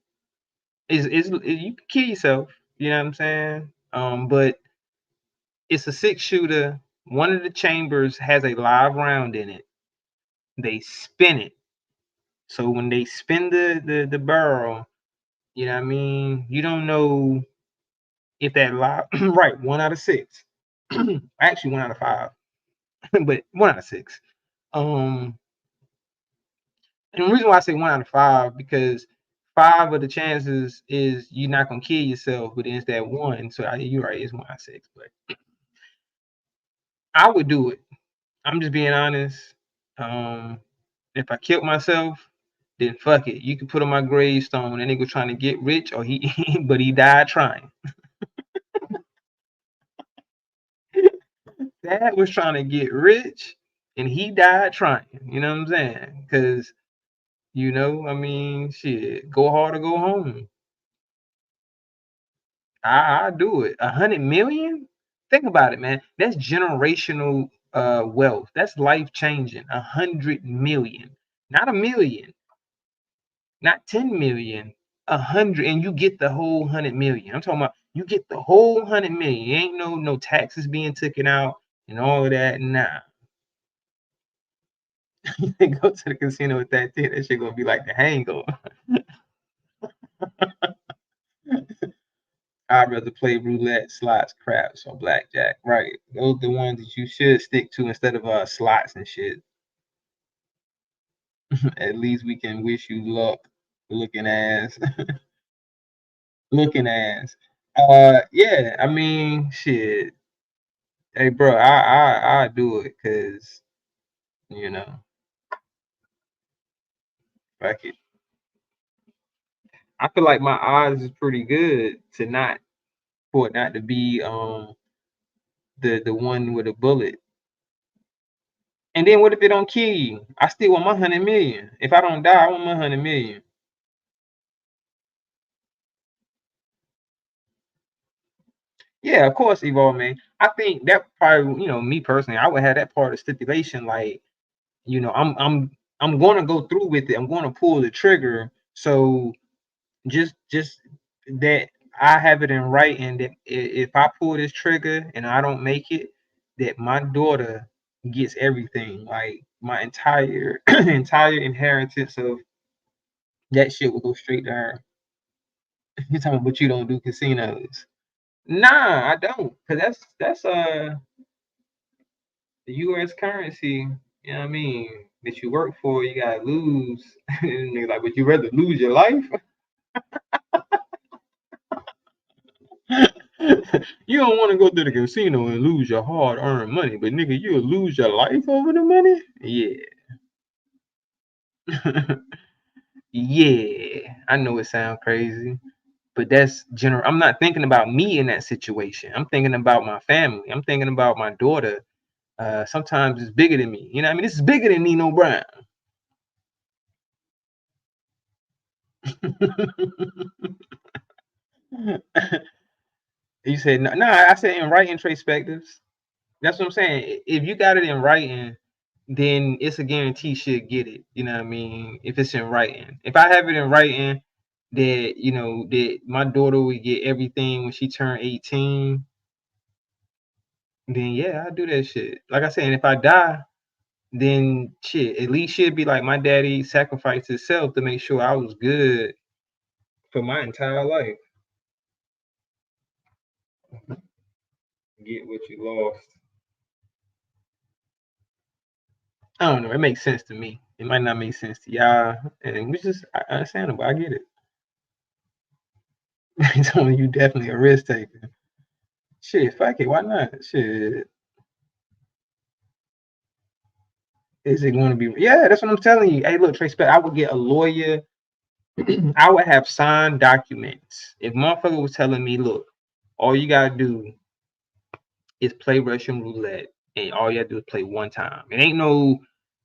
is you can kill yourself. You know what I'm saying? But it's a 6-shooter. One of the chambers has a live round in it. They spin it. So when they spin the barrel, you know what I mean? You don't know if that live right, 1 out of 6. Actually 1 out of 5. But 1 out of 6. And the reason why I say 1 out of 5 because 5 of the chances is you're not gonna kill yourself, but it's that one. So you're right, it's 1 out of 6. But I would do it. I'm just being honest. If I killed myself, then fuck it. You can put on my gravestone. That nigga trying to get rich, or he, but he died trying. Dad was trying to get rich, and he died trying. You know what I'm saying? Because I mean, shit, go hard or go home. I do it. 100 million? Think about it, man. That's generational wealth. That's life changing. 100 million, not a million, not 10 million, 100, and you get the whole 100 million. I'm talking about you get the whole 100 million. Ain't no taxes being taken out and all of that. Nah. Go to the casino with that shit. That shit gonna be like the hangover. All I'd rather play roulette, slots, craps, or blackjack. Right. Those are the ones that you should stick to instead of slots and shit. At least we can wish you luck, looking ass. Looking ass. Yeah, I mean, shit. Hey, bro, I do it because you know, fuck it. I feel like my odds is pretty good to not for it not to be the one with a bullet. And then what if it don't kill you? I still want my 100 million. If I don't die, I want my 100 million. Yeah, of course, Evolve, man. I think that probably, me personally, I would have that part of stipulation, like, I'm gonna go through with it. I'm gonna pull the trigger. So just that I have it in writing that if I pull this trigger and I don't make it, that my daughter gets everything, like my entire entire inheritance of that shit will go straight to her. You talking about, but you don't do casinos? Nah, I don't, cause that's the U.S. currency. You know what I mean? That you work for, you gotta lose. And they're like, would you rather lose your life? You don't want to go to the casino and lose your hard-earned money, but nigga, you'll lose your life over the money? Yeah. Yeah. I know it sounds crazy, but that's general. I'm not thinking about me in that situation. I'm thinking about my family. I'm thinking about my daughter. Sometimes it's bigger than me. You know what I mean? This is bigger than Nino Brown. You said no, I said in writing perspectives. That's what I'm saying. If you got it in writing, then it's a guarantee she'll get it. You know what I mean? If it's in writing. If I have it in writing that, that my daughter would get everything when she turned 18, then yeah, I'll do that shit. Like I said, and if I die, then shit, at least she'll be like my daddy sacrificed himself to make sure I was good for my entire life. Get what you lost. I don't know. It makes sense to me. It might not make sense to y'all, and which is understandable. I get it. It's only you definitely a risk taker. Shit, fuck it. Why not? Shit. Is it going to be? Yeah, that's what I'm telling you. Hey, look, Trace, I would get a lawyer. I would have signed documents. If motherfucker was telling me, look, all you gotta do is play Russian roulette, and all you have to do is play one time. It ain't no,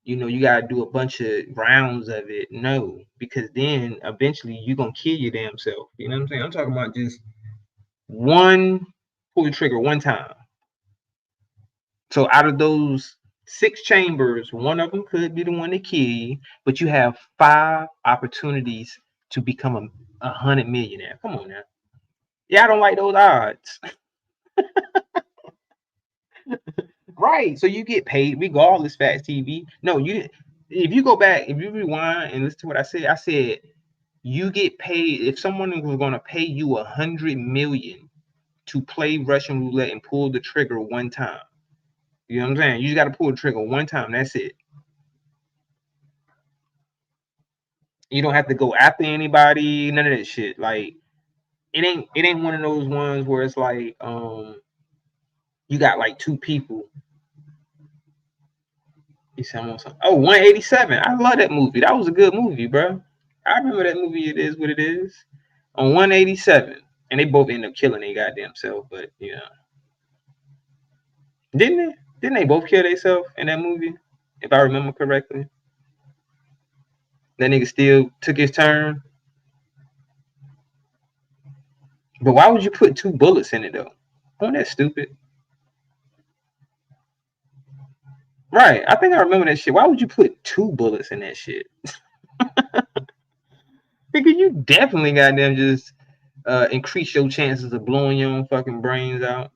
you gotta do a bunch of rounds of it. No, because then eventually you're gonna kill your damn self. You know what I'm saying? I'm talking about just one, pull the trigger one time. So out of those 6 chambers, one of them could be the one that kill you, but you have 5 opportunities to become a 100 millionaire. Come on now. Yeah, I don't like those odds. Right. So you get paid regardless, Fast TV. No, you if you go back, if you rewind and listen to what I said you get paid if someone was gonna pay you 100 million to play Russian roulette and pull the trigger one time. You know what I'm saying? You just gotta pull the trigger one time. That's it. You don't have to go after anybody, none of that shit. Like it ain't one of those ones where it's like you got like 2 people. You see, oh, 187. I love that movie. That was a good movie, bro. I remember that movie. It is what it is. On 187, and they both end up killing their goddamn self. But didn't they? Didn't they both kill themselves in that movie? If I remember correctly, that nigga still took his turn. But why would you put 2 bullets in it though? Wasn't that stupid? Right. I think I remember that shit. Why would you put 2 bullets in that shit? Because you definitely goddamn just increase your chances of blowing your own fucking brains out.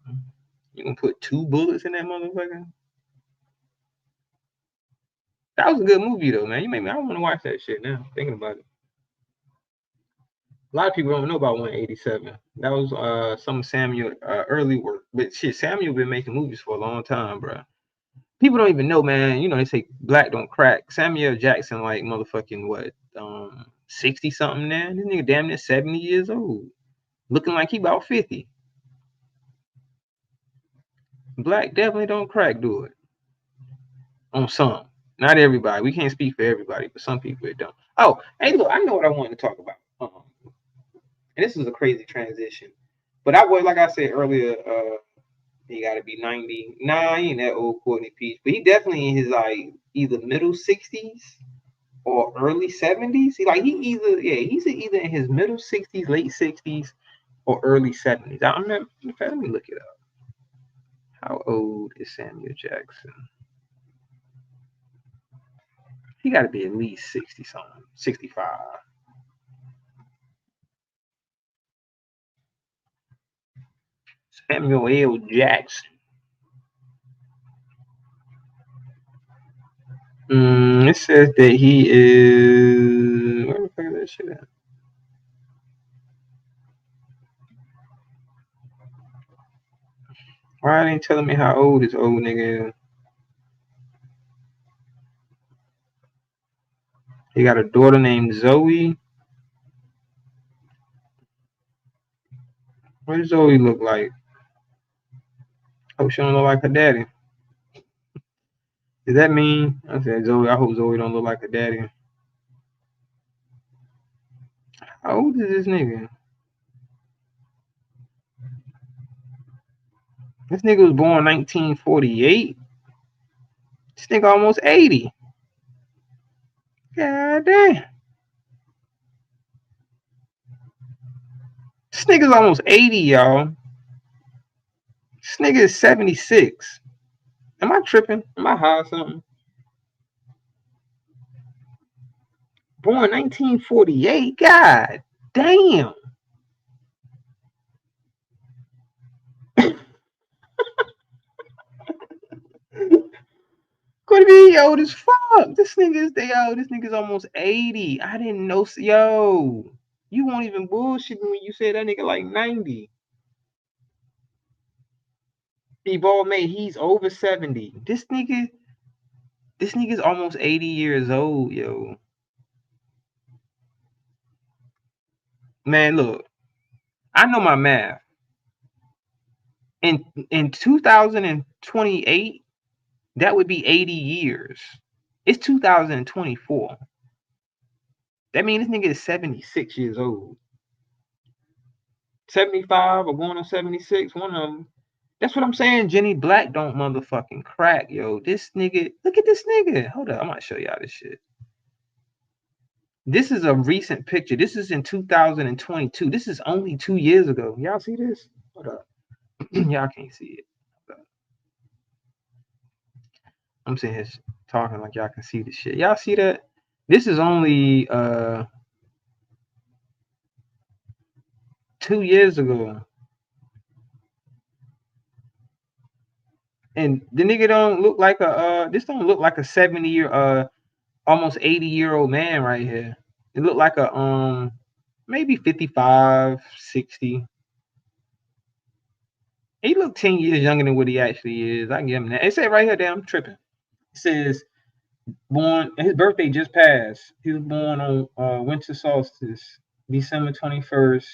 You gonna put 2 bullets in that motherfucker? That was a good movie though, man. You made me. I want to watch that shit now. Thinking about it. A lot of people don't know about 187. That was some Samuel early work. But shit, Samuel been making movies for a long time, bro. People don't even know, man. You know, they say black don't crack. Samuel Jackson, like motherfucking what, 60 something now. This nigga damn near 70 years old, looking like he about 50. Black definitely don't crack, do it. On some, not everybody. We can't speak for everybody, but some people it don't. Oh, hey, look, I know what I wanted to talk about. And this is a crazy transition, but I was like I said earlier. He got to be 90. Nah, he ain't that old, Courtney Peach, but he definitely in his like either middle 60s or early 70s. He's either in his middle 60s, late 60s, or early 70s. I remember. Let me look it up. How old is Samuel Jackson? He got to be at least 60 something, 65. Samuel L. Jackson. It says that he is. Where the fuck is that shit at? Why ain't telling me how old this old nigga is? He got a daughter named Zoe. What does Zoe look like? Hope she don't look like her daddy. Does that mean? I said Zoe. I hope Zoe don't look like her daddy. How old is this nigga? This nigga was born 1948. This nigga almost 80. God damn. This nigga's almost 80, y'all. This nigga is 76. Am I tripping? Am I high or something? Born 1948. God damn. Could be old as fuck. This nigga's almost 80. I didn't know. Yo, you won't even bullshit me when you say that nigga like 90. Evolve mate, he's over 70. This nigga's almost 80 years old, yo. Man, look, I know my math. In 2028, that would be 80 years. It's 2024. That means this nigga is 76 years old. 75 or going on 76, one of them. That's what I'm saying. Jenny Black don't motherfucking crack, yo. This nigga, look at this nigga. Hold up, I'm gonna show y'all this shit. This is a recent picture. This is in 2022. This is only 2 years ago. Y'all see this? Hold up. Y'all can't see it. I'm sitting here talking like y'all can see this shit. Y'all see that? This is only 2 years ago. And the nigga don't look like this don't look like a 70-year almost 80-year-old man right here. It looked like a maybe 55, 60. He looked 10 years younger than what he actually is. I can give him that. It said right here, damn, I'm tripping. It says born, his birthday just passed. He was born on winter solstice, December 21st,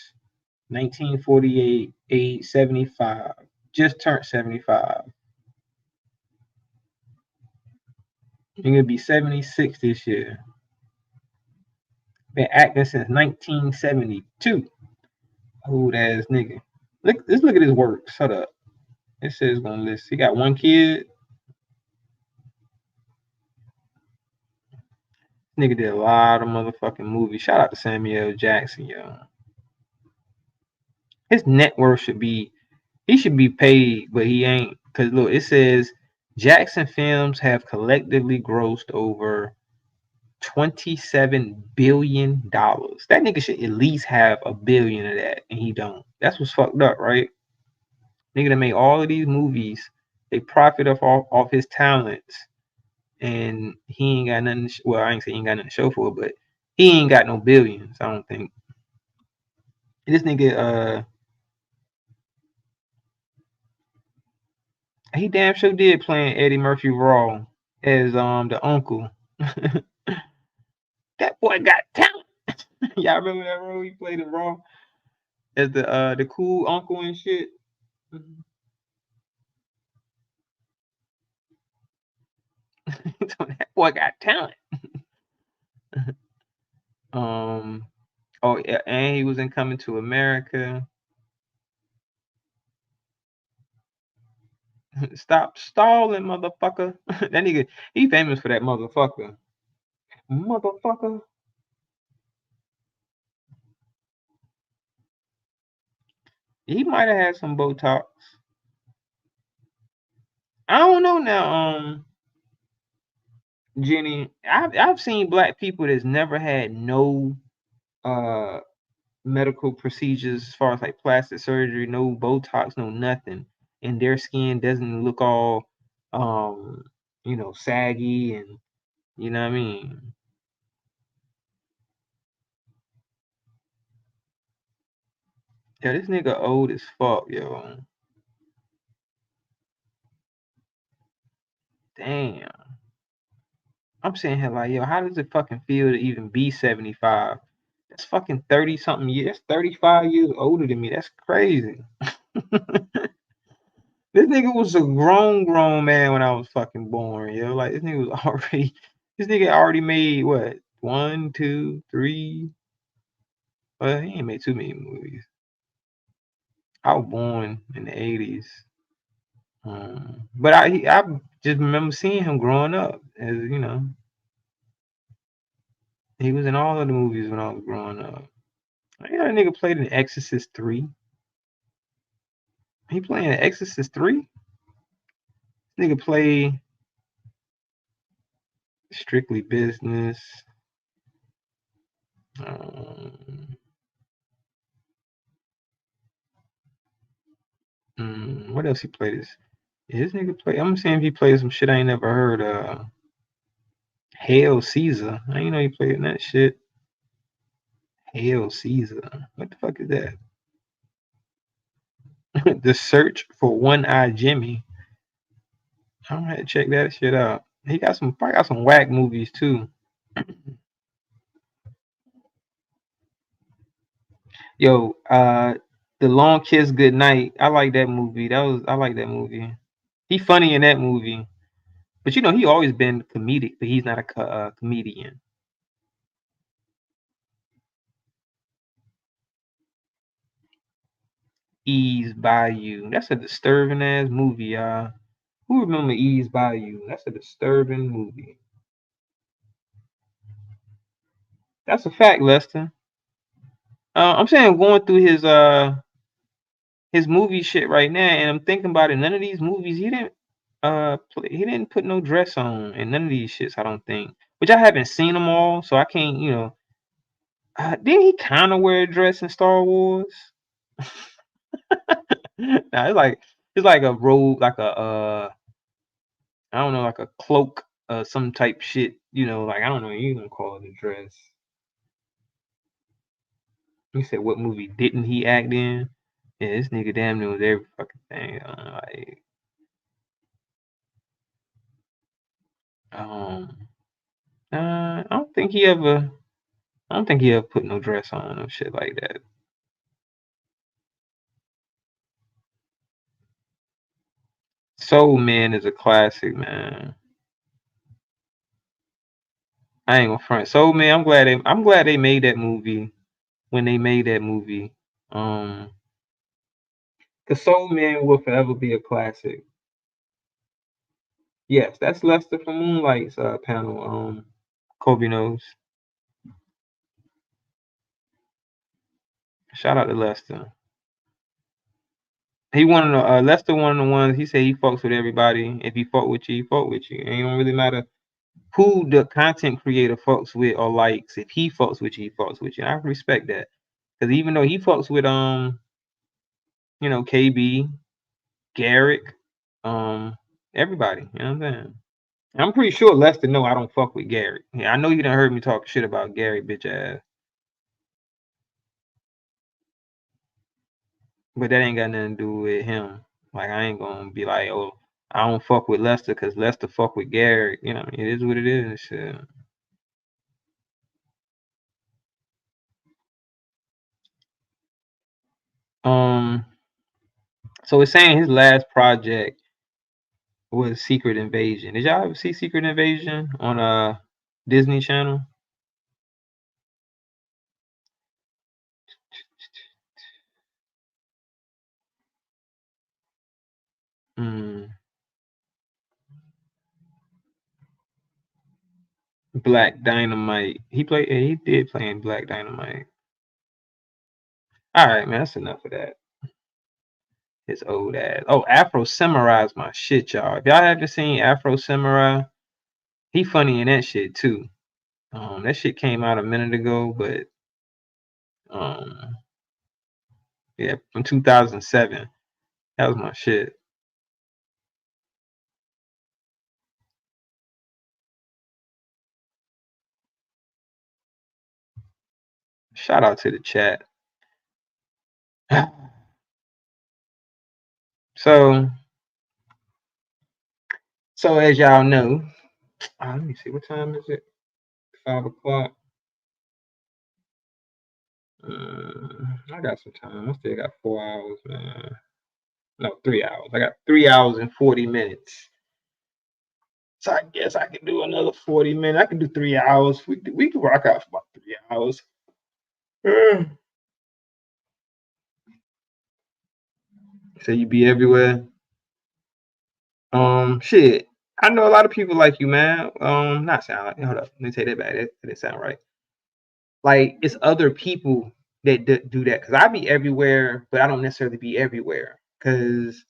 1948, age 75. Just turned 75. He's gonna be 76 this year. Been acting since 1972. Old ass nigga. Let's look at his work. Shut up. It says gonna list. He got one kid. Nigga did a lot of motherfucking movies. Shout out to Samuel Jackson, yo. His net worth should be, he should be paid, but he ain't. Cause look, it says Jackson films have collectively grossed over $27 billion. That nigga should at least have $1 billion of that, and he don't. That's what's fucked up, right? Nigga that made all of these movies, they profit off his talents, and he ain't got nothing. Well, I ain't saying he ain't got nothing to show for it, but he ain't got no billions. I don't think. This nigga, he damn sure did playing Eddie Murphy Raw as the uncle. That boy got talent. Y'all remember that role he played in Raw as the cool uncle and shit? That boy got talent. Oh yeah, and he was in Coming to America. Stop stalling, motherfucker. That nigga, he famous for that motherfucker. Motherfucker. He might have had some Botox. I don't know now, Jenny. I've seen black people that's never had no medical procedures as far as like plastic surgery, no Botox, no nothing. And their skin doesn't look all saggy and you know what I mean? Yeah, this nigga old as fuck, yo. Damn. I'm saying here like, yo, how does it fucking feel to even be 75? That's fucking 30 something years. That's 35 years older than me. That's crazy. This nigga was a grown man when I was fucking born, yo. Like this nigga was already this nigga already made what? 1, 2, 3. Well, he ain't made too many movies. I was born in the 80s. But I just remember seeing him growing up as you know. He was in all of the movies when I was growing up. Yeah, that nigga played in Exorcist 3. He playing in Exorcist 3? Nigga play Strictly Business. What else he played? His nigga play. I'm saying if he played some shit I ain't never heard of. Hail Caesar. I ain't know he played in that shit. Hail Caesar. What the fuck is that? The Search for One-Eye Jimmy. I'm gonna check that shit out. He got some whack movies too. Yo, The Long Kiss Goodnight. I like that movie. I like that movie. He funny in that movie. But you know, he always been comedic, but he's not a comedian. Ease Bayou. That's a disturbing ass movie, y'all. Who remember Ease Bayou? That's a disturbing movie. That's a fact, Lester. I'm saying going through his movie shit right now, and I'm thinking about it. None of these movies he didn't put no dress on in none of these shits. I don't think. Which I haven't seen them all, so I can't. Didn't he kind of wear a dress in Star Wars? Nah, it's like a robe, like a I don't know, like a cloak, some type shit. Like I don't know, you gonna call it a dress. You said what movie didn't he act in? Yeah, this nigga damn knows every fucking thing. I don't think he ever. I don't think he ever put no dress on or shit like that. Soul Man is a classic, man. I ain't gonna front. Soul Man, I'm glad they made that movie when they made that movie. The Soul Man will forever be a classic. Yes, that's Lester from Moonlight's panel. Kobe knows. Shout out to Lester. He one of the Lester one of the ones. He said he fucks with everybody. If he fuck with you, he fuck with you. It don't really matter who the content creator fucks with or likes. If he fucks with you, he fucks with you. And I respect that because even though he fucks with KB, Garrick, everybody. You know what I'm saying? I'm pretty sure Lester know I don't fuck with Garrick. Yeah, I know you done heard me talk shit about Gary, bitch ass. but that ain't got nothing to do with him. Like I ain't gonna be like, oh, I don't fuck with Lester because Lester fuck with Garrett. You know, it is what it is. Shit. Um, so it's saying his last project was Secret Invasion. Did y'all ever see Secret Invasion on Disney Channel? Mm, Black Dynamite. He did play in Black Dynamite. All right, man, that's enough of that. His old ass. Oh, Afro Samurai's my shit, y'all. If y'all haven't seen Afro Samurai, he funny in that shit too. That shit came out a minute ago, but um, yeah, from 2007. That was my shit. Shout out to the chat. So as y'all know, let me see, what time is it? 5 o'clock. I got some time. I still got 4 hours, man. No, 3 hours. I got 3 hours and 40 minutes. So I guess I can do another 40 minutes. I can do 3 hours. We can rock out for about 3 hours. So you be everywhere. Shit. I know a lot of people like you, man. Not sound like. Hold up. Let me take that back. That didn't sound right. Like it's other people that do that because I be everywhere, but I don't necessarily be everywhere because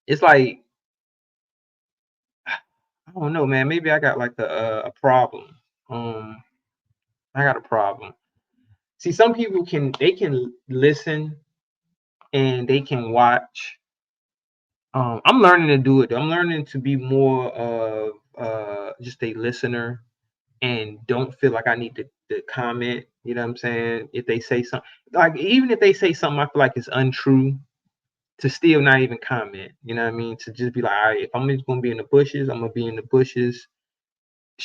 it's like I don't know, man. Maybe I got like a problem. I got a problem. See, some people can listen and they can watch. I'm learning to do it. I'm learning to be more of just a listener and don't feel like I need to comment. You know what I'm saying? If they say something, like even if they say something I feel like it's untrue, to still not even comment. You know what I mean? To just be like, all right, if I'm just gonna be in the bushes, I'm gonna be in the bushes.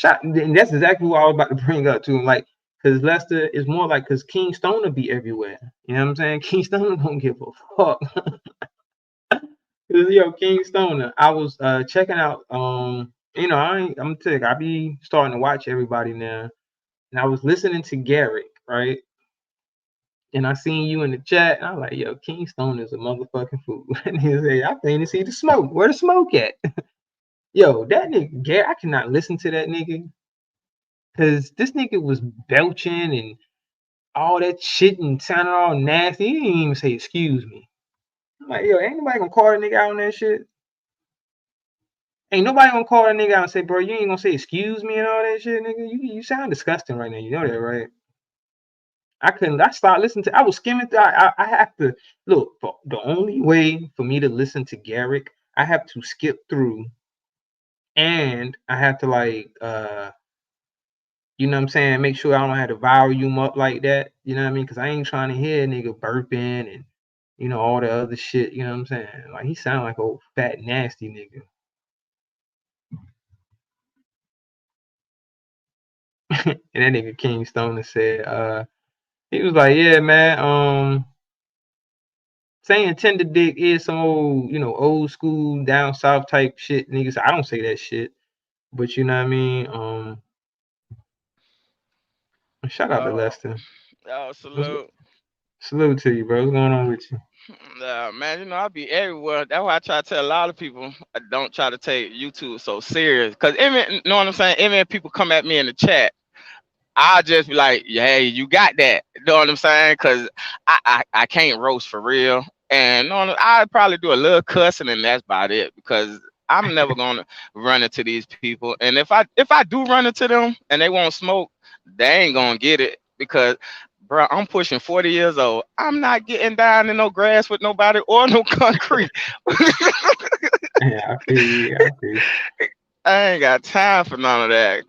And that's exactly what I was about to bring up to him. Like, because Lester is more like, because King Stoner be everywhere. You know what I'm saying? King Stoner don't give a fuck. Cause yo, King Stoner, I was checking out. I'm telling you, I be starting to watch everybody now, and I was listening to Garrick, right? And I seen you in the chat, and I'm like, yo, King Stoner is a motherfucking fool. And he say, I can't even see the smoke. Where the smoke at? Yo, that nigga Garrick, I cannot listen to that nigga. Cause this nigga was belching and all that shit and sounding all nasty. He didn't even say excuse me. I'm like, yo, ain't nobody gonna call that nigga out on that shit. Ain't nobody gonna call that nigga out and say, bro, you ain't gonna say excuse me and all that shit, nigga. You sound disgusting right now. You know that, right? I started listening to. I was skimming through. I have to look. The only way for me to listen to Garrick, I have to skip through, and I have to like you know what I'm saying, make sure I don't have the volume up like that. You know what I mean? Because I ain't trying to hear a nigga burping and all the other shit. You know what I'm saying? Like he sound like old fat nasty nigga. And that nigga King Stoner said, he was like, yeah, man, saying tender dick is some old, old school down south type shit. Niggas, I don't say that shit, but you know what I mean. Shout out to Lester. Salute. Salute to you, bro. What's going on with you? Man, I be everywhere. That's why I try to tell a lot of people I don't try to take YouTube so serious. Cause even, you know what I'm saying? Even if people come at me in the chat, I'll just be like, yeah, hey, you got that. You know what I'm saying? Cause I can't roast for real. And I'd probably do a little cussing and that's about it. Because I'm never gonna run into these people. And if I do run into them and they won't smoke, they ain't gonna get it. Because bro, I'm pushing 40 years old. I'm not getting down in no grass with nobody or no concrete. Yeah, I feel you. I ain't got time for none of that.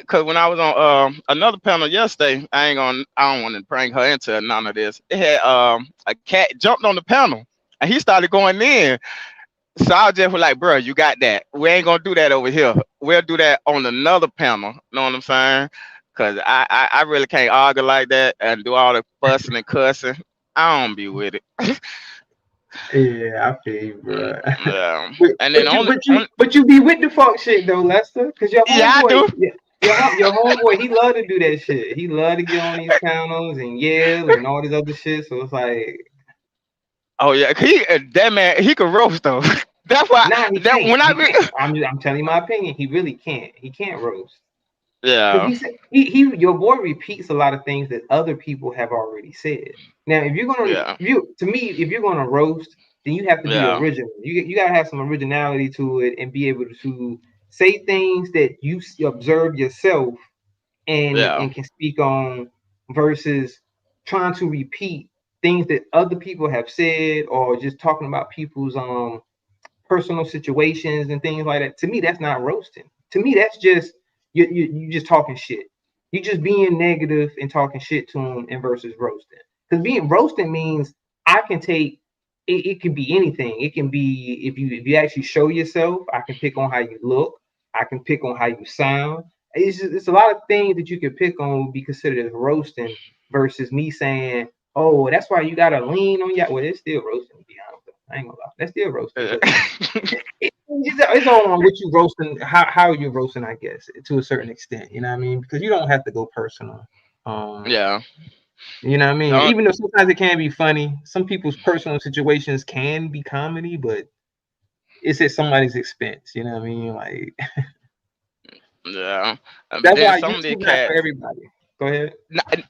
Cause when I was on another panel yesterday, I don't want to bring her into none of this. It had a cat jumped on the panel and he started going in. So I just was like, bro, you got that. We ain't gonna do that over here. We'll do that on another panel. Know what I'm saying? Cause I really can't argue like that and do all the fussing and cussing. I don't be with it. Yeah, I feel you, Mm, bro. yeah. but And then but you only but you on but you be with the fuck shit though, Lester, because your yeah, I homeboy, do. yeah, your homeboy, he love to do that shit. He love to get on these panels and yell and all this other shit. So it's like, Oh yeah, that man he could roast though. That's why nah, he that can't. when I He re- can't. I'm telling you my opinion. He really can't. He can't roast. Because yeah, he said he your boy repeats a lot of things that other people have already said. Now, if you're gonna yeah, you to me, if you're gonna roast, then you have to be yeah, original. You gotta have some originality to it and be able to say things that you observe yourself yeah, and can speak on versus trying to repeat things that other people have said or just talking about people's personal situations and things like that. To me, that's not roasting. To me, that's just you just talking shit. You just being negative and talking shit to them and versus roasting. Because being roasting means I can take it, it can be anything. It can be if you actually show yourself, I can pick on how you look, I can pick on how you sound. It's a lot of things that you can pick on would be considered as roasting versus me saying, oh, that's why you gotta lean on your well, it's still roasting to be honest. I ain't gonna lie. That's still roasting, yeah, but it's all on what you roasting, how you're roasting, I guess, to a certain extent. You know what I mean? Because you don't have to go personal. Um, yeah. you know what I mean? Don't- Even though sometimes it can be funny, some people's personal situations can be comedy, but it's at somebody's expense. You know what I mean? Like yeah. But that's then why some of these YouTube not for cats, everybody. Go ahead.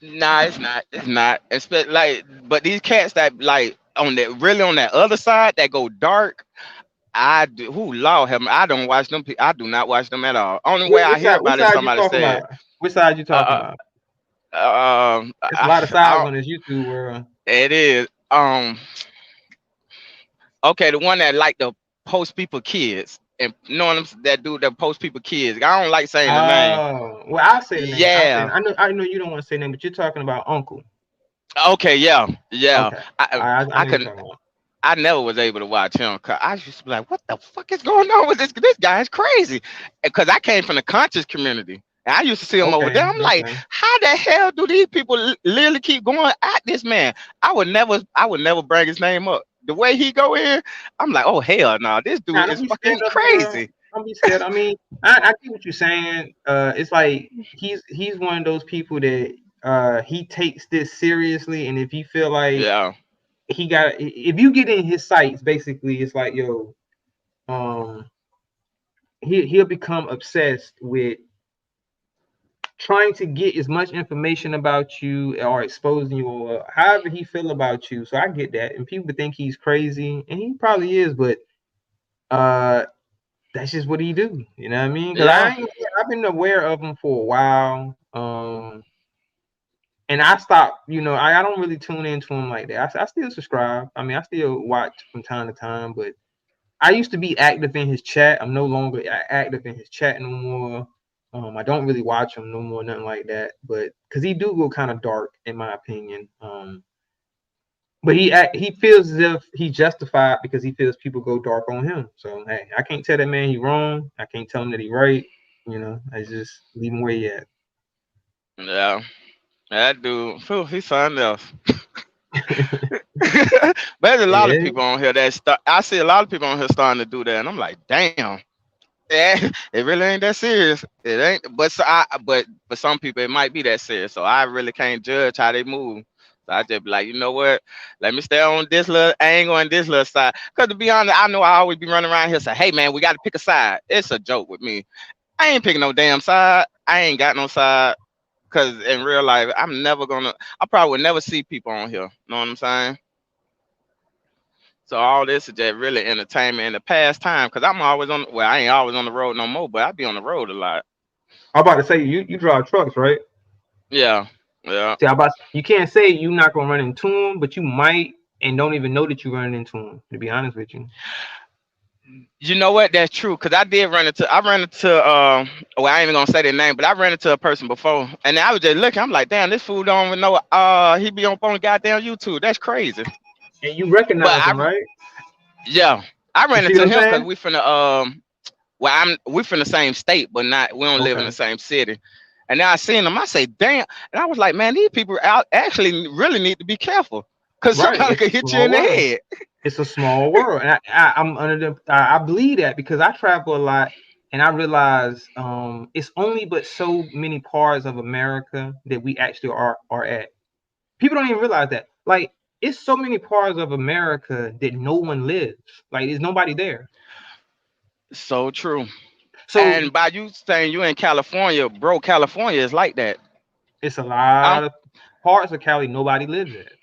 nah, it's not. It's not. Like, but these cats that like on that really on that other side that go dark. I do. Who law have I don't watch them. I do not watch them at all. Only way I Which hear side? Which about it, side you somebody talking said, about? Which side you talking uh, about? There's a I, lot of I sides on this YouTube world. it is okay, the one that like the post people kids and know them that do the post people kids. I don't like saying the name. Oh, well, I'll say the name. I'll say. Yeah. I know you don't want to say the name, but you're talking about Uncle. Okay. Yeah. Yeah. Okay, I I I know you're could talking about. I never was able to watch him because I used to be like, what the fuck is going on with this? This guy is crazy. Because I came from the conscious community. And I used to see him over there. Okay, I'm like, okay. how the hell do these people literally keep going at this man? I would never bring his name up. The way he go in, I'm like, oh hell no, this Nah, dude don't is be scared fucking of him, bro. crazy. Don't be scared. I mean, I get what you're saying. It's like he's one of those people that he takes this seriously, and if he feel like Yeah, he got, if you get in his sights, basically, it's like yo, um, he'll become obsessed with trying to get as much information about you or exposing you or however he feel about you. So I get that, and people think he's crazy, and he probably is, but uh that's just what he do. You know what I mean? Because yeah, I've been aware of him for a while. And I stopped, I don't really tune into him like that. I still subscribe. I mean, I still watch from time to time, but I used to be active in his chat. I'm no longer active in his chat no more. I don't really watch him no more, nothing like that. But because he do go kind of dark, in my opinion. But he feels as if he's justified because he feels people go dark on him. So hey, I can't tell that man he wrong. I can't tell him that he right. I just leave him where he at. yeah. That dude, phew, he's something else. But there's a lot of Yeah. people on here that I see a lot of people on here starting to do that, and I'm like, damn. Yeah, it really ain't that serious. It ain't, but but for some people it might be that serious. So I really can't judge how they move. So I just be like, you know what? Let me stay on this little angle and this little side. Cause to be honest, I know I always be running around here say, hey man, we got to pick a side. It's a joke with me. I ain't picking no damn side. I ain't got no side. Cause in real life, I probably would never see people on here. Know what I'm saying? So all this is just really entertainment in the past time. Cause I'm always on. Well, I ain't always on the road no more, but I be on the road a lot. I'm about to say you drive trucks, right? Yeah, yeah. See, you can't say you're not gonna run into him, but you might and don't even know that you're running into him. To be honest with you. You know what? That's true. Cause I ran into well, I ain't even gonna say their name, but I ran into a person before, and I was just looking. I'm like, damn, this fool don't even know. He be on goddamn YouTube. That's crazy. And you But recognize them, right? yeah, I You ran see what into I'm him because saying? we from the well, we from the same state, but not we don't live in Okay. the same city. And then I seen him. I say, damn, and I was like, man, these people out actually really need to be careful, cause Right. somebody It's a could hit you small in the world. head. It's a small world, and I'm under the. I believe that because I travel a lot, and I realize it's only but so many parts of America that we actually are at. People don't even realize that. Like, it's so many parts of America that no one lives. Like, there's nobody there. So true. So And by you saying you in California, bro, California is like that. it's a I lot of parts of Cali nobody lives at.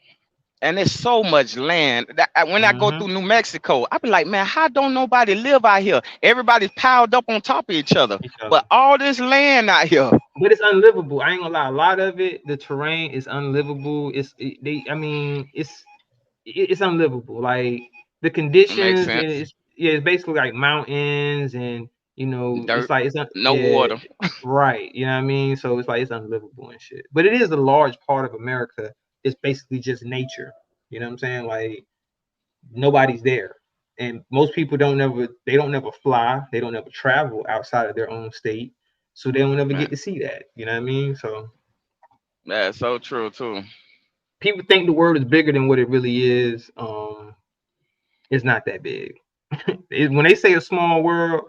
and there's so much land. When I go Hmm. through New Mexico, I be like, man, how don't nobody live out here? Everybody's piled up on top of each other. Each other. But all this land out here, But it's unlivable. I ain't gonna lie. A lot of it, the terrain is unlivable. I mean, it's unlivable. Like the it makes conditions, and sense. it's basically like mountains, and it's Dirt, like no yeah, water. right. You know what I mean? So it's like it's unlivable and shit. But it is a large part of America. It's basically just nature. You know what I'm saying? Like nobody's there, and most people don't never fly. They don't ever travel outside of their own state, so they don't ever get Man, to see that. You know what I mean? So that's so true too. people think the world is bigger than what it really is. It's not that big. When they say a small world,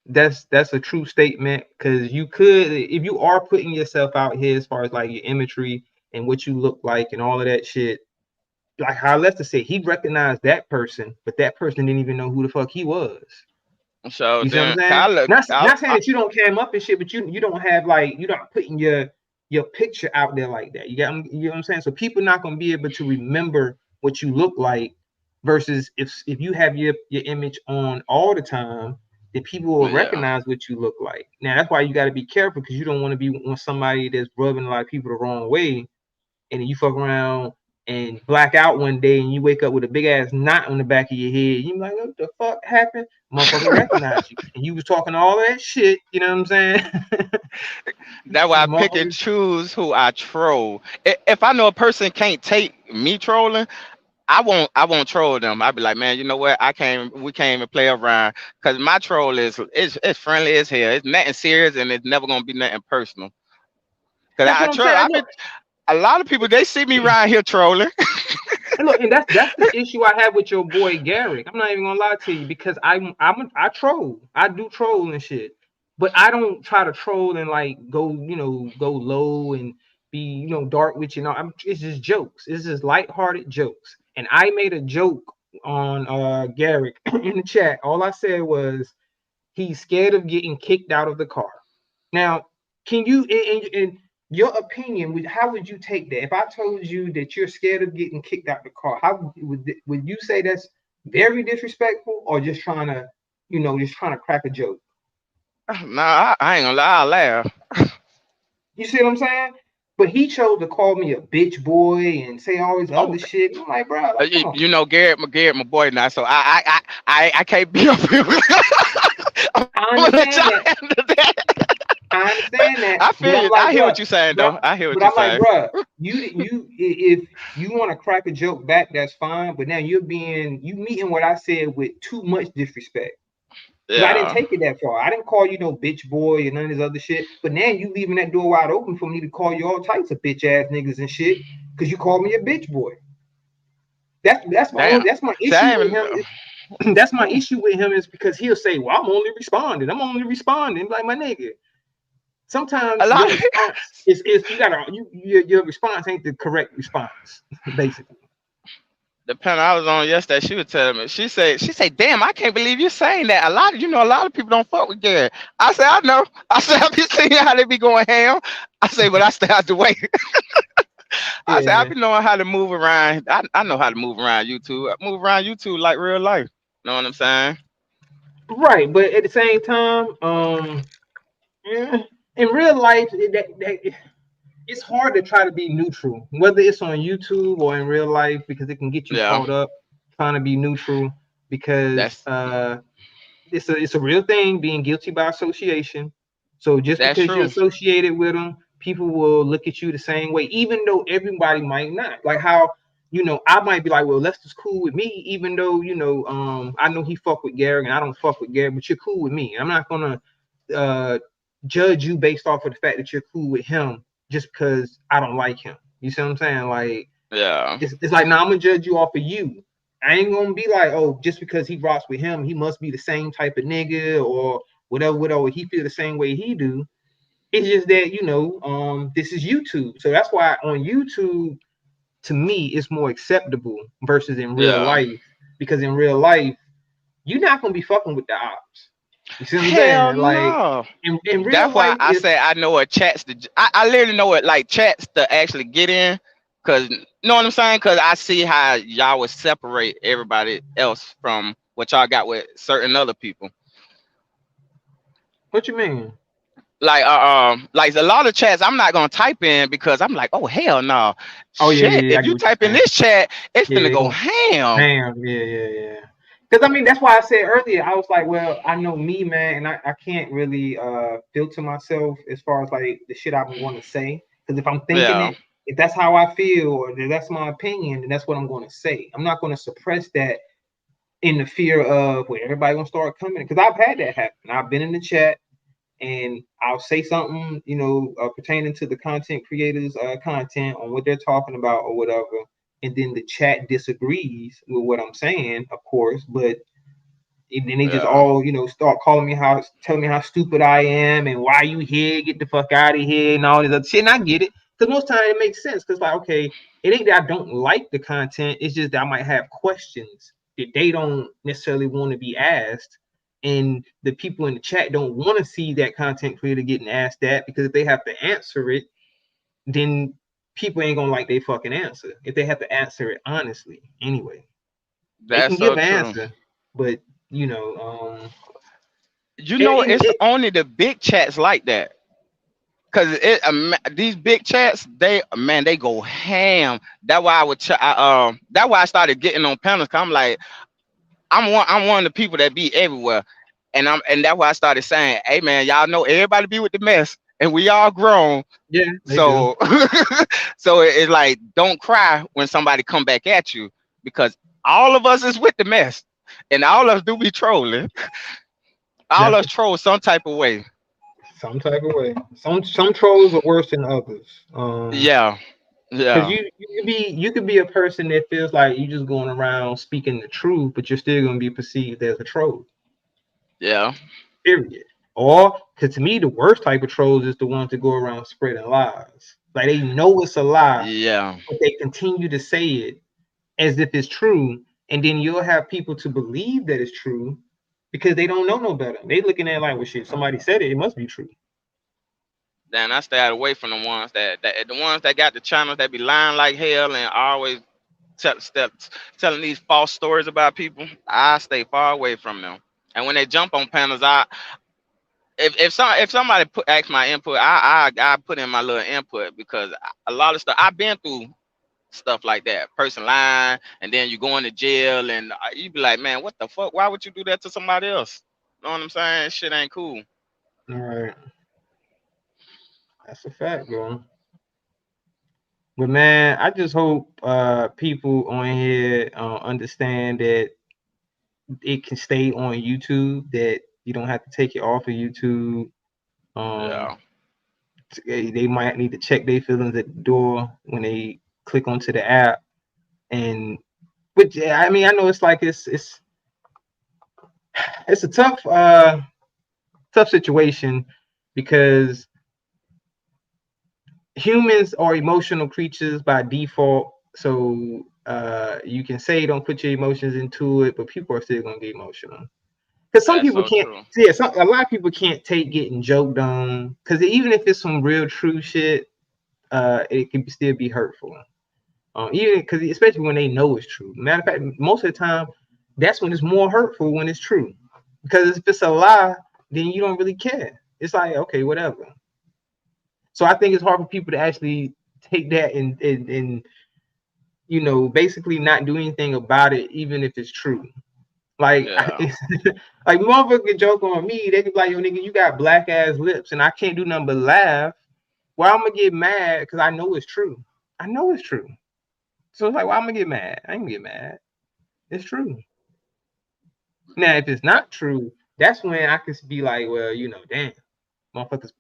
that's a true statement because you could, if you are putting yourself out here as far as like your imagery and what you look like and all of that shit, like how Lester said, he recognized that person, but that person didn't even know who the fuck he was. So You see what I'm then, saying? I look, Not saying that you don't cam up and shit, but you don't have like you're not putting your picture out there like that. You know what I'm saying? So people not gonna be able to remember what you look like versus if you have your image on all the time, then people will yeah, recognize what you look like. Now that's why you got to be careful because you don't want to be on somebody that's rubbing a lot of people the wrong way, and then you fuck around and black out one day and you wake up with a big ass knot on the back of your head. You like, what the fuck happened? Motherfucker recognize you. And you was talking all that shit, you know what I'm saying? that's why I pick and Motherfuckers. choose who I troll. If I know a person can't take me trolling, I won't troll them. I'd be like, man, you know what? We can't even play around because my troll is friendly as hell. It's nothing serious and it's never gonna be nothing personal. Cause That's I what I'm troll. saying. I been a lot of people they see me around here trolling. And look, and that's the issue I have with your boy Garrick. I'm not even gonna lie to you because I troll. I do troll and shit. But I don't try to troll and like go low and be, dark with you. It's just jokes. It's just lighthearted jokes. And I made a joke on Garrick in the chat. All I said was he's scared of getting kicked out of the car. Now, can you, in your opinion, how would you take that? If I told you that you're scared of getting kicked out the car, how would you say that's very disrespectful or just trying to, just trying to crack a joke? Nah, I ain't gonna lie, I laugh. You see what I'm saying? But he chose to call me a bitch boy and say all this Oh, other shit. I'm like, bro, like, you, come on. you know, Garrett, my boy now, so I can't be up here. I'm I gonna let understand y'all that. handle that. I understand that, I but feel I'm you. like, I hear bro, what you're saying, but, though. I hear what but you're I'm like, saying. bro, if you want to crack a joke back, that's fine. But now you meeting what I said with too much disrespect. Because I didn't Yeah. take it that far. I didn't call you no bitch boy and none of this other shit. But now you leaving that door wide open for me to call you all types of bitch ass niggas and shit because you called me a bitch boy. Damn. That's my issue with Same. him. That's my issue with him is because he'll say, "Well, I'm only responding. I'm only responding." Like my nigga, sometimes A your lot of response is you gotta your response ain't the correct response, basically. the pen I was on yesterday, she was telling me. She said, damn, I can't believe you're saying that. A lot of people don't fuck with Garrett. I said, I know. I said, I be seeing how they be going ham. I say, but I stay out the way. I said, I Yeah, be knowing how to move around. I know how to move around YouTube. I move around YouTube like real life. Know what I'm saying? right. But at the same time, yeah, in real life, it's hard to try to be neutral, whether it's on YouTube or in real life, because it can get you Yeah. caught up trying to be neutral because That's it's a real thing, being guilty by association. So just That's because you're true. associated with them, people will look at you the same way, even though everybody might not. Like how, I might be like, well, Lester's cool with me, even though, I know he fuck with Gary and I don't fuck with Gary, but you're cool with me. I'm not gonna uh judge you based off of the fact that you're cool with him just because I don't like him. You see what I'm saying? Like Yeah. it's like, now I'm gonna judge you off of you. I ain't gonna be like, oh, just because he rocks with him, he must be the same type of nigga or whatever. He feel the same way he do. It's just that this is YouTube, so that's why on YouTube, to me, it's more acceptable versus in real Yeah. life. Because in real life, you're not gonna be fucking with the ops. You see what I'm Hell saying? Like no. in real That's why life, I if say I know what chats to. I literally know what like chats to actually get in, cause you know what I'm saying. Cause I see how y'all would separate everybody else from what y'all got with certain other people. what you mean? Like a lot of chats I'm not gonna type in because I'm like, oh hell no, Oh yeah, shit. yeah, yeah. I If get you what you're type in saying. this chat, it's Yeah, finna they go gonna ham. damn, yeah, yeah, yeah. Because I mean, that's why I said earlier, I was like, well, I know me, man, and I can't really filter myself as far as like the shit I want to say. Because if I'm thinking Yeah, it, if that's how I feel or if that's my opinion, then that's what I'm going to say. I'm not going to suppress that in the fear of where everybody gonna start coming. Because I've had that happen. I've been in the chat and I'll say something, pertaining to the content creators' content on what they're talking about or whatever, and then the chat disagrees with what I'm saying, of course, but and then they just yeah. all, start calling me telling me how stupid I am and why you here, get the fuck out of here, and all this other shit. And I get it, because most times it makes sense. Because like, okay, it ain't that I don't like the content; it's just that I might have questions that they don't necessarily want to be asked, and the people in the chat don't want to see that content creator getting asked that, because if they have to answer it, then people ain't gonna like their fucking answer if they have to answer it honestly. Anyway, they That's can give so an true. answer, but you know, um, You and, know, and it's it, only the big chats like that. Cause these big chats, they go ham. That's why that's why I started getting on panels. Cause I'm like, I'm one of the people that be everywhere, and that's why I started saying, hey man, y'all know everybody be with the mess, and we all grown. yeah, they do. So so it's like, don't cry when somebody come back at you, because all of us is with the mess, and all of us do be trolling. All That's of us troll some type of way. some type of way. Some trolls are worse than others. Yeah, Because yeah, you could be a person that feels like you just going around speaking the truth, but you're still gonna be perceived as a troll. yeah, Period. Or, because to me, the worst type of trolls is the ones that go around spreading lies. Like they know it's a lie, yeah. but they continue to say it as if it's true, and then you'll have people to believe that it's true because they don't know no better. They looking at it like, well, shit, somebody said it, it must be true. Then I stay away from the ones that got the channels that be lying like hell and always tell, step, telling these false stories about people. I stay far away from them. And when they jump on panels, if somebody ask my input, I put in my little input, because a lot of stuff I've been through, stuff like that. Person lying, and then you going to jail, and you be like, man, what the fuck? Why would you do that to somebody else? Know what I'm saying? Shit ain't cool. All right, that's a fact, bro. But man, I just hope people on here understand that it can stay on YouTube, that you don't have to take it off of YouTube. Um, Yeah, they might need to check their feelings at the door when they click onto the app. And which, yeah, I mean, I know it's like it's a tough situation, because humans are emotional creatures by default. So you can say don't put your emotions into it, but people are still gonna get emotional. Because some that's people so can't true. see it. A lot of people can't take getting joked on. Because even if it's some real true shit, it can still be hurtful. Even because, especially when they know it's true. Matter of fact, most of the time, that's when it's more hurtful, when it's true. Because if it's a lie, then you don't really care. It's like, okay, whatever. So I think it's hard for people to actually take that and basically not do anything about it, even if it's true. Like, Yeah. like motherfucker joke on me. They could be like, yo, nigga, you got black ass lips, and I can't do nothing but laugh. Well, I'm gonna get mad because I know it's true. I know it's true. So it's like, why I'm gonna get mad? I ain't gonna get mad. It's true. Now, if it's not true, that's when I could be like, well, damn, motherfuckers,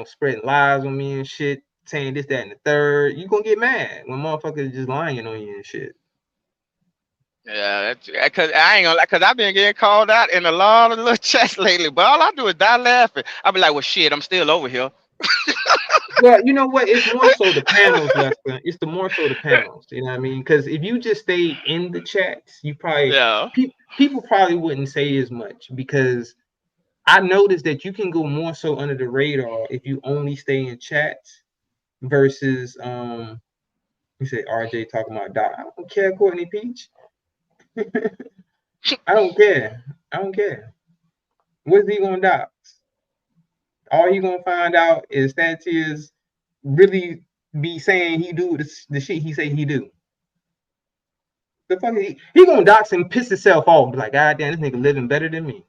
spreading lies on me and shit, saying this, that, and the third. You gonna get mad when motherfuckers just lying on you and shit. Yeah, that's because I ain't gonna like, cause I've been getting called out in a lot of little chats lately, but all I do is die laughing. I be like, well, shit, I'm still over here. Well, you know what? It's more so the panels, Lester. It's the more so the panels. You know what I mean? Because if you just stayed in the chats, you probably Yeah. people probably wouldn't say as much because I noticed that you can go more so under the radar if you only stay in chats versus you say RJ talking about Doc. I don't care, Courtney Peach. I don't care. I don't care. What's he gonna dox? All he gonna find out is that is really be saying he do the shit he say he do. The fuck he gonna dox and piss himself off. Be like, God damn, this nigga living better than me.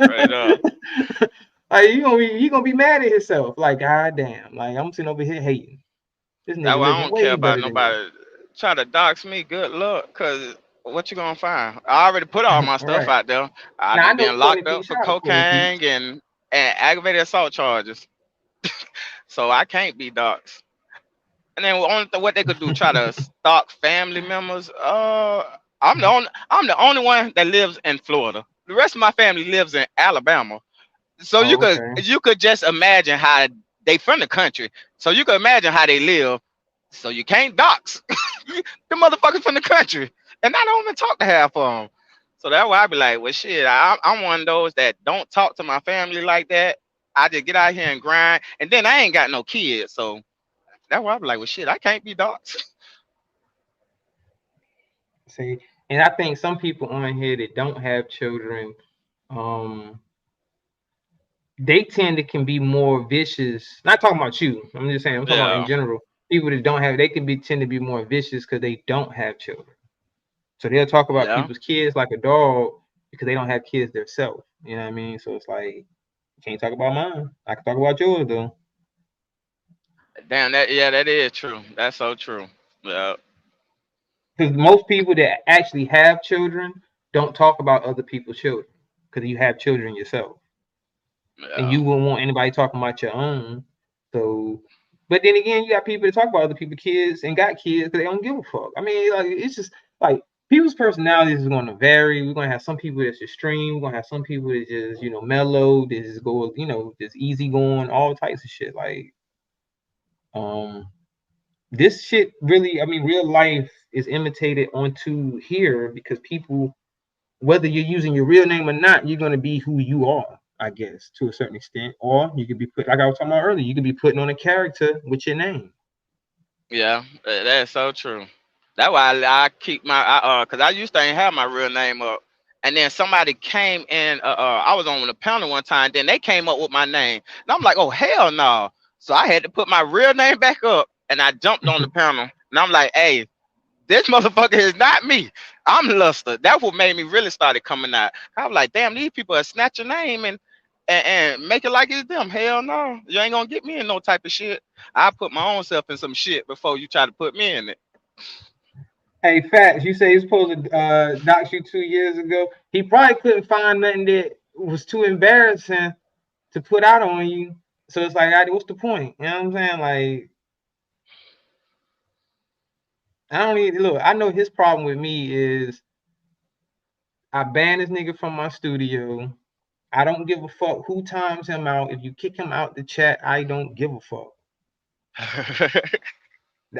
Straight up. Like he gonna be mad at himself. Like, God damn, like I'm sitting over here hating. This That's nigga why I living don't care way about better than me. nobody try to dox me. Good luck, cause what you gonna find? I already put all my All stuff right. out there. I Now I done know been Courtney locked Peach. up for Shout out to Courtney Peach. cocaine and aggravated assault charges, so I can't be doxxed. And then what they could do, try to stalk family members. I'm the only one that lives in Florida. The rest of my family lives in Alabama. So you Oh, could okay. you could just imagine how they from the country. So you could imagine how they live. So you can't dox the motherfuckers from the country, and I don't even talk to half of them. So that's why I be like, well, shit, I'm one of those that don't talk to my family like that. I just get out here and grind, and then I ain't got no kids, so that's why I be like, well, shit, I can't be doxxed. See, and I think some people on here that don't have children, um, they tend to can be more vicious. Not talking about you. I'm just saying. I'm talking about in Yeah, general. People that don't have, they can be tend to be more vicious because they don't have children. So they'll talk about yeah. people's kids like a dog because they don't have kids themselves. You know what I mean? So it's like you can't talk about mine. I can talk about yours though. Damn, that is true. That's so true. Yeah, Because most people that actually have children don't talk about other people's children because you have children yourself. And yeah. you wouldn't want anybody talking about your own. So, but then again, you got people that talk about other people's kids and got kids because they don't give a fuck. I mean, like it's just like people's personalities is going to vary. We're going to have some people that's extreme. We're going to have some people that just mellow, that just go just easy going, all types of shit. Like um, this shit really, I mean, real life is imitated onto here because people, whether you're using your real name or not, you're gonna be who you are, I guess, to a certain extent. Or you could be put, like I was talking about earlier, you could be putting on a character with your name. Yeah, that's so true. That's why I keep cause I used to ain't have my real name up, and then somebody came in. I was on the panel one time. Then they came up with my name, and I'm like, oh hell no! So I had to put my real name back up, and I jumped on the panel, and I'm like, hey, this motherfucker is not me. I'm Luster. That's what made me really started coming out. I was like, damn, these people are snatch your name and make it like it's them. Hell no, you ain't gonna get me in no type of shit. I put my own self in some shit before you try to put me in it. Hey, Fats, you say he's supposed to dox you 2 years ago. He probably couldn't find nothing that was too embarrassing to put out on you. So it's like, what's the point? You know what I'm saying? Like, I don't even look. I know his problem with me is I banned this nigga from my studio. I don't give a fuck who times him out. If you kick him out the chat, I don't give a fuck.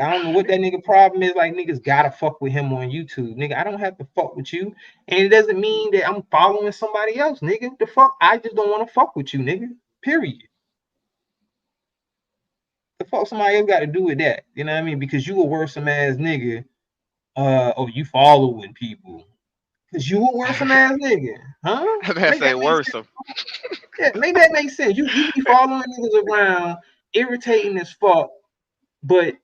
I don't know what that nigga problem is. Like niggas gotta fuck with him on YouTube, nigga. I don't have to fuck with you, and it doesn't mean that I'm following somebody else, nigga. The fuck, I just don't want to fuck with you, nigga. Period. The fuck somebody else got to do with that? You know what I mean? Because you a worrisome ass nigga. Oh, you following people? Because you a worrisome ass nigga, huh? Man Make say that make worse. sense? Yeah, make that make sense. You be following niggas around, irritating as fuck, but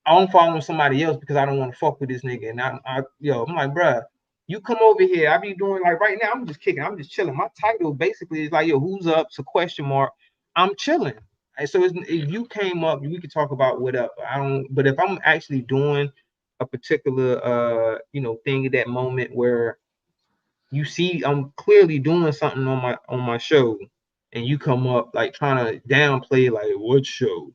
I'm following somebody else because I don't want to fuck with this nigga. And I'm like, bruh, You come over here. I be doing like right now. I'm just kicking. I'm just chilling. My title basically is like, yo, who's up? It's a question mark. I'm chilling. And so if you came up, we could talk about whatever. I don't. But if I'm actually doing a particular, thing at that moment where you see I'm clearly doing something on my show, and you come up like trying to downplay like what show,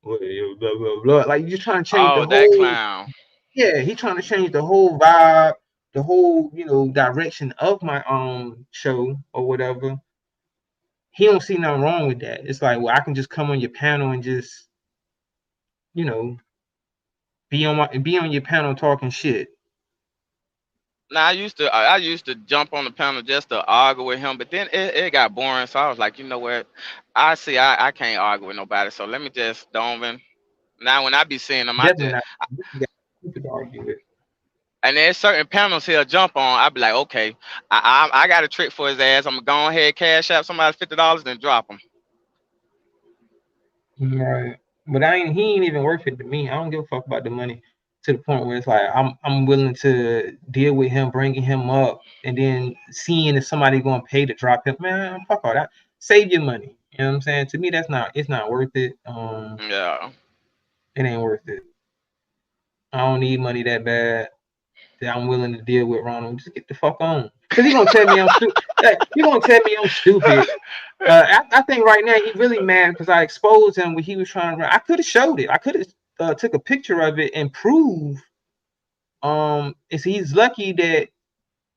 what, blah blah blah. Like you're just trying to change the Oh, that whole. clown. Yeah, he's trying to change the whole vibe, the whole, direction of my show or whatever. He don't see nothing wrong with that. It's like, well, I can just come on your panel and just, you know, be on your panel talking shit. Now I used to jump on the panel just to argue with him, but then it got boring. So I was like, you know what? I can't argue with nobody. So let me just don't even. Now when I be seeing him, I Definitely just not. You got people to argue with. and there's certain panels he'll jump on. I be like, okay, I got a trick for his ass. I'm gonna go ahead, cash out somebody $50, then drop him. Right. But he ain't even worth it to me. I don't give a fuck about the money to the point where it's like I'm willing to deal with him, bringing him up, and then seeing if somebody gonna pay to drop him. Man, fuck all that. Save your money. You know what I'm saying? To me, it's not worth it. Yeah. It ain't worth it. I don't need money that bad that I'm willing to deal with Ronald. Just get the fuck on. Cause he gonna tell me I'm stupid. He gonna tell me I'm stupid. I think right now he really mad because I exposed him when he was trying to run. I could have showed it. I could have took a picture of it and prove. He's lucky that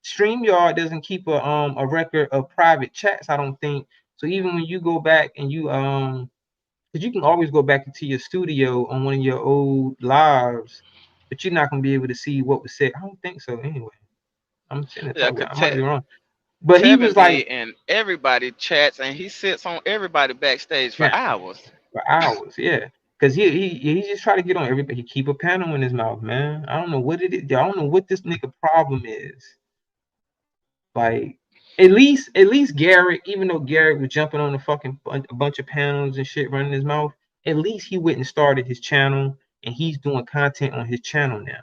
StreamYard doesn't keep a record of private chats. I don't think so. Even when you go back and because you can always go back into your studio on one of your old lives, but you're not gonna be able to see what was said. I don't think so. Anyway, I'm saying it Yeah, probably. cause I might be wrong, but he Tevin was like, be in everybody chats and he sits on everybody backstage for yeah, hours. for hours, yeah. Cause he just try to get on everybody. He keep a panel in his mouth, man. I don't know what it is. I don't know what this nigga problem is. Like at least Garrett, even though Garrett was jumping on a bunch of panels and shit, running his mouth, at least he went and started his channel and he's doing content on his channel now.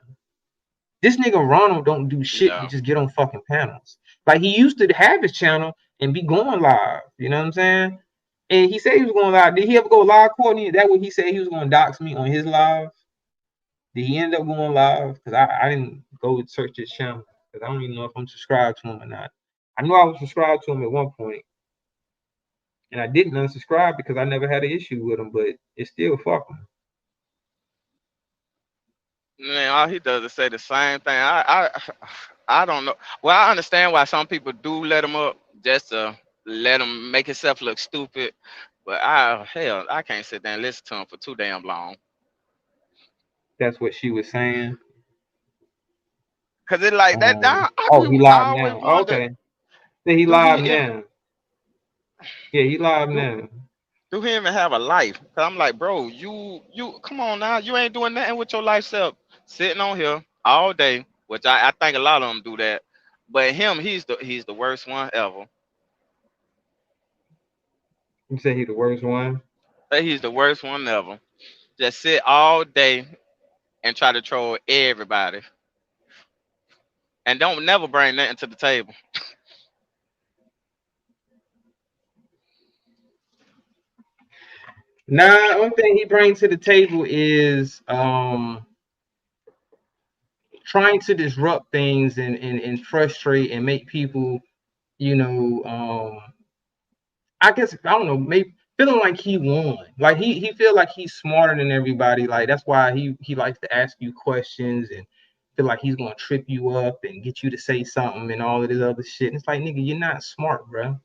This nigga Ronald don't do shit but Yeah. just get on fucking panels. Like he used to have his channel and be going live. You know what I'm saying? And he said he was going live. Did he ever go live, Courtney? Is that what he said he was going to dox me on his live? Did he end up going live? Because I didn't go search his channel because I don't even know if I'm subscribed to him or not. I know I was subscribed to him at one point, and I didn't unsubscribe because I never had an issue with him, but it's still fucking. Man, all he does is say the same thing. I don't know. Well, I understand why some people do let him up just to let him make himself look stupid. But I can't sit there and listen to him for too damn long. That's what she was saying. Cause it like that. Oh, he live I always now. wonder, Okay. So he do live he even now. Yeah, he live do now. do he even have a life? Cause I'm like, bro, you come on now, you ain't doing nothing with your life self, sitting on here all day, which I think a lot of them do that. But him, he's the worst one ever. You say he the worst one? He's the worst one ever. Just sit all day and try to troll everybody, and don't never bring nothing to the table. Nah, only thing he brings to the table is trying to disrupt things and frustrate and make people, you know, I guess I don't know, maybe feeling like he won. Like he feel like he's smarter than everybody. Like that's why he likes to ask you questions and feel like he's gonna trip you up and get you to say something and all of this other shit. And it's like nigga, you're not smart, bro.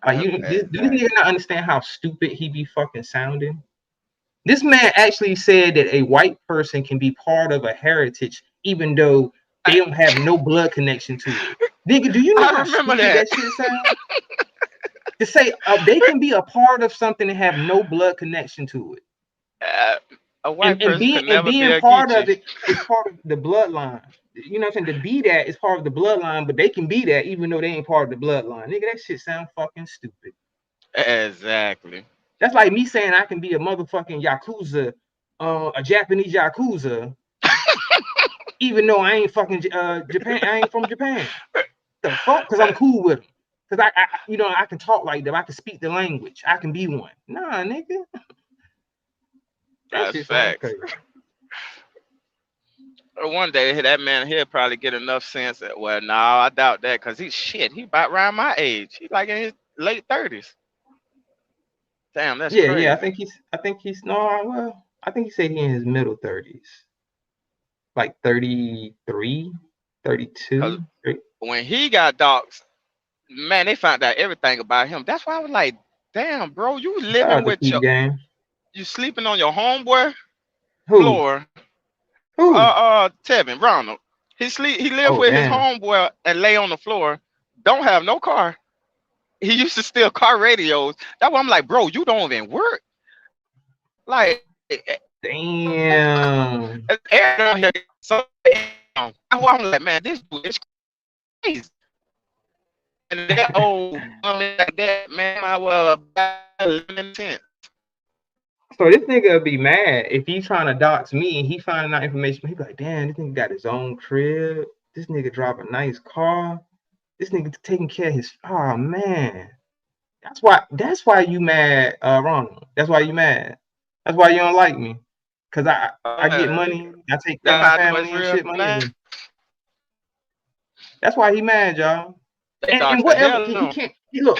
Like do this nigga Exactly. not understand how stupid he be fucking sounding? This man actually said that a white person can be part of a heritage even though they I, don't have no blood connection to it. Nigga, do you know I how remember stupid that. that shit sounds? To say they can be a part of something and have no blood connection to it, Uh, a white and person being could and never be being a part of Geechee. it is part of the bloodline. You know what I'm saying? To be that is part of the bloodline, but they can be that even though they ain't part of the bloodline. Nigga, that shit sound fucking stupid. Exactly. That's like me saying I can be a motherfucking yakuza, a Japanese yakuza, even though I ain't fucking Japan. I ain't from Japan. The fuck? Because I'm cool with them. Because I can talk like them. I can speak the language. I can be one. Nah, nigga. That That's shit sounds facts. crazy. One day that man he'll probably get enough sense that well, no, I doubt that because he about around my age. He like in his late 30s. Damn, that's Yeah. crazy. I think he said he in his middle 30s. Like 33, Cause 32. when he got dogs, man, they found out everything about him. That's why I was like, damn, bro, you Shout living out to with Peep your Game. you sleeping on your homeboy Who? floor. Who? Tevin Ronald. He lived Oh, with his damn. homeboy and lay on the floor. Don't have no car. He used to steal car radios. That's why I'm like, bro, you don't even work. Like, Damn. air down here. So that's why I'm like, man, this dude is crazy. And that old woman like that, man, I was living in tent. So this nigga be mad if he trying to dox me and he finding out information. He be like, damn, this nigga got his own crib. This nigga drive a nice car. This nigga taking care of his. Oh man, That's why you mad, Ronald. That's why you mad. That's why you don't like me. Cause I get money. I take care of That's my how I know his family and real shit, my name. nigga. That's why he mad, y'all. They And dox the whatever hell he on. can't. Look.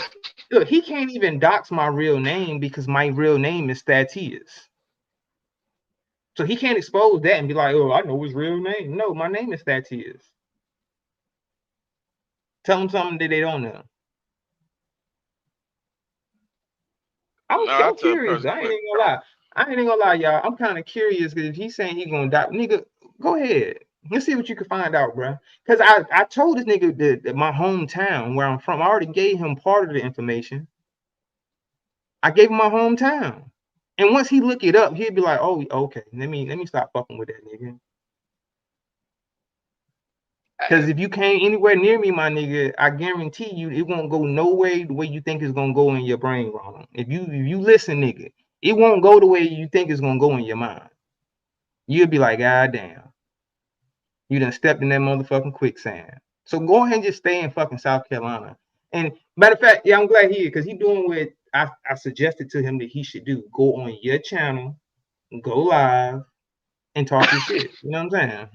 He can't even dox my real name because my real name is Thaddeus. So he can't expose that and be like, oh, I know his real name. No, my name is Thaddeus. Tell him something that they don't know. No, I I'm tell a curious. person I ain't quick. even gonna lie. I ain't even gonna lie, y'all. I'm kind of curious because if he's saying he gonna die, nigga, go ahead. Let's see what you can find out, bro. Because I told this nigga that my hometown, where I'm from, I already gave him part of the information. I gave him my hometown. And once he look it up, he'd be like, oh, okay, let me stop fucking with that nigga. Because if you came anywhere near me, my nigga, I guarantee you it won't go no way the way you think it's gonna go in your brain, Ronald. If you listen, nigga, it won't go the way you think it's gonna go in your mind. You'll be like, God damn, you done stepped in that motherfucking quicksand. So go ahead and just stay in fucking South Carolina. And matter of fact, yeah, I'm glad he is because he doing what I suggested to him that he should do. Go on your channel, go live, and talk your shit. You know what I'm saying?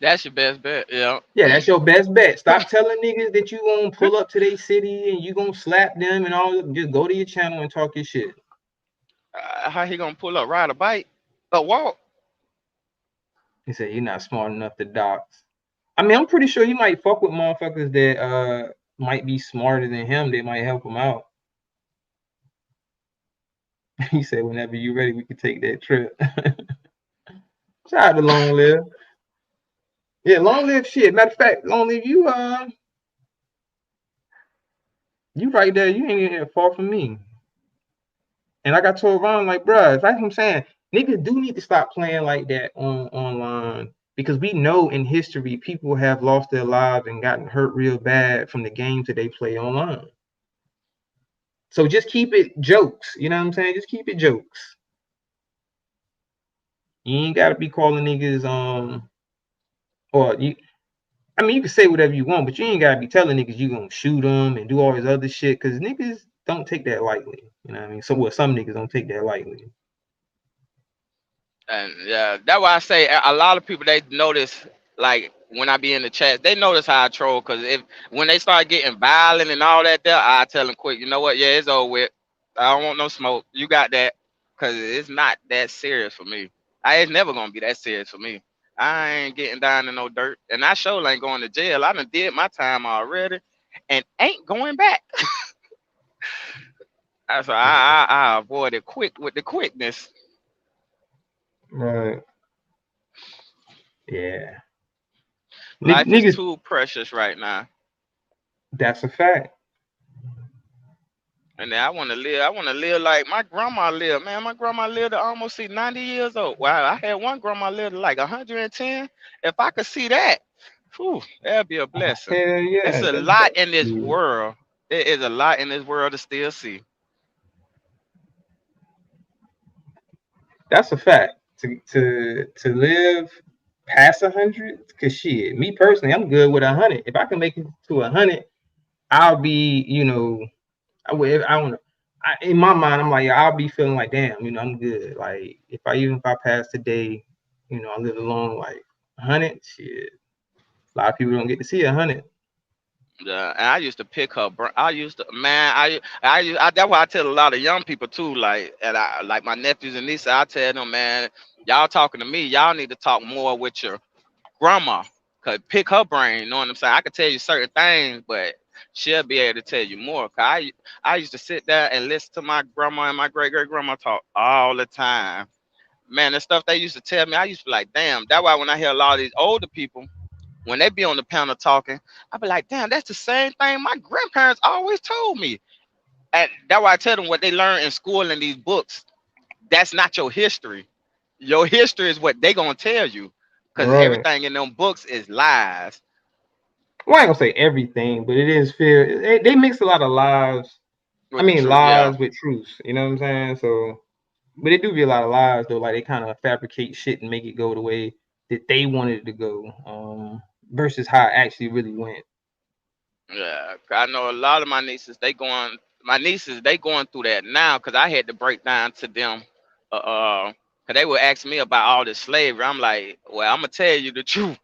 That's your best bet. Yeah. Yeah, that's your best bet. Stop telling niggas that you gonna pull up to their city and you gonna slap them and all. Just go to your channel and talk your shit. How he gonna pull up? Ride a bike? A walk? He said you're not smart enough to dox. I mean, I'm pretty sure he might fuck with motherfuckers that might be smarter than him. They might help him out. He said, whenever you ready, we can take that trip. Shout out to Long Live. Yeah, Long Live shit. Matter of fact, Long Live you right there. You ain't even far from me. And like I told Ron, like, bro, it's like I'm saying, niggas do need to stop playing like that online because we know in history people have lost their lives and gotten hurt real bad from the games that they play online. So just keep it jokes. You know what I'm saying? Just keep it jokes. You ain't gotta be calling niggas or you. I mean, you can say whatever you want, but you ain't gotta be telling niggas you gonna shoot them and do all this other shit because niggas don't take that lightly. You know what I mean? Some niggas don't take that lightly. And yeah, that's why I say a lot of people they notice like when I be in the chat, they notice how I troll because if when they start getting violent and all that, there I tell them quick, you know what? Yeah, it's over with. I don't want no smoke. You got that because it's not that serious for me. It's never gonna be that serious for me. I ain't getting down in no dirt, and I sure ain't going to jail. I done did my time already, and ain't going back. So I avoid it quick with the quickness. Right. Yeah. Life is Niggas, too precious right now. that's a fact. And I want to live. I want to live like my grandma lived. Man, my grandma lived to almost see 90 years old. Wow, I had one grandma live to like 110. If I could see that, whew, that'd be a blessing. Hell It's yeah. a lot in this world. There is a lot in this world to still see. That's a fact. To live past 100, cause shit, me personally, I'm good with 100. If I can make it to 100, I'll be, I don't know. In my mind, I'm like, yeah, I'll be feeling like, damn, I'm good. Like, if I pass today, I live alone, like 100, shit. A lot of people don't get to see 100. Yeah, and I used to pick her. I used to, man. That's why I tell a lot of young people too. Like, and I like my nephews and nieces. I tell them, man, y'all talking to me. Y'all need to talk more with your grandma. Cause pick her brain. You know what I'm saying? I could tell you certain things, but she'll be able to tell you more. Cause I used to sit there and listen to my grandma and my great great grandma talk all the time. Man, the stuff they used to tell me, I used to be like, damn. That's why when I hear a lot of these older people, when they be on the panel talking, I be like, damn, that's the same thing my grandparents always told me. And that's why I tell them what they learn in school in these books. That's not your history. Your history is what they gonna tell you, because Right. everything in them books is lies. Well, I ain't gonna say everything, but it is fair. They mix a lot of lies. I With the mean, truth, yeah, lies with truths. You know what I'm saying? So, but they do be a lot of lies though. Like they kind of fabricate shit and make it go the way that they wanted it to go, versus how it actually really went. yeah. 'Cause I know a lot of my nieces they going through that now, because I had to break down to them, because they would ask me about all this slavery. I'm like, well, I'm gonna tell you the truth.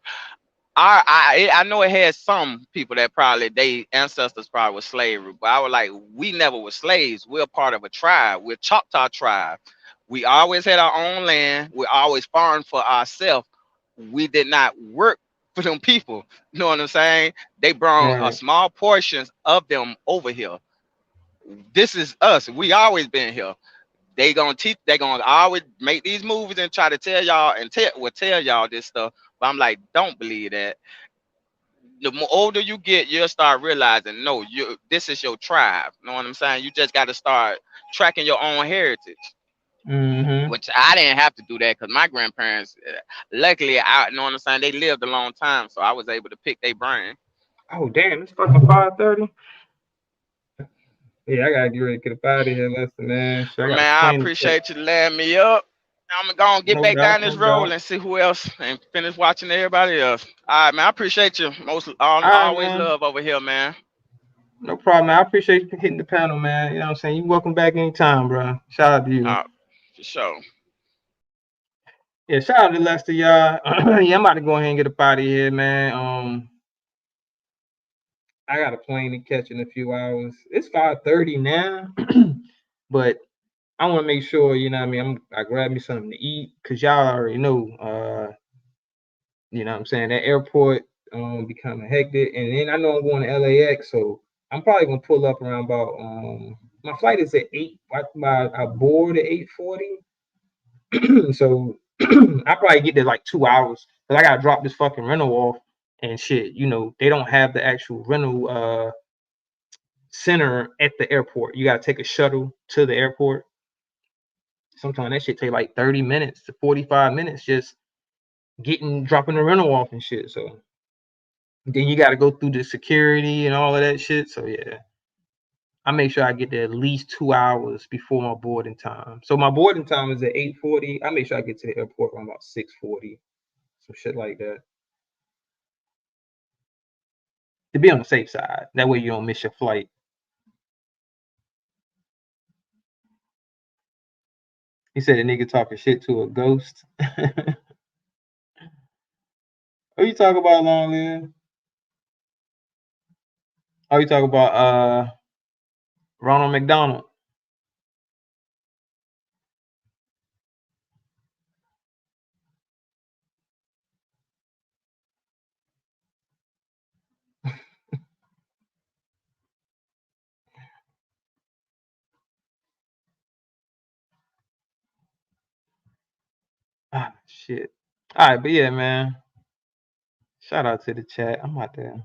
I know it had some people that probably they ancestors probably was slavery, but I was like, we never were slaves. We're part of a tribe. We're Choctaw tribe. We always had our own land. We always farmed for ourselves. We did not work for them people. You know what I'm saying? They brought a Right. small portions of them over here. This is us. We always been here. They gonna teach. They gonna always make these movies and try to tell y'all and tell y'all this stuff. But I'm like, don't believe that. The more older you get, you'll start realizing, no, this is your tribe. You know what I'm saying? You just got to start tracking your own heritage, Mm-hmm. which I didn't have to do that because my grandparents, luckily, I you know what I'm saying, they lived a long time, so I was able to pick their brain. Oh damn, it's fucking 5:30. Yeah, I gotta get ready to get up out of here, Lester, man. Shit, I But got a man, I plane to catch. appreciate you letting me up. I'm gonna get No back doubt, down this no road doubt. and see who else and finish watching everybody else. All right, man. I appreciate you. All right, Always man. love over here, man. No problem, man. I appreciate you hitting the panel, man. You know what I'm saying? You welcome back anytime, bro. Shout out to you. Uh, for sure. Yeah, shout out to Lester, y'all. Yeah, I'm about to go ahead and get up out of here, man. I got a plane to catch in a few hours. It's 5:30 now, but I want to make sure, you know what I mean, I grab me something to eat, because y'all already know, you know what I'm saying, that airport becoming hectic. And then I know I'm going to LAX, so I'm probably gonna pull up around about my flight is at 8. I board at 8:40. So I probably get there like 2 hours, because I gotta drop this fucking rental off and shit. They don't have the actual rental center at the airport. You gotta take a shuttle to the airport. Sometimes that shit take like 30 minutes to 45 minutes just dropping the rental off and shit. So then you gotta go through the security and all of that shit. So yeah. I make sure I get there at least 2 hours before my boarding time. So my boarding time is at 8:40. I make sure I get to the airport around about 6:40. Some shit like that. To be on the safe side. That way you don't miss your flight. He said a nigga talking shit to a ghost. What you talking about, Long Live? Oh, you talking about Ronald McDonald? Ah, shit. All right, but yeah, man. Shout out to the chat. I'm out there.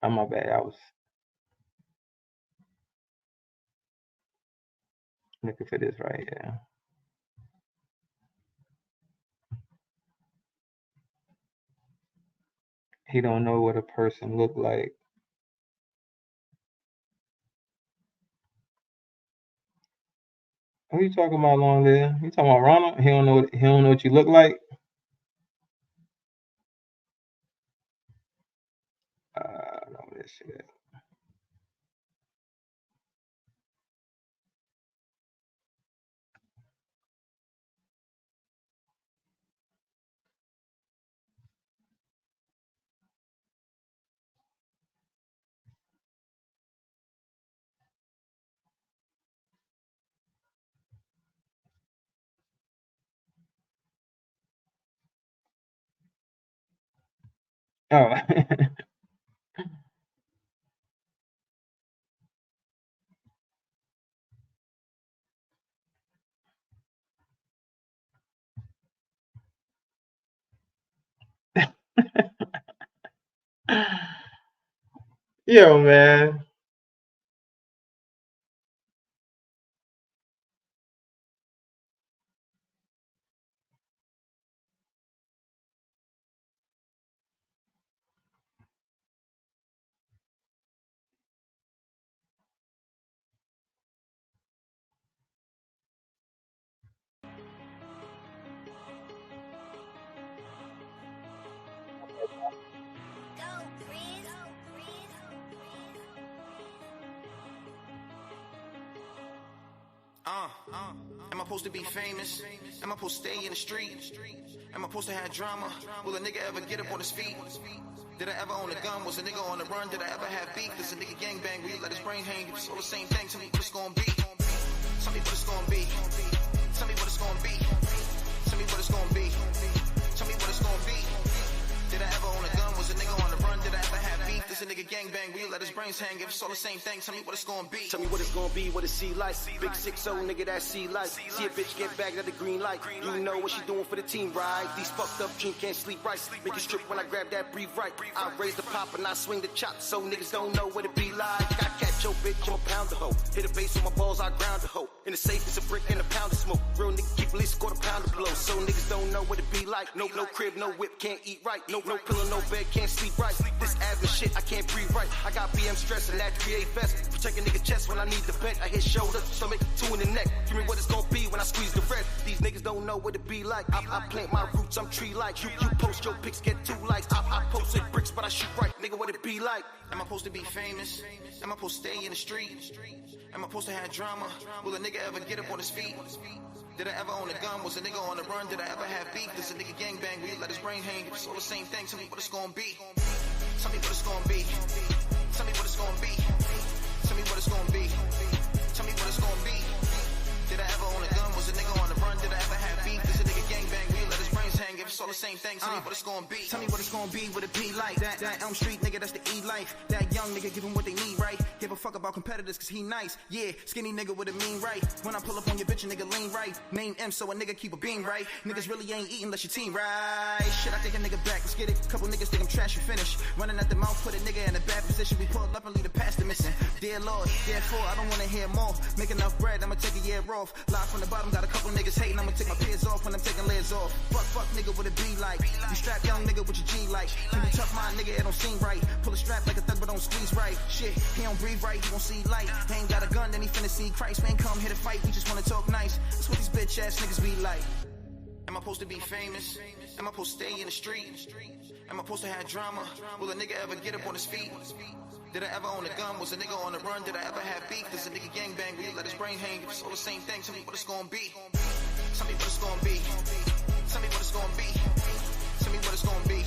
Oh, my bad. I was looking for this right here. He don't know what a person look like. Who you talking about, Long Live? You talking about Ronald? He don't know what you look like? that shit at? Oh. Yo, man. Am I supposed to be famous? Am I supposed to stay in the street? Am I supposed to have drama? Will a nigga ever get up on his feet? Did I ever own a gun? Was a nigga on the run? Did I ever have beef? Does a nigga gangbang? Will you let his brain hang? If it's all the same thing, tell me what it's gonna be. Tell me what it's gonna be. Tell me what it's gonna be. Tell me what it's gonna be. Tell me what it's gonna be. Did I ever own a gun? Was a nigga on the run? Did I ever have beef? Does a nigga gangbang? Will you let his brains hang? If it's all the same thing, tell me what it's gonna be. Tell me what it's gonna be, what it see like. Big 6-0 nigga that see like. See a bitch get bagged at the green light. You know what she doing for the team, right? These fucked up dreams can't sleep right. Make it strip when I grab that breathe right. I raise the pop and I swing the chop, so niggas don't know what it be like. I catch your bitch, I'm a pound of hoe. Hit a base on my balls, I ground the hoe. In the safe, it's a brick and a pound of smoke. Real nigga keep at least quarter pound of blow, so niggas don't know what it be like. No crib, no whip, can't eat right. No pillow, no bed, can't sleep right. This asthma shit, I can't breathe right. I got BM stress and that 3A vest. Protect a nigga chest when I need the vent. I hit shoulder, stomach, 2 in the neck. Give me what it's gonna be when I squeeze the red. These niggas don't know what it be like. I plant my roots, I'm tree-like. You post your pics, get 2 likes. I posted bricks, but I shoot right. Nigga, what it be like? Am I supposed to be famous? Am I supposed to stay in the street? Am I supposed to have drama? Will a nigga ever get up on his feet? Did I ever own a gun? Was a nigga on the run? Did I ever have beef? Does a nigga gangbang? Will you let his brain hang? If it's all the same thing, tell me what it's gonna be. Tell me what it's gonna be. Tell me what it's gonna be. Tell me what it's gonna be. Tell me what it's gonna be. Did I ever own a gun? Was a nigga on the run? Did I ever have beef? Does a nigga gangbang? Will you let his brains hang? If it's all the same thing, tell me what it's gonna be. Tell me what it's gonna be, what it be like. That Elm Street nigga, that's the E life. That young nigga, give him what they need, right? Give a fuck about competitors, cause he nice. Yeah, skinny nigga with a mean right. When I pull up on your bitch, a nigga lean right. Name M, so a nigga keep a beam right. Niggas really ain't eating unless your team right. Shit, I think a nigga back, let's get it. Couple niggas think I'm trash and finish. Running at the mouth, put a nigga in a bad position. We pull up and leave the pastor missing. Dear Lord, therefore, I don't wanna hear more. Make enough bread, I'ma take a year off. Live from the bottom, got a couple niggas hating. I'ma take my peers off when I'm taking legs off. Fuck, nigga, what it be like? You strap young nigga with your G like. When you tough mind nigga, it don't seem right. Pull a strap like a thug, but don't squeeze right. Shit, he don't breathe right, he won't see light. He ain't got a gun, then he finna see Christ. We ain't come here to fight, we just wanna talk nice. That's what these bitch ass niggas be like. Am I supposed to be famous? Am I supposed to stay in the street? Am I supposed to have drama? Will a nigga ever get up on his feet? Did I ever own a gun? Was a nigga on the run? Did I ever have beef? Does a nigga gangbang? Will you let his brain hang? If it's all the same thing, tell me what it's gonna be. Tell me what it's gonna be. Tell me what it's gonna be. Tell me what it's gonna be.